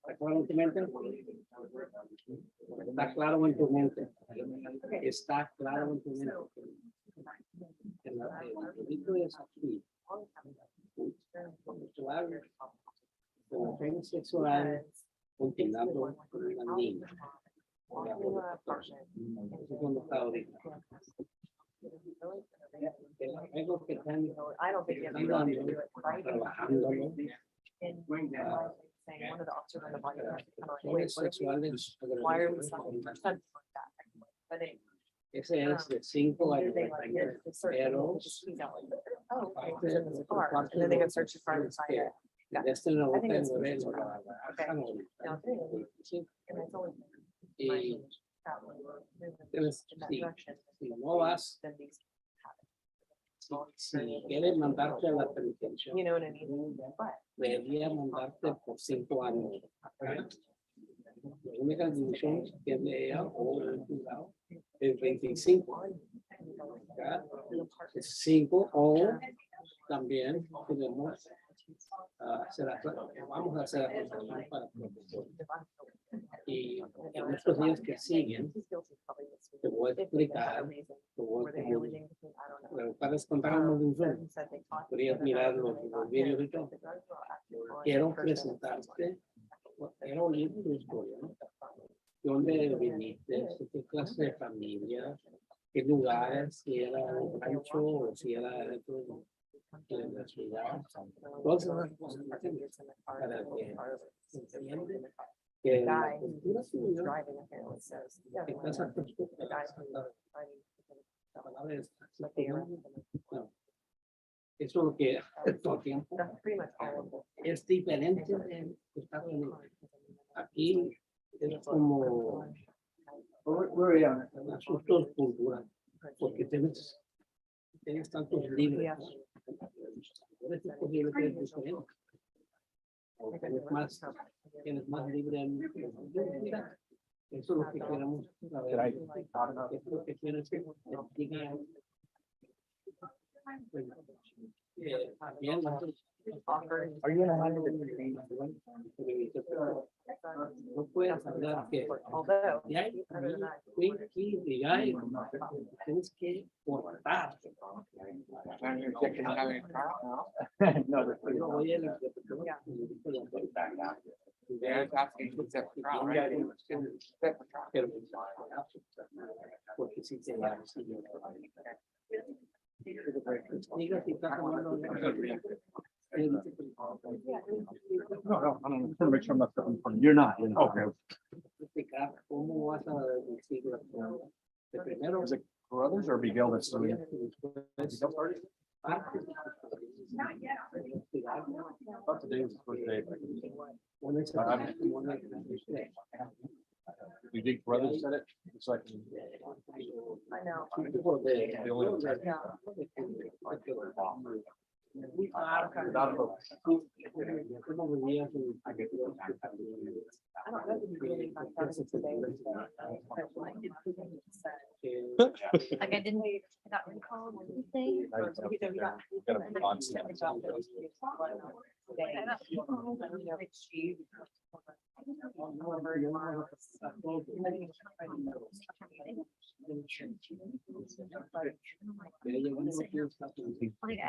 ¿Está claro en tu mente? Está claro en tu mente. Está claro en tu mente. El delito es aquí. Con sexual, continuando con una niña. Eso es donde está ahorita. Algo que están trabajándolo. Sexuales. Ese es de 5 años. Pero este no y si no vas, si quieres mandarte a la penitencia, debería mandarte por 5 años. La única división que de ella o el juzgado es 25. Es 5 o también podemos vamos a hacer la aplicación para profesor. Y en estos días que siguen, te voy a explicar, para contarnos un Zoom. Podrías mirar los vídeos y todo. Quiero presentarte, quiero oír tu historia, ¿no? ¿De dónde viniste? ¿Qué clase de familia? ¿Qué lugares? Si era un rancho o si era dentro de la ciudad. Todas esas cosas para que entiendan que la cultura suya estás acostumbrado. La palabra es no. Eso es lo que todo tiempo es diferente de Estados Unidos. Aquí es como asuntos culturales, porque tienes tantos libros. Es posible que es diferente. Tienes más libre en eso es lo que queremos saber. Es lo que quieres que diga. Are you gonna handle no puedes hablar que tienes que cortar. Porque si te No, make sure I'm not stepping in front of you. You're not. Okay. ¿Cómo vas a decir primero? Is it Brothers or Miguel that's doing it? Miguel started? About today's the first day. You think Brothers said it? It's like. I know. The only- I don't know if you really got that today. Like I didn't, I got recalled when you say. Like,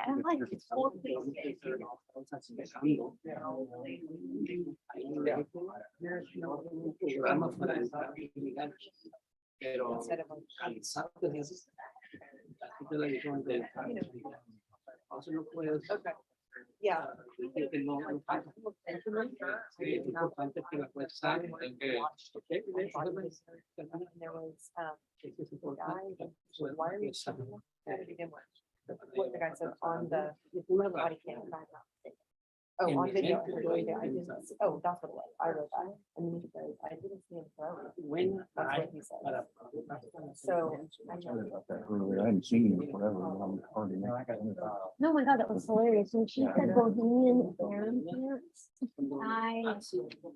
I'm like, it's 4 days. Pero cansado de eso. No puedes. Yeah. Es importante que la fuerza And there was, why are you to begin with? What the guy said on the body cam. Oh, In on the video, end, I didn't, oh, that's what it was, I wrote that, and then he goes, I didn't see him throw it. When That's I what he said. got up. So. I Sorry know. about that earlier. I hadn't seen you in forever. I'm hardly- No, my God, that was hilarious. When she said Bohemian grandparents, I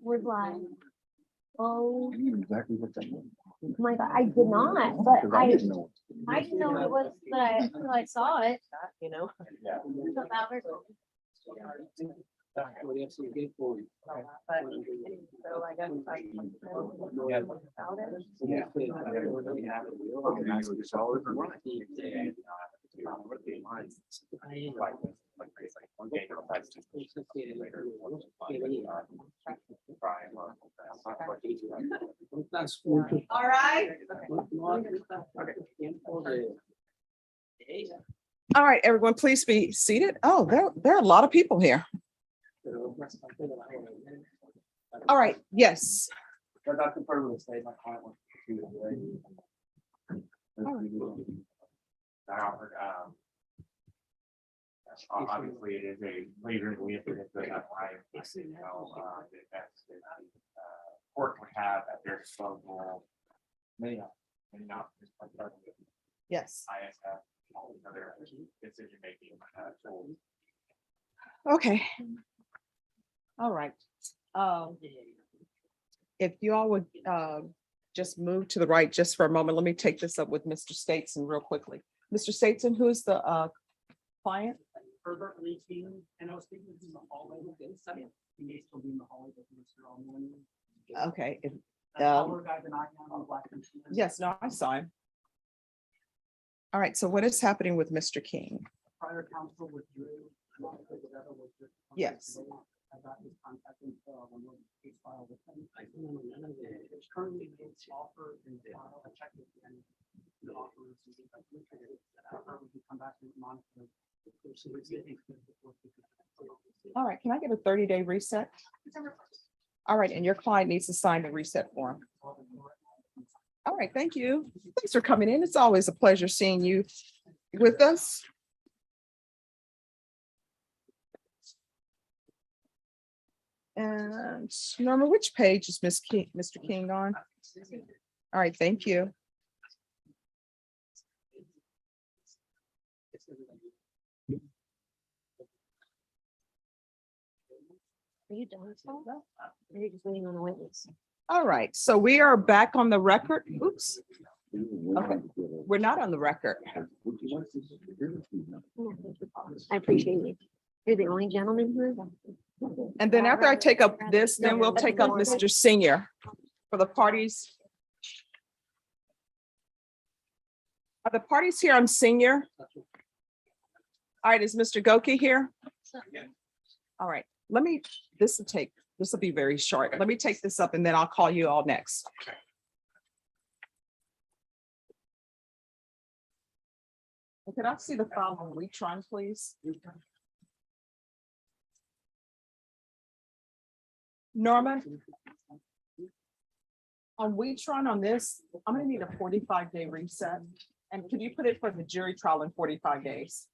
was like, oh I knew exactly what that was. my God, I did not, but Because I didn't know. I didn't know what it was, but until I saw it. You know? Yeah. So that was- What else do you get for you? But, so I guess I. Yeah. About it. Yeah. All right. All right, everyone, please be seated. Oh, there are a lot of people here. All right, yes. But I prefer to stay my client wants to do it. Obviously, it is a later we have to get the court would have at their disposal. Many not. Yes. ISF, all these other decision making tools. Okay. All right. If you all would just move to the right just for a moment, let me take this up with Mr. Stateson real quickly. Mr. Stateson, who is the client? Herbert Lee King, and I was speaking in the hallway with him, so he may still be in the hallway with Mr. all morning. Okay. if- Taller guy than I am, I'm black. Yes, no, I saw him. All right, so what is happening with Mr. King? Prior counsel withdrew. Whatever was just- Yes. I got his contact info when we case file with him. There's currently no offer in file. I checked with him. The offer is. However, we can come back and monitor. All right, can I get a 30-day reset? All right, and your client needs to sign the reset form. All right, thank you. Thanks for coming in. It's always a pleasure seeing you with us. And Norma, which page is Mr. King on? All right, thank you. Are you done? Or are you just waiting on a witness? All right, so we are back on the record. Oops. Okay, we're not on the record. I appreciate you. You're the only gentleman here. And then after I take up this, then we'll take up Mr. Senior for the parties. Are the parties here on Senior? All right, is Mr. Goki here? All right, let me, this will be very short. Let me take this up and then I'll call you all next. Could I see the file on Retron, please? Norma? On Retron on this, I'm gonna need a 45-day reset. And can you put it for the jury trial in 45 days?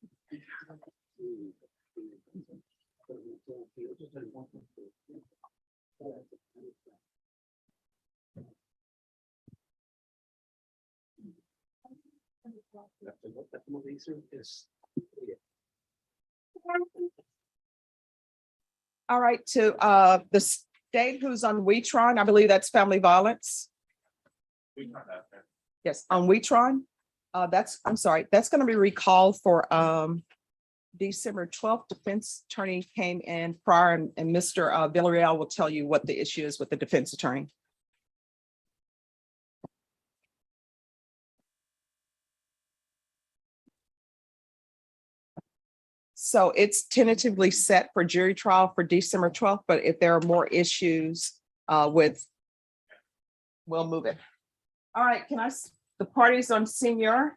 All right, to the state who's on Wetron, I believe that's family violence. Yes, on Wetron. I'm sorry, that's gonna be recalled for December 12th. Defense attorney came in prior and Mr. Villarreal will tell you what the issue is with the defense attorney. So it's tentatively set for jury trial for December 12th, but if there are more issues we'll move it. All right, the parties on Senior.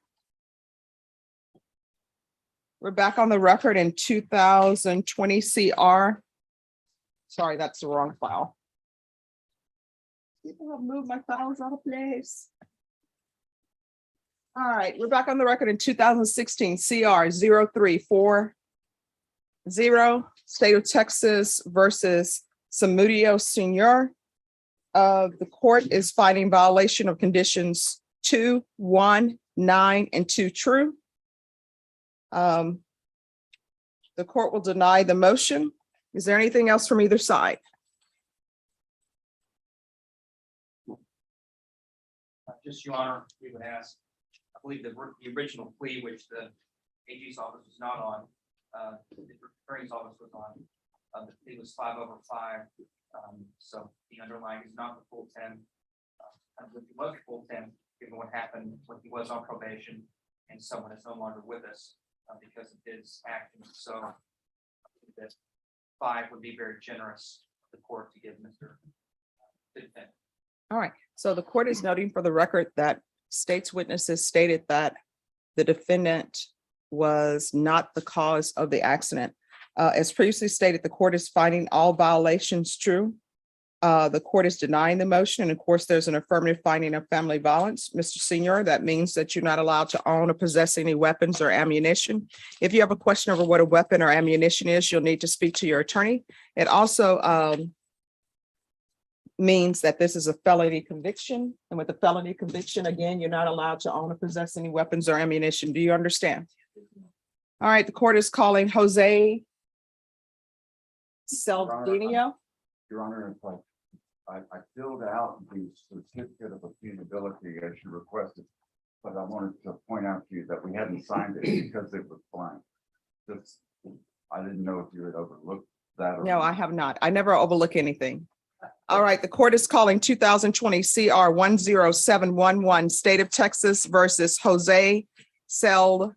We're back on the record in 2020 CR. Sorry, that's the wrong file. People have moved my files out of place. All right, we're back on the record in 2016 CR 0340 State of Texas versus Samudio Senior. The court is finding violation of conditions 2, 1, 9, and 2 true. The court will deny the motion. Is there anything else from either side? Just, Your Honor, we would ask, I believe the original plea, which the AG's office was not on, the attorney's office was on, the plea was 5/5. So the underlying is not the full 10. If it was a full 10, given what happened when he was on probation and someone is no longer with us because of his actions. So I think that 5 would be very generous of the court to give Mr. Defendant. All right, so the court is noting for the record that state's witnesses stated that the defendant was not the cause of the accident. As previously stated, the court is finding all violations true. The court is denying the motion, and of course, there's an affirmative finding of family violence. Mr. Senior, that means that you're not allowed to own or possess any weapons or ammunition. If you have a question over what a weapon or ammunition is, you'll need to speak to your attorney. It also means that this is a felony conviction, and with a felony conviction, again, you're not allowed to own or possess any weapons or ammunition. Do you understand? All right, the court is calling Jose Saldinio. Your Honor, it's like, I filled out the certificate of appealability as you requested, but I wanted to point out to you that we hadn't signed it because it was blank. Just, I didn't know if you had overlooked that. Or No, I have not. I never overlook anything. All right, the court is calling 2020 CR 10711, State of Texas versus Jose Saldinio.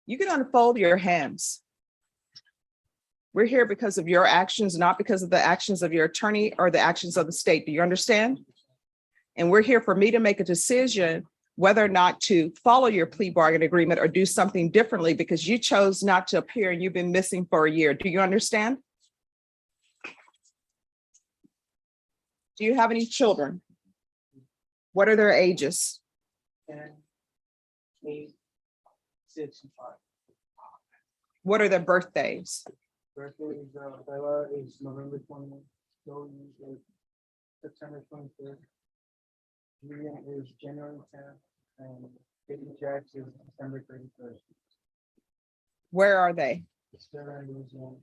You can unfold your hands. We're here because of your actions, not because of the actions of your attorney or the actions of the state. Do you understand? And we're here for me to make a decision whether or not to follow your plea bargain agreement or do something differently because you chose not to appear and you've been missing for a year. Do you understand? Do you have any children? What are their ages? 10, 8, 6, and 5. What are their birthdays? Birthday is Bella is November 20th. Joey is September 23rd. Julian is January 10th, and Katie Jax is December 31st. Where are they? They're in Louisiana.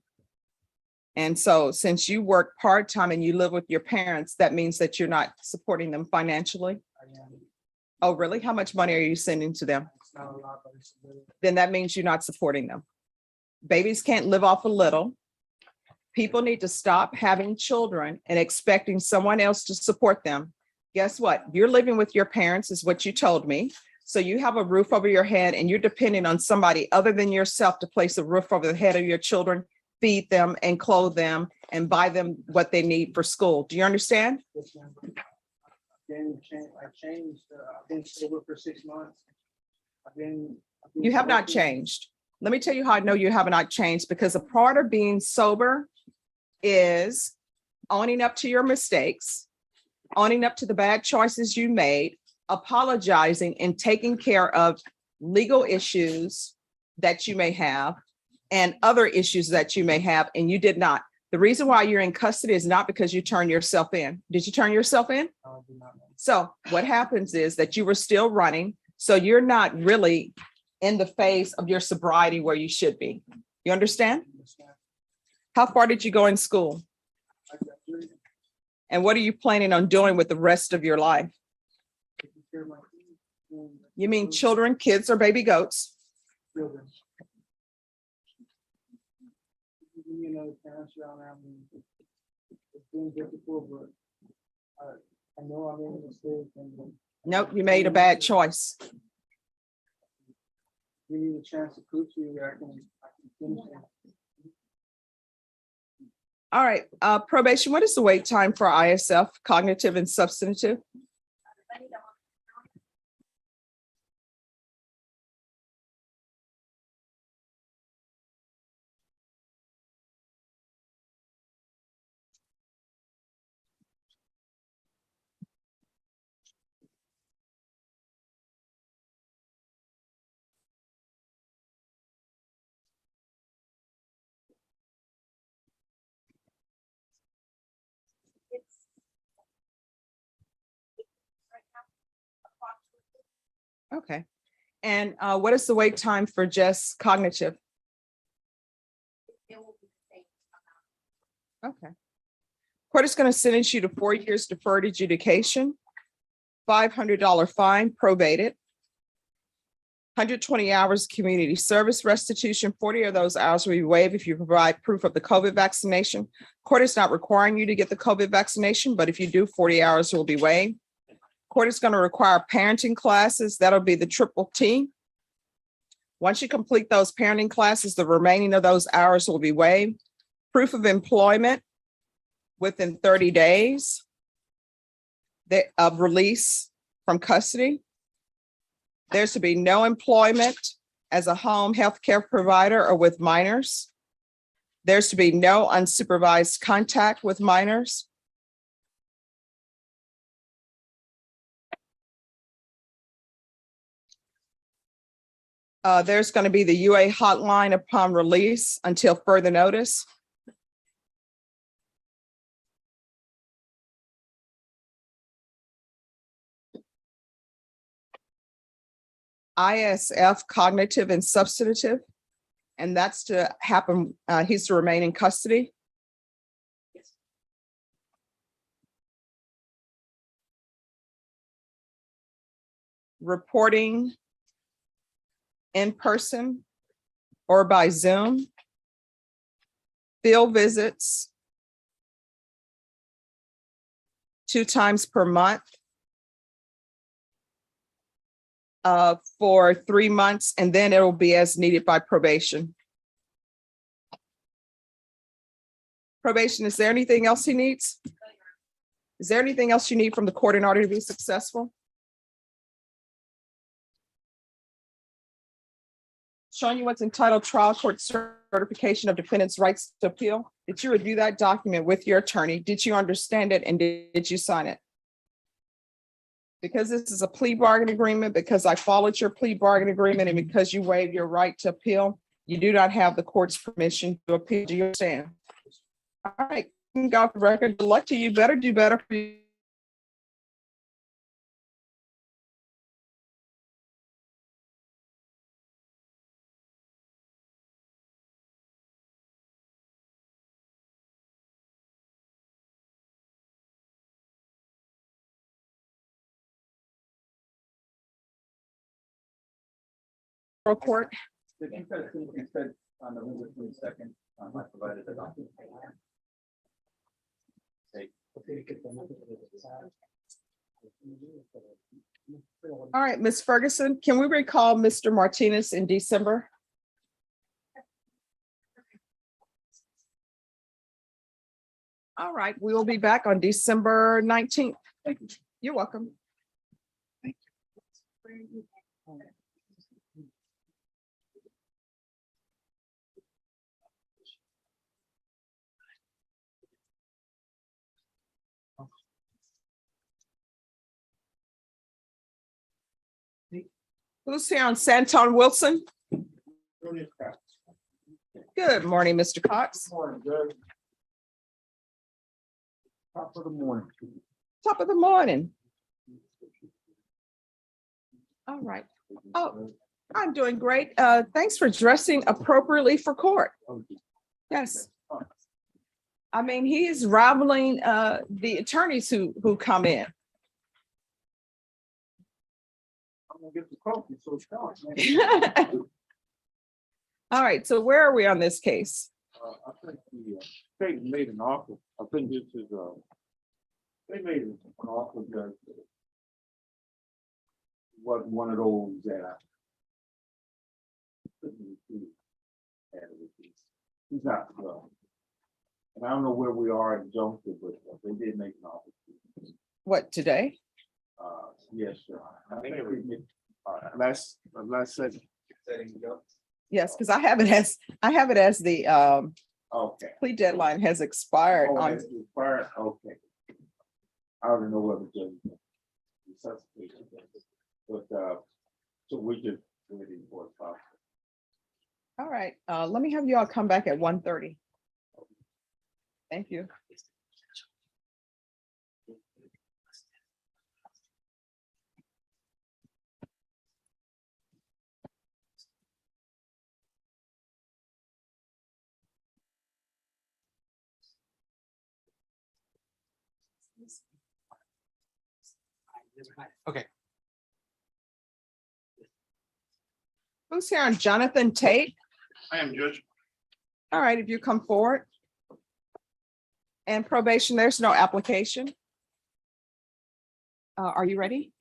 And so since you work part-time and you live with your parents, that means that you're not supporting them financially? I am. Oh, really? How much money are you sending to them? It's not a lot, but it's a little. Then that means you're not supporting them. Babies can't live off a little. People need to stop having children and expecting someone else to support them. Guess what? You're living with your parents is what you told me. So you have a roof over your head and you're depending on somebody other than yourself to place a roof over the head of your children, feed them and clothe them and buy them what they need for school. Do you understand? Yes, ma'am. I changed. I've been sober for 6 months. I've been You have not changed. Let me tell you how I know you have not changed, because a part of being sober is owning up to your mistakes, owning up to the bad choices you made, apologizing and taking care of legal issues that you may have and other issues that you may have, and you did not. The reason why you're in custody is not because you turned yourself in. Did you turn yourself in? So what happens is that you were still running. So you're not really in the phase of your sobriety where you should be. You understand? How far did you go in school? And what are you planning on doing with the rest of your life? You mean children, kids, or baby goats? Children. You know, parents around me. It's been difficult, but I know I made a mistake. And Nope, you made a bad choice. you need a chance to prove to you that I can finish it. All right, probation, what is the wait time for ISF, cognitive and substantive? Okay. And what is the wait time for just cognitive? It will be the same. Okay. Court is going to sentence you to 4 years deferred adjudication, $500 fine, probated, 120 hours community service restitution. 40 of those hours will be waived if you provide proof of the COVID vaccination. Court is not requiring you to get the COVID vaccination, but if you do, 40 hours will be waived. Court is going to require parenting classes. That'll be the triple T. Once you complete those parenting classes, the remaining of those hours will be waived. Proof of employment within 30 days of release from custody. There's to be no employment as a home health care provider or with minors. There's to be no unsupervised contact with minors. There's going to be the UA hotline upon release until further notice. ISF, cognitive and substantive, and that's to happen, he's to remain in custody. Reporting in person or by Zoom. Field visits 2 times per month. For 3 months, and then it will be as needed by probation. Probation, is there anything else he needs? Is there anything else you need from the court in order to be successful? Showing you what's entitled Trial Court Certification of Defendant's Rights to Appeal. Did you review that document with your attorney? Did you understand it, and did you sign it? Because this is a plea bargain agreement, because I followed your plea bargain agreement, and because you waived your right to appeal, you do not have the court's permission to appeal. Do you understand? All right, you can go off the record. Good luck to you. Better do better for you. Court. On November 22nd, I provided the document. All right, Ms. Ferguson, can we recall Mr. Martinez in December? All right, we will be back on December 19th. Thank you. You're welcome. Thank you. Who's here on Santon Wilson? Good morning, Mr. Cox. Morning, Judge. Top of the morning. Top of the morning. All right. Oh, I'm doing great. Thanks for dressing appropriately for court. Yes. I mean, he is rivaling the attorneys who come in. I'm gonna get the coffee, so it's gone. All right, so where are we on this case? I think the state made an offer. I think this is, they made an offer that wasn't one of those that I couldn't refuse. He's not, and I don't know where we are in Junction, but they did make an offer. What, today? Yes, sir. I think it was last second. Yes, because I have it as the Okay. plea deadline has expired Oh, on. it's expired? Okay. I don't know whether to resuscitation, but so we just waiting for a call. All right, let me have you all come back at 1:30. Thank you. Okay. Who's here on Jonathan Tate? I am Judge. All right, if you come forward. And probation, there's no application. Are you ready?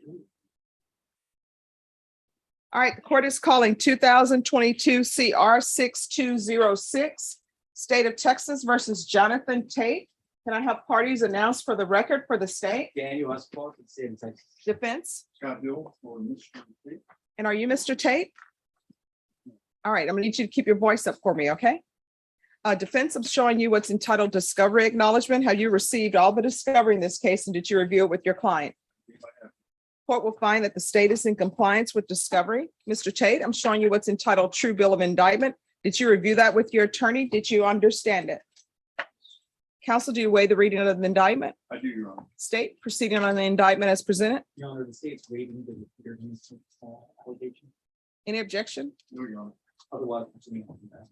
All right, the court is calling 2022 CR 6206, State of Texas versus Jonathan Tate. Can I have parties announced for the record for the state? Daniel S. Clark, State of Texas. Defense? Scott Bill for Mr. Tate. And are you Mr. Tate? All right, I'm gonna need you to keep your voice up for me, okay? Defense, I'm showing you what's entitled discovery acknowledgement. Have you received all the discovery in this case and did you review it with your client? Court will find that the state is in compliance with discovery. Mr. Tate, I'm showing you what's entitled true bill of indictment. Did you review that with your attorney? Did you understand it? Counsel, do you weigh the reading of the indictment? I do, Your Honor. State, proceeding on the indictment as presented. Your Honor, the state's waiving the appearance allegation. Any objection? No, Your Honor. Otherwise, proceeding on that.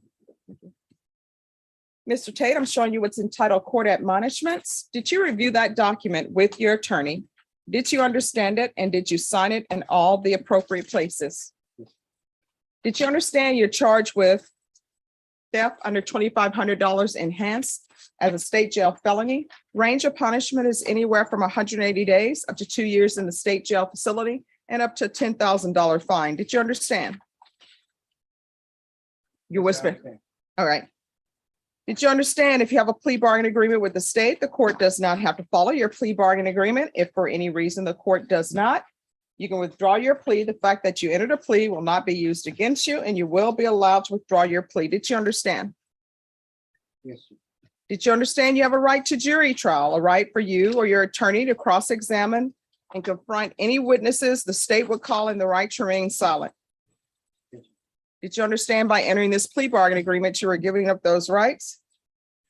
Mr. Tate, I'm showing you what's entitled court admonishments. Did you review that document with your attorney? Did you understand it and did you sign it in all the appropriate places? Did you understand you're charged with theft under $2,500 enhanced as a state jail felony? Range of punishment is anywhere from 180 days up to 2 years in the state jail facility and up to a $10,000 fine. Did you understand? You whisper. All right. Did you understand if you have a plea bargain agreement with the state, the court does not have to follow your plea bargain agreement. If for any reason the court does not, you can withdraw your plea. The fact that you entered a plea will not be used against you and you will be allowed to withdraw your plea. Did you understand? Yes, sir. Did you understand you have a right to jury trial, a right for you or your attorney to cross-examine and confront any witnesses the state would call in the right to remain silent? Did you understand by entering this plea bargain agreement, you were giving up those rights?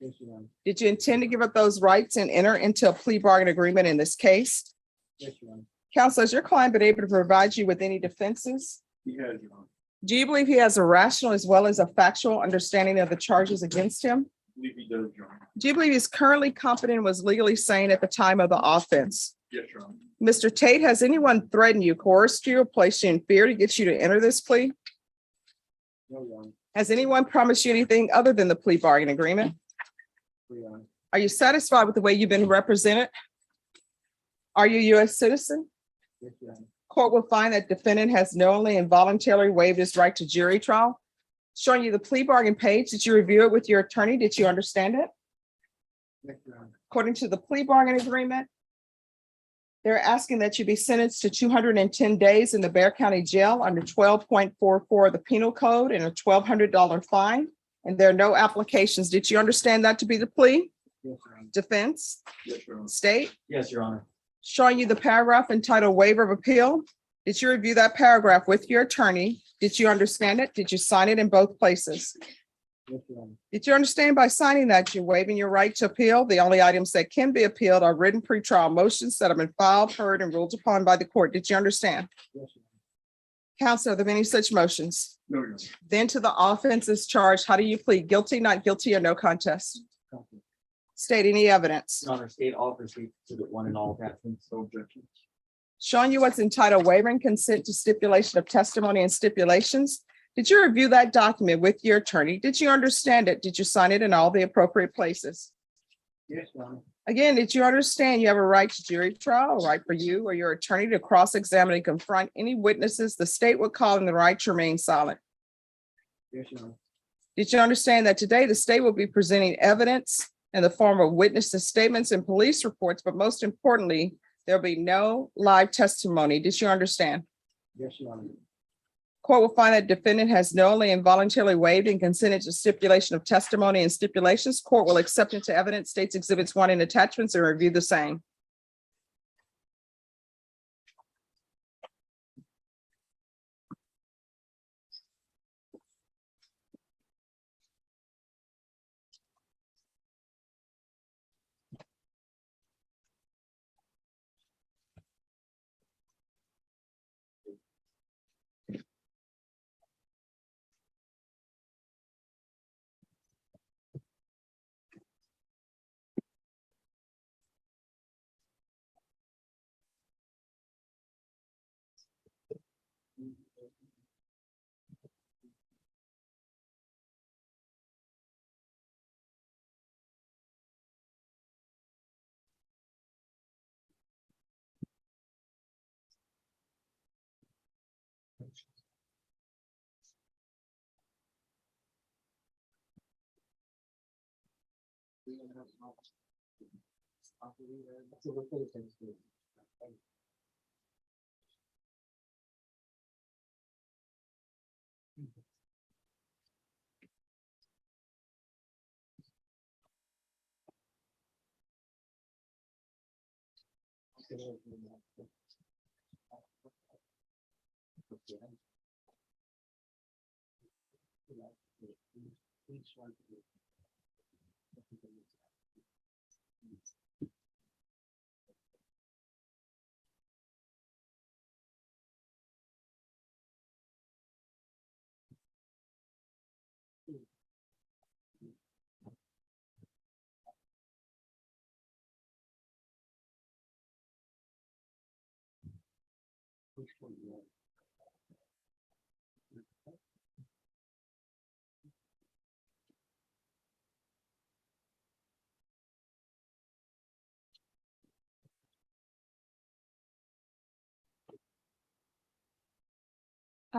Yes, Your Honor. Did you intend to give up those rights and enter into a plea bargain agreement in this case? Yes, Your Honor. Counsel, has your client been able to provide you with any defenses? He has, Your Honor. Do you believe he has a rational as well as a factual understanding of the charges against him? I believe he does, Your Honor. Do you believe he's currently competent and was legally sane at the time of the offense? Yes, Your Honor. Mr. Tate, has anyone threatened you, coerced you, or placed you in fear to get you to enter this plea? No, Your Honor. Has anyone promised you anything other than the plea bargain agreement? No, Your Honor. Are you satisfied with the way you've been represented? Are you a U.S. citizen? Yes, Your Honor. Court will find that defendant has knowingly and voluntarily waived his right to jury trial. Showing you the plea bargain page. Did you review it with your attorney? Did you understand it? Yes, Your Honor. According to the plea bargain agreement, they're asking that you be sentenced to 210 days in the Bexar County Jail under 12.44 of the Penal Code and a $1,200 fine. And there are no applications. Did you understand that to be the plea? Yes, Your Honor. Defense, Yes, Your Honor. state? Yes, Your Honor. Showing you the paragraph entitled waiver of appeal. Did you review that paragraph with your attorney? Did you understand it? Did you sign it in both places? Yes, Your Honor. Did you understand by signing that you're waiving your right to appeal? The only items that can be appealed are written pretrial motions that have been filed, heard, and ruled upon by the court. Did you understand? Yes, Your Counsel, are there any such motions? No, Your Honor. Then to the offenses charged, how do you plead? Guilty, not guilty, or no contest? Honor. State any evidence. Your Honor, state offers to exhibit one and all attachments. No objection. Showing you what's entitled waiver consent to stipulation of testimony and stipulations. Did you review that document with your attorney? Did you understand it? Did you sign it in all the appropriate places? Yes, Your Honor. Again, did you understand you have a right to jury trial, a right for you or your attorney to cross-examine and confront any witnesses the state would call in the right to remain silent? Yes, Your Honor. Did you understand that today the state will be presenting evidence in the form of witnesses' statements and police reports, but most importantly, there'll be no live testimony. Did you understand? Yes, Your Honor. Court will find that defendant has knowingly and voluntarily waived and consented to stipulation of testimony and stipulations. Court will accept into evidence states exhibits 1 and attachments and review the same. All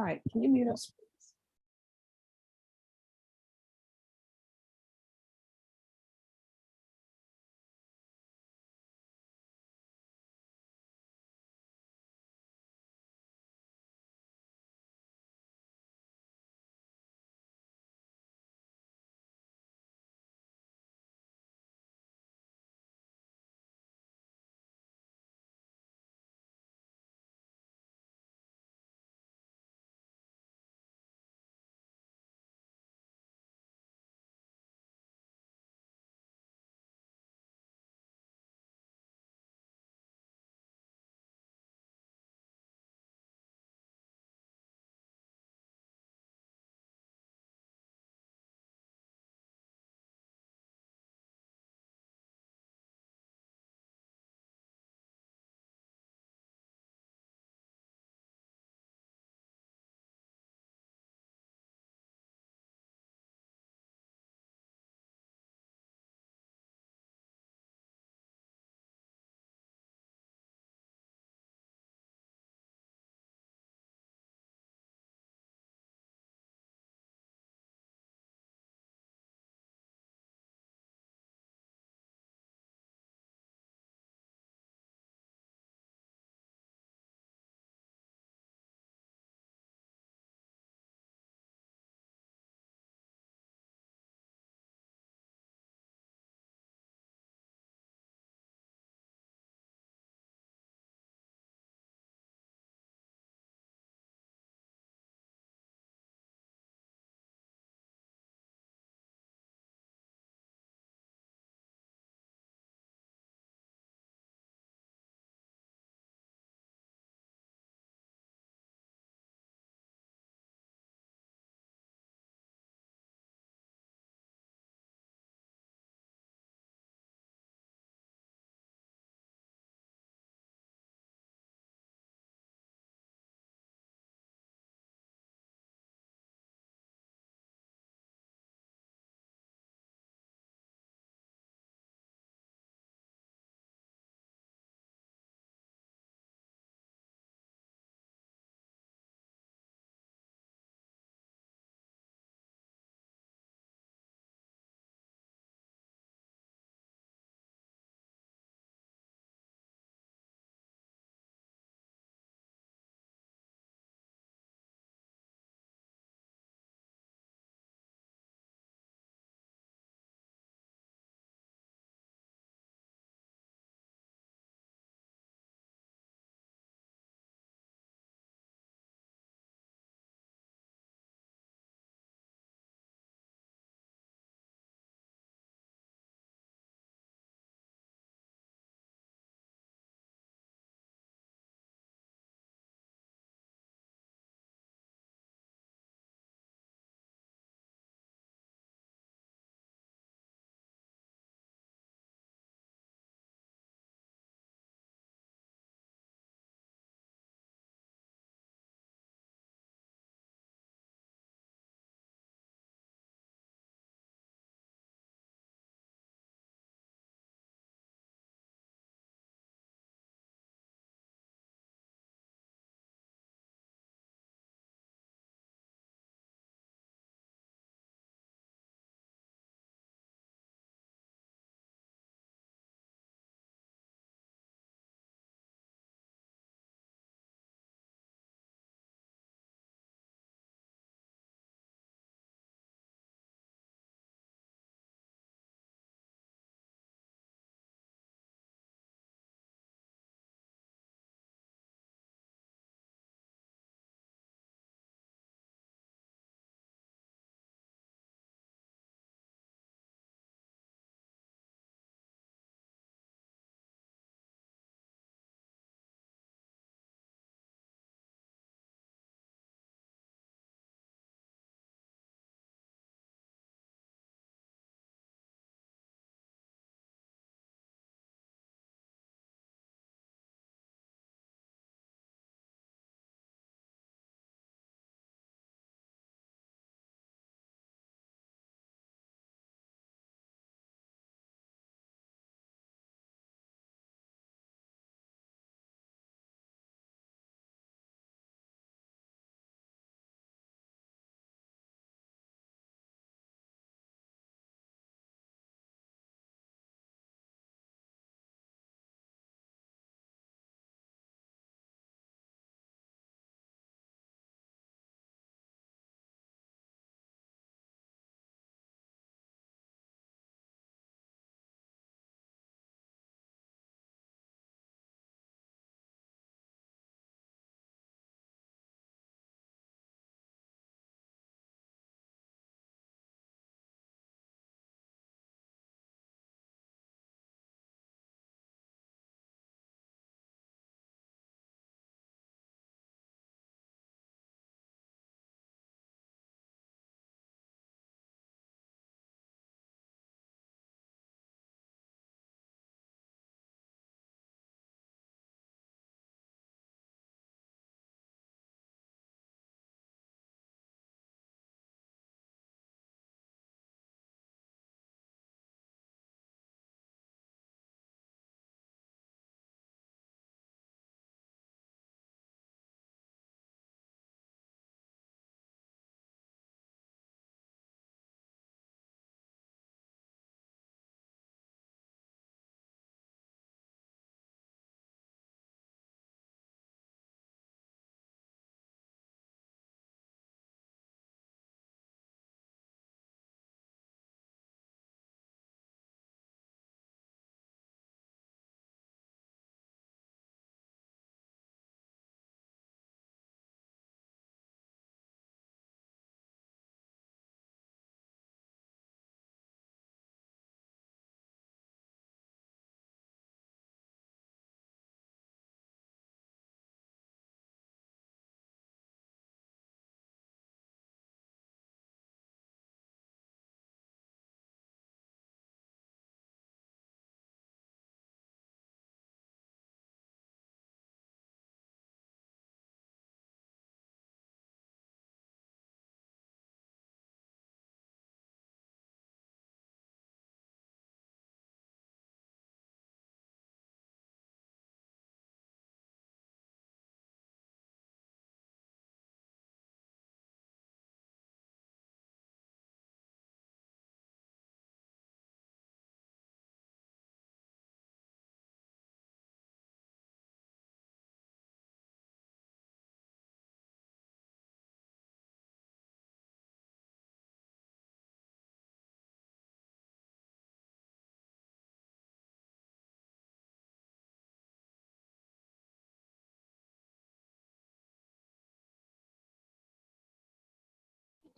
right, can you mute us?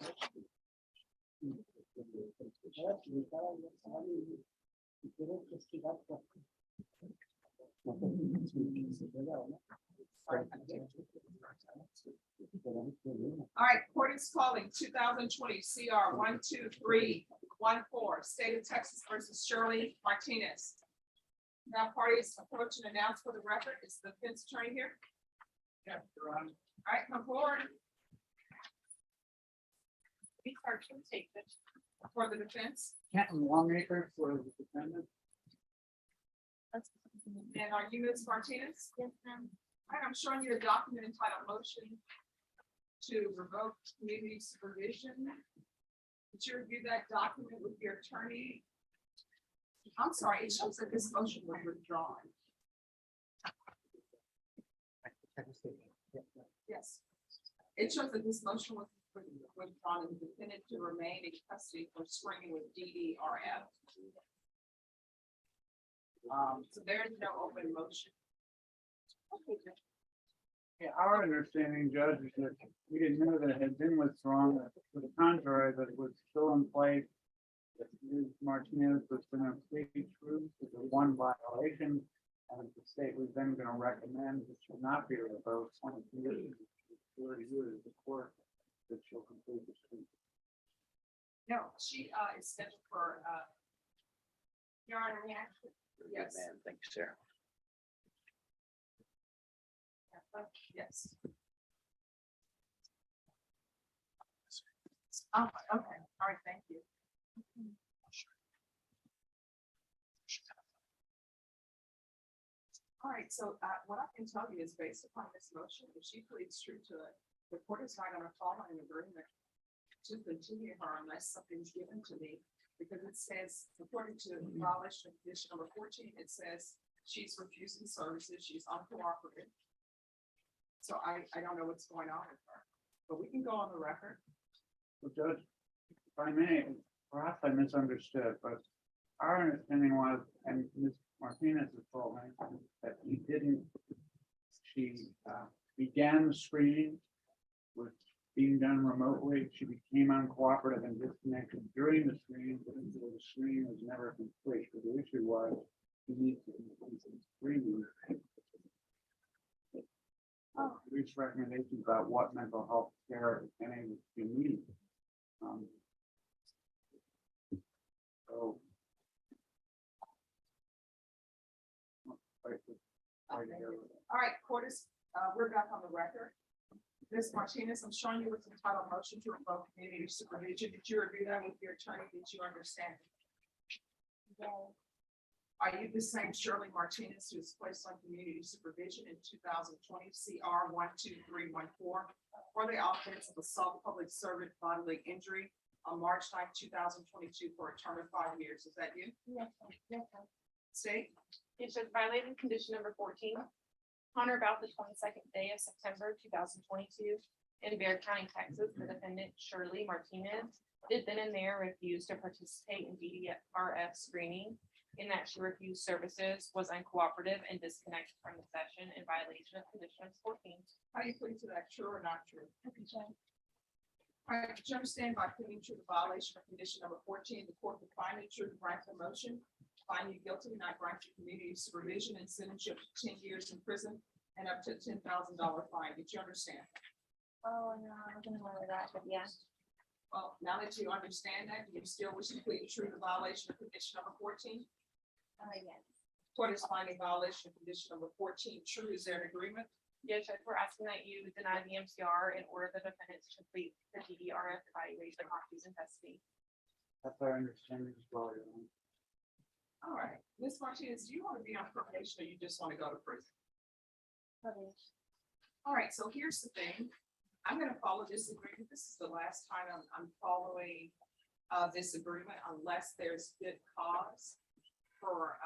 All right, court is calling 2020 CR 12314, State of Texas versus Shirley Martinez. Now parties approach and announce for the record. Is the defense attorney here? Yeah, Your Honor. All right, come forward. For the defense. Kenton Longacre for the defendant. And are you Ms. Martinez? Yes, ma'am. All right, I'm showing you a document entitled motion to revoke community supervision. Did you review that document with your attorney? I'm sorry, it shows that this motion was withdrawn. Yes. It shows that this motion was withdrawn and the defendant to remain in custody for screening with DDRF. So there is no open motion. Yeah, our understanding, Judge, is that we didn't know that it had been withdrawn. To the contrary, that it was still in place. That Ms. Martinez was going to plead true to the one violation, and the state was then going to recommend it should not be revoked on a condition to the court that she'll complete the treatment. No, she is scheduled for Your Honor, reaction. Yes. Thank you, Sarah. Yes. Oh, okay, all right, thank you. All right, so what I can tell you is based upon this motion, if she pleads true to it, the court is not gonna follow an agreement to continue her unless something's given to me. Because it says, according to violation of condition number 14, it says she's refusing services, she's uncooperative. So I don't know what's going on with her, but we can go on the record. So Judge, if I may, perhaps I misunderstood, but our understanding was, and Ms. Martinez has told me, that she began the screening with being done remotely. She became uncooperative and disconnected during the screening, but the screening was never complete. So the issue was, she needs to complete the screening. Reach recommendations about what mental health care and you need. So. All right, court is, we're back on the record. Ms. Martinez, I'm showing you what's entitled motion to revoke community supervision. Did you review that with your attorney? Did you understand? No. Are you the same Shirley Martinez who was placed on community supervision in 2020 CR 12314 for the offense of assault public servant bodily injury on March 9, 2022 for a term of 5 years? Is that you? Yes. Yes. State? It says violated condition number 14 on or about the 22nd day of September 2022 in Bexar County, Texas. The defendant Shirley Martinez did then and there refuse to participate in DDRF screening, in that she refused services, was uncooperative, and disconnected from the session in violation of condition 14. How do you plead to that? True or not true? All right, did you understand by pleading to the violation of condition number 14, the court will find it true to grant the motion, find you guilty, not grant you community supervision, and sentence you to 10 years in prison and up to $10,000 fine. Did you understand? Oh, no, I didn't know that, but yeah. Well, now that you understand that, do you still wish to plead true to violation of condition number 14? Yes. Court is finding violation of condition number 14 true. Is there an agreement? Yes, Judge, we're asking that you deny the MCR in order the defendant to complete the DDRF evaluation of he's in custody. That's our understanding as well. Your Honor. All right, Ms. Martinez, do you want to be on probation or you just want to go to prison? All right, so here's the thing. I'm going to follow this agreement. This is the last time I'm following this agreement unless there's good cause for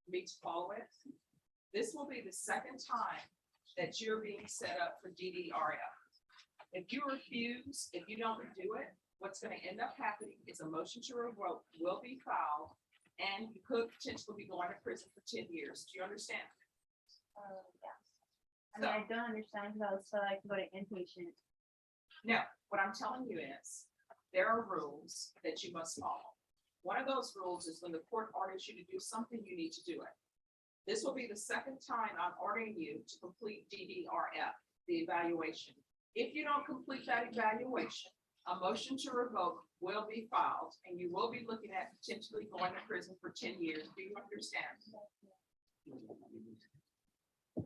me to follow it. This will be the second time that you're being set up for DDRF. If you refuse, if you don't do it, what's going to end up happening is a motion to revoke will be filed and you could potentially be going to prison for 10 years. Do you understand? Yeah. I mean, I don't understand because I was told I can go to inpatient. No, what I'm telling you is, there are rules that you must follow. One of those rules is when the court orders you to do something, you need to do it. This will be the second time I'm ordering you to complete DDRF, the evaluation. If you don't complete that evaluation, a motion to revoke will be filed, and you will be looking at potentially going to prison for 10 years. Do you understand?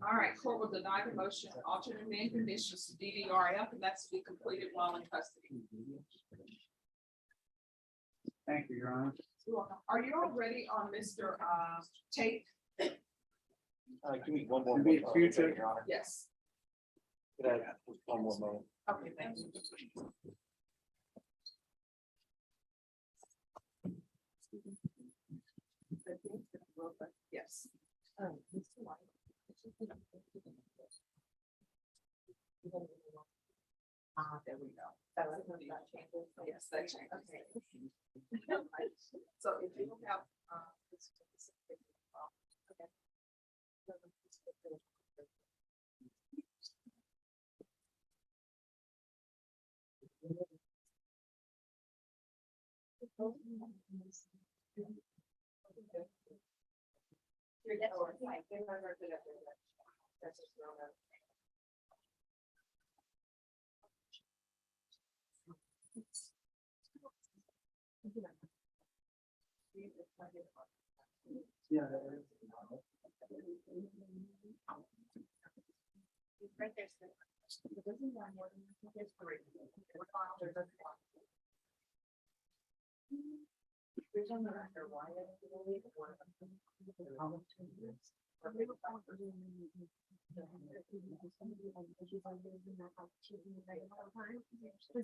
All right, court will deny the motion, alternate main conditions to DDRF, and that's to be completed while in custody. Thank you, Your Honor. You're welcome. Are you all ready on Mr. Tate? Give me one more. Future. Yes. One more moment. Okay, thank you. Yes. There we go. Yes, that changed. Okay. So if you don't have, okay. Yeah. Right there's the. It doesn't want more than there's three. There's another why I believe one of them. Because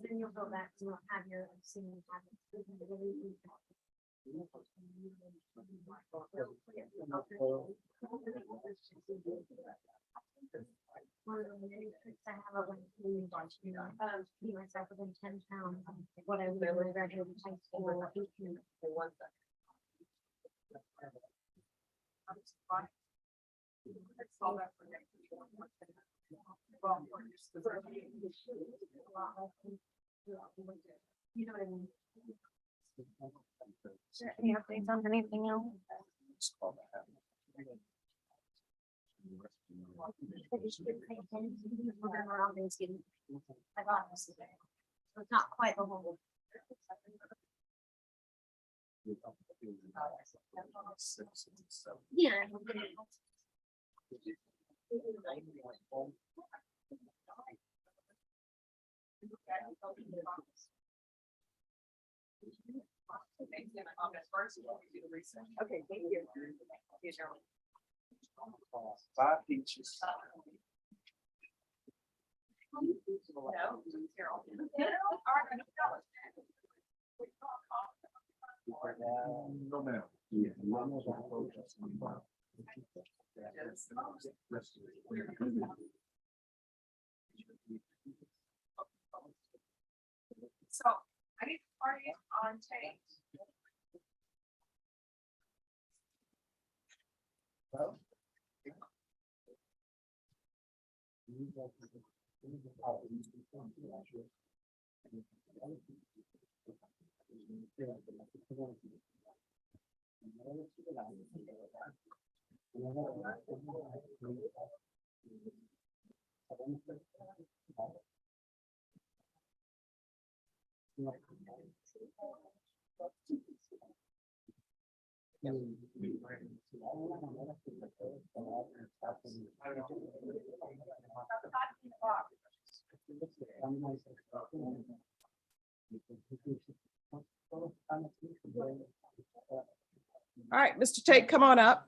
then you'll go back to have your singing habits. One of the many tricks I have of keep myself within 10 pounds, what I would do when I graduated high school. 18. Let's call that for next week. You know what I mean? Is there any updates on anything else? I just didn't pay attention to the program around Thanksgiving. I got this today. So it's not quite the whole. Yeah. Okay, thank you. Five peaches. No, ma'am. So I need to party on tape. All right, Mr. Tate, come on up.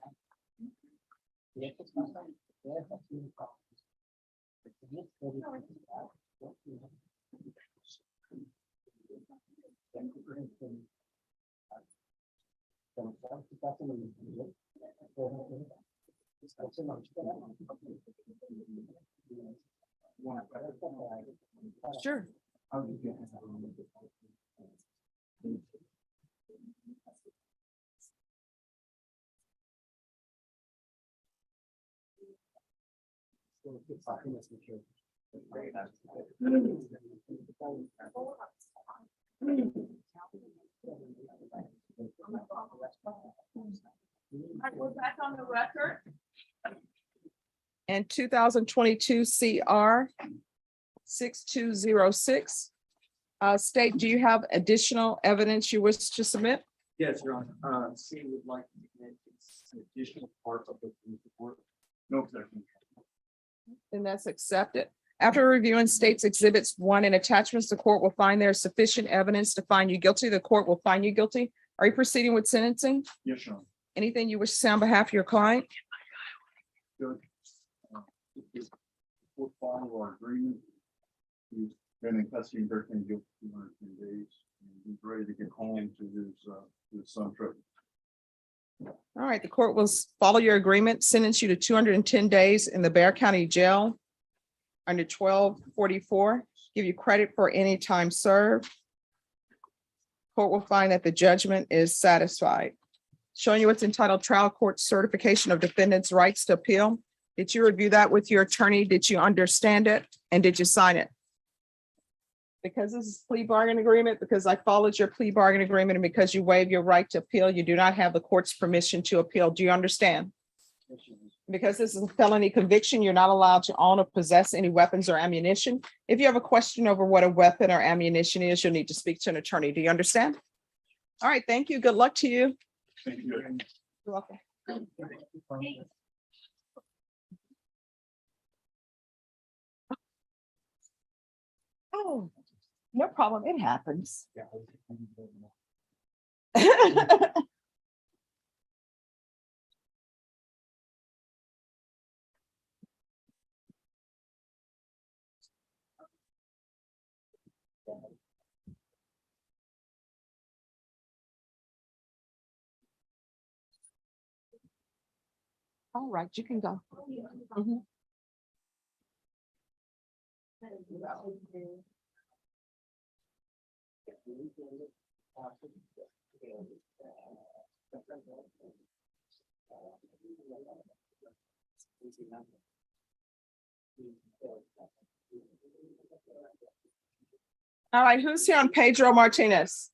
Sure. We're back on the record. And 2022 CR 6206. State, do you have additional evidence you wish to submit? Yes, Your Honor. C would like to make an additional part of the report. No objection. Then that's accepted. After reviewing state's exhibits 1 and attachments, the court will find there is sufficient evidence to find you guilty. The court will find you guilty. Are you proceeding with sentencing? Yes, Your Honor. Anything you wish to say on behalf of your client? Good. We'll follow our agreement. He's been in custody and everything guilty for 210 days. And he's ready to get home to his son trip. All right, the court will follow your agreement, sentence you to 210 days in the Bexar County Jail under 1244, give you credit for any time served. Court will find that the judgment is satisfied. Showing you what's entitled Trial Court Certification of Defendant's Rights to Appeal. Did you review that with your attorney? Did you understand it? And did you sign it? Because this is plea bargain agreement, because I followed your plea bargain agreement, and because you waive your right to appeal, you do not have the court's permission to appeal. Do you understand? Because this is a felony conviction, you're not allowed to own or possess any weapons or ammunition. If you have a question over what a weapon or ammunition is, you'll need to speak to an attorney. Do you understand? All right, thank you. Good luck to you. Thank you. You're welcome. Oh, no problem. It happens. All right, you can go. Mhm. All right, who's here on Pedro Martinez?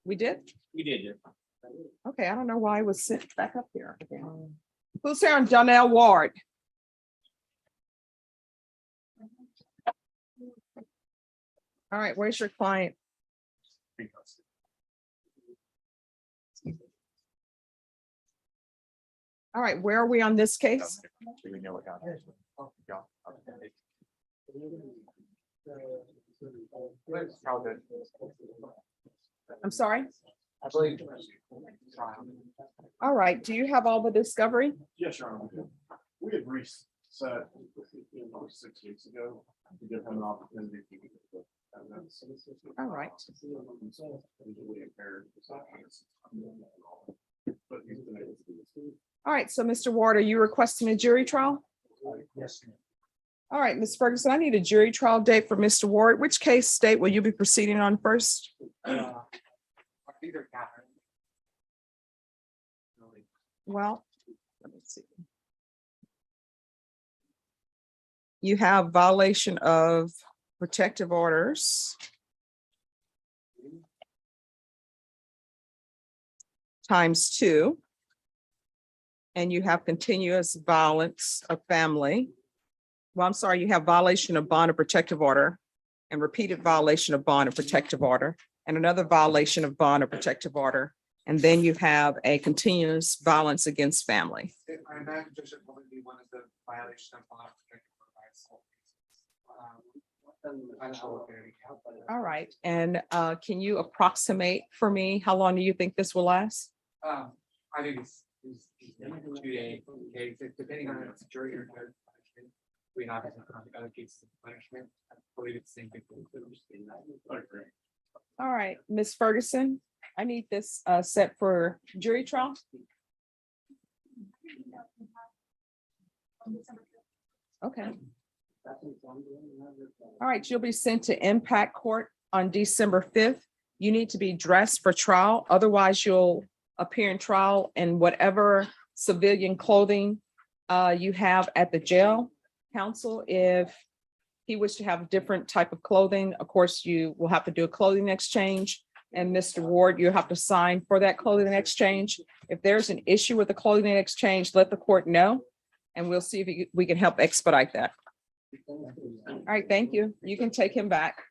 We did? We did. Okay, I don't know why I was sent back up here. Who's here on Donnell Ward? All right, where's your client? All right, where are we on this case? I'm sorry? I believe. All right, do you have all the discovery? Yes, Your Honor. We had reset 6 weeks ago to give him an opportunity. All right. All right, so Mr. Ward, are you requesting a jury trial? Yes. All right, Ms. Ferguson, I need a jury trial date for Mr. Ward. Which case state will you be proceeding on first? Well, let me see. You have violation of protective orders. ×2. And you have continuous violence of family. Well, I'm sorry, you have violation of bond or protective order and repeated violation of bond or protective order and another violation of bond or protective order. And then you have a continuous violence against family. I imagine this should probably be one of the violations of bond protective order. All right, and can you approximate for me, how long do you think this will last? I think it's 2 days, okay, depending on if it's jury or judge. We not have other cases of punishment. I believe it's the same thing. All right, Ms. Ferguson, I need this set for jury trial. Okay. All right, you'll be sent to impact court on December 5th. You need to be dressed for trial, otherwise you'll appear in trial in whatever civilian clothing you have at the jail council. If he wishes to have a different type of clothing, of course, you will have to do a clothing exchange. And Mr. Ward, you have to sign for that clothing exchange. If there's an issue with the clothing exchange, let the court know, and we'll see if we can help expedite that. All right, thank you. You can take him back.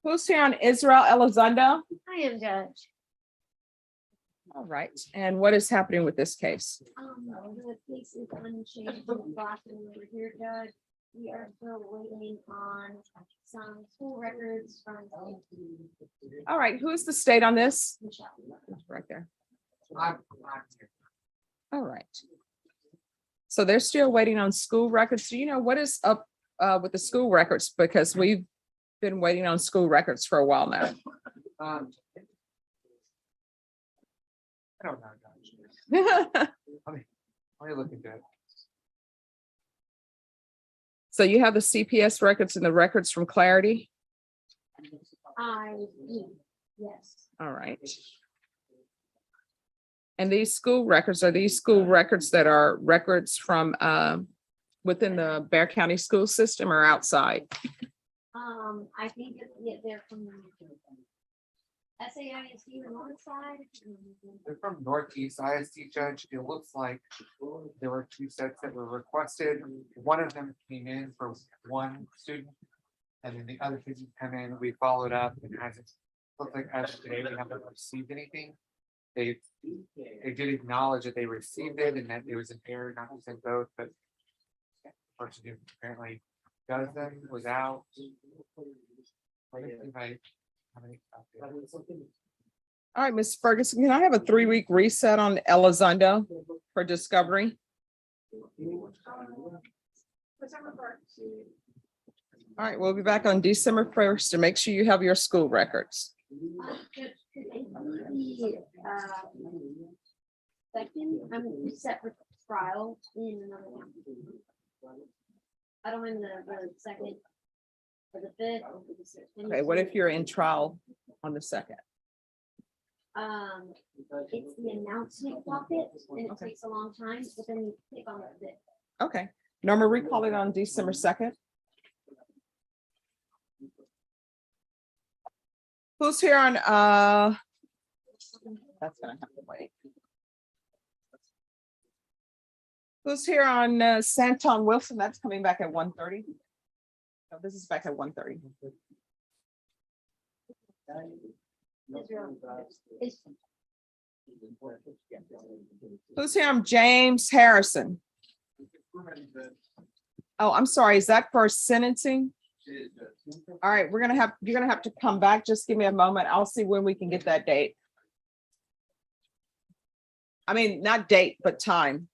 Who's here on Israel Elizondo? I am Judge. All right, and what is happening with this case? The case is unchanged. Over here, Judge. We are still waiting on some school records from. All right, who is the state on this? Michelle. Right there. All right. So they're still waiting on school records. Do you know what is up with the school records? Because we've been waiting on school records for a while now. I don't know. Let me look into it. So you have the CPS records and the records from Clarity? I do, yes. All right. And these school records, are these school records that are records from within the Bexar County school system or outside? I think they're from SAISD on one side. They're from Northeast ISD, Judge. It looks like there were 2 sets that were requested. One of them came in for one student, and then the other students come in. We followed up and hasn't looked like as of today we haven't received anything. They did acknowledge that they received it and that there was an error not to send both, but the person who apparently does them was out. Let me see if I have any copies. All right, Ms. Ferguson, can I have a 3-week reset on Elizondo for discovery? All right, we'll be back on December 1st to make sure you have your school records. Second, I'm set for trial in another one. I don't mean the second or the 5th. Or the 6th. Okay, what if you're in trial on the 2nd? It's the announcement docket and it takes a long time, but then you click on the 5th. Okay, Norma, recall it on December 2nd. Who's here on, that's gonna have to wait. Who's here on Santon Wilson? That's coming back at 1:30. No, this is back at 1:30. Who's here on James Harrison? Oh, I'm sorry. Is that for sentencing? All right, you're gonna have to come back. Just give me a moment. I'll see when we can get that date. I mean, not date, but time.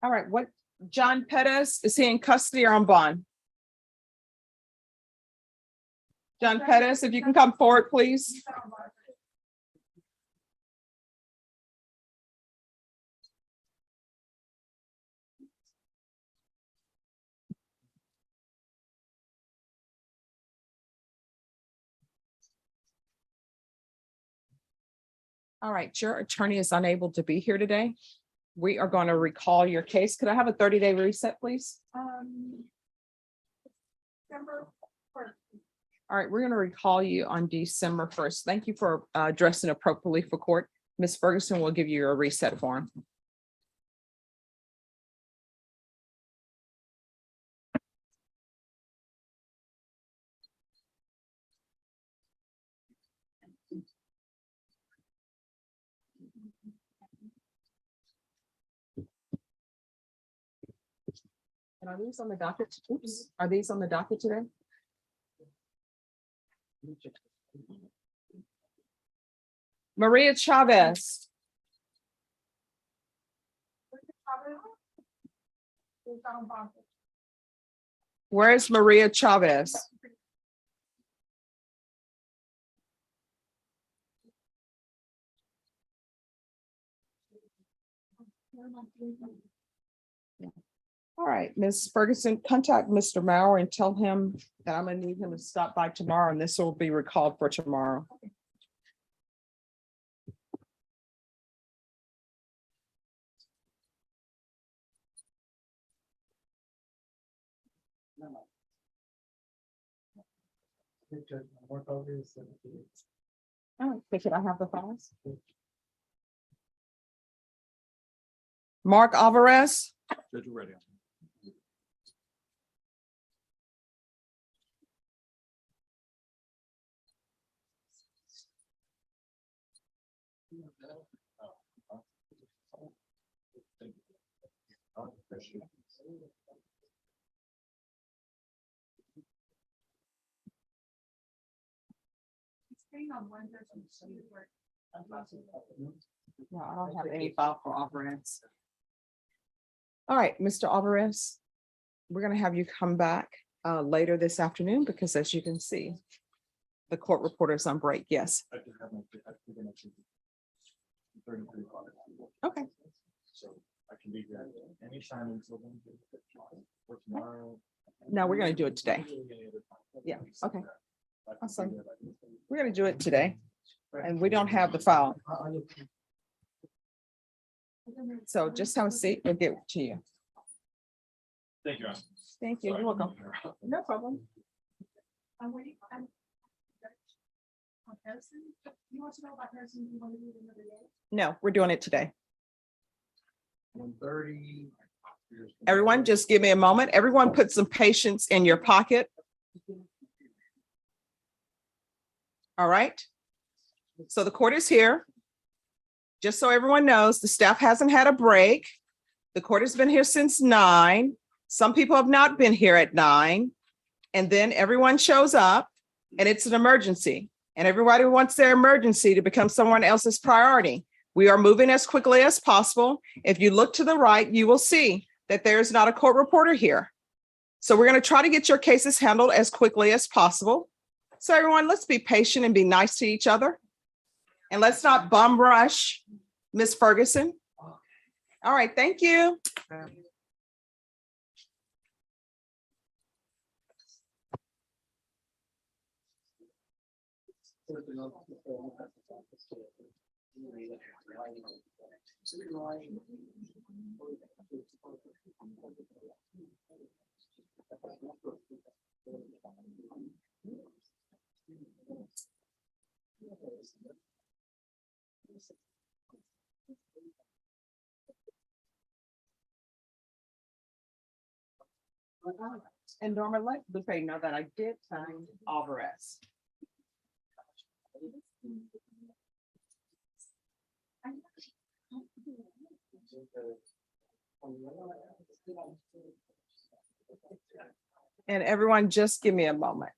All right, what, John Pettis, is he in custody or on bond? John Pettis, if you can come forward, please. All right, your attorney is unable to be here today. We are going to recall your case. Could I have a 30-day reset, please? All All right, we're going to recall you on December 1st. Thank you for dressing appropriately for court. Ms. Ferguson will give you a reset form. And are these on the docket? Oops, are these on the docket today? Maria Chavez. Where is Maria Chavez? All right, Ms. Ferguson, contact Mr. Mauer and tell him that I'm gonna need him to stop by tomorrow and this will be recalled for tomorrow. Oh, could I have the files? Mark Alvarez. No, I don't have any file for Alvarez. All right, Mr. Alvarez, we're gonna have you come back later this afternoon because as you can see, the court reporter is on break. Yes. Okay. So I can be there anytime until then. For tomorrow. No, we're gonna do it today. Yeah, okay. Awesome. We're gonna do it today. And we don't have the file. So just have a seat, we'll get it to you. Thank you. Thank you, you're welcome. No problem. I'm waiting. Harrison, you want to know about Harrison? You want to do it another day? No, we're doing it today. 1:30. Everyone, just give me a moment. Everyone put some patience in your pocket. All right. So the court is here. Just so everyone knows, the staff hasn't had a break. The court has been here since 9. Some people have not been here at 9. And then everyone shows up and it's an emergency. And everybody wants their emergency to become someone else's priority. We are moving as quickly as possible. If you look to the right, you will see that there is not a court reporter here. So we're going to try to get your cases handled as quickly as possible. So everyone, let's be patient and be nice to each other. And let's not bum rush Ms. Ferguson. All right, thank you. And Norma, let Lupe know that I did sign Alvarez. And everyone, just give me a moment.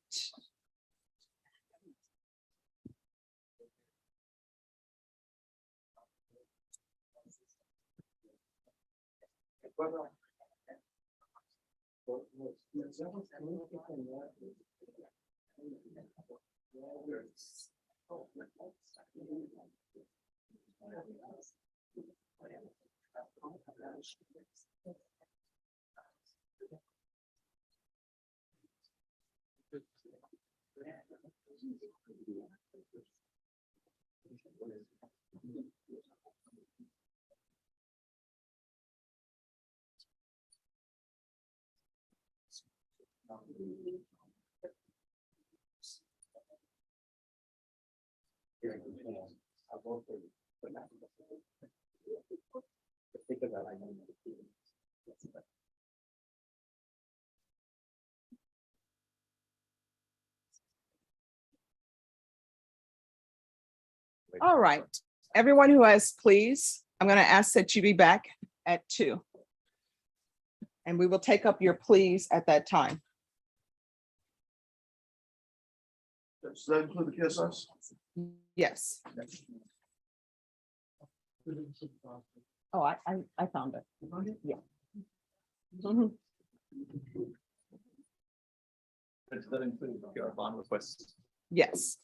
I'll vote for you, but not. Because I like. All right, everyone who has pleas, I'm going to ask that you be back at 2. And we will take up your pleas at that time. Does that include the KSS? Yes. Oh, I found it. Yeah. Mhm. Does that include your bond requests? Yes.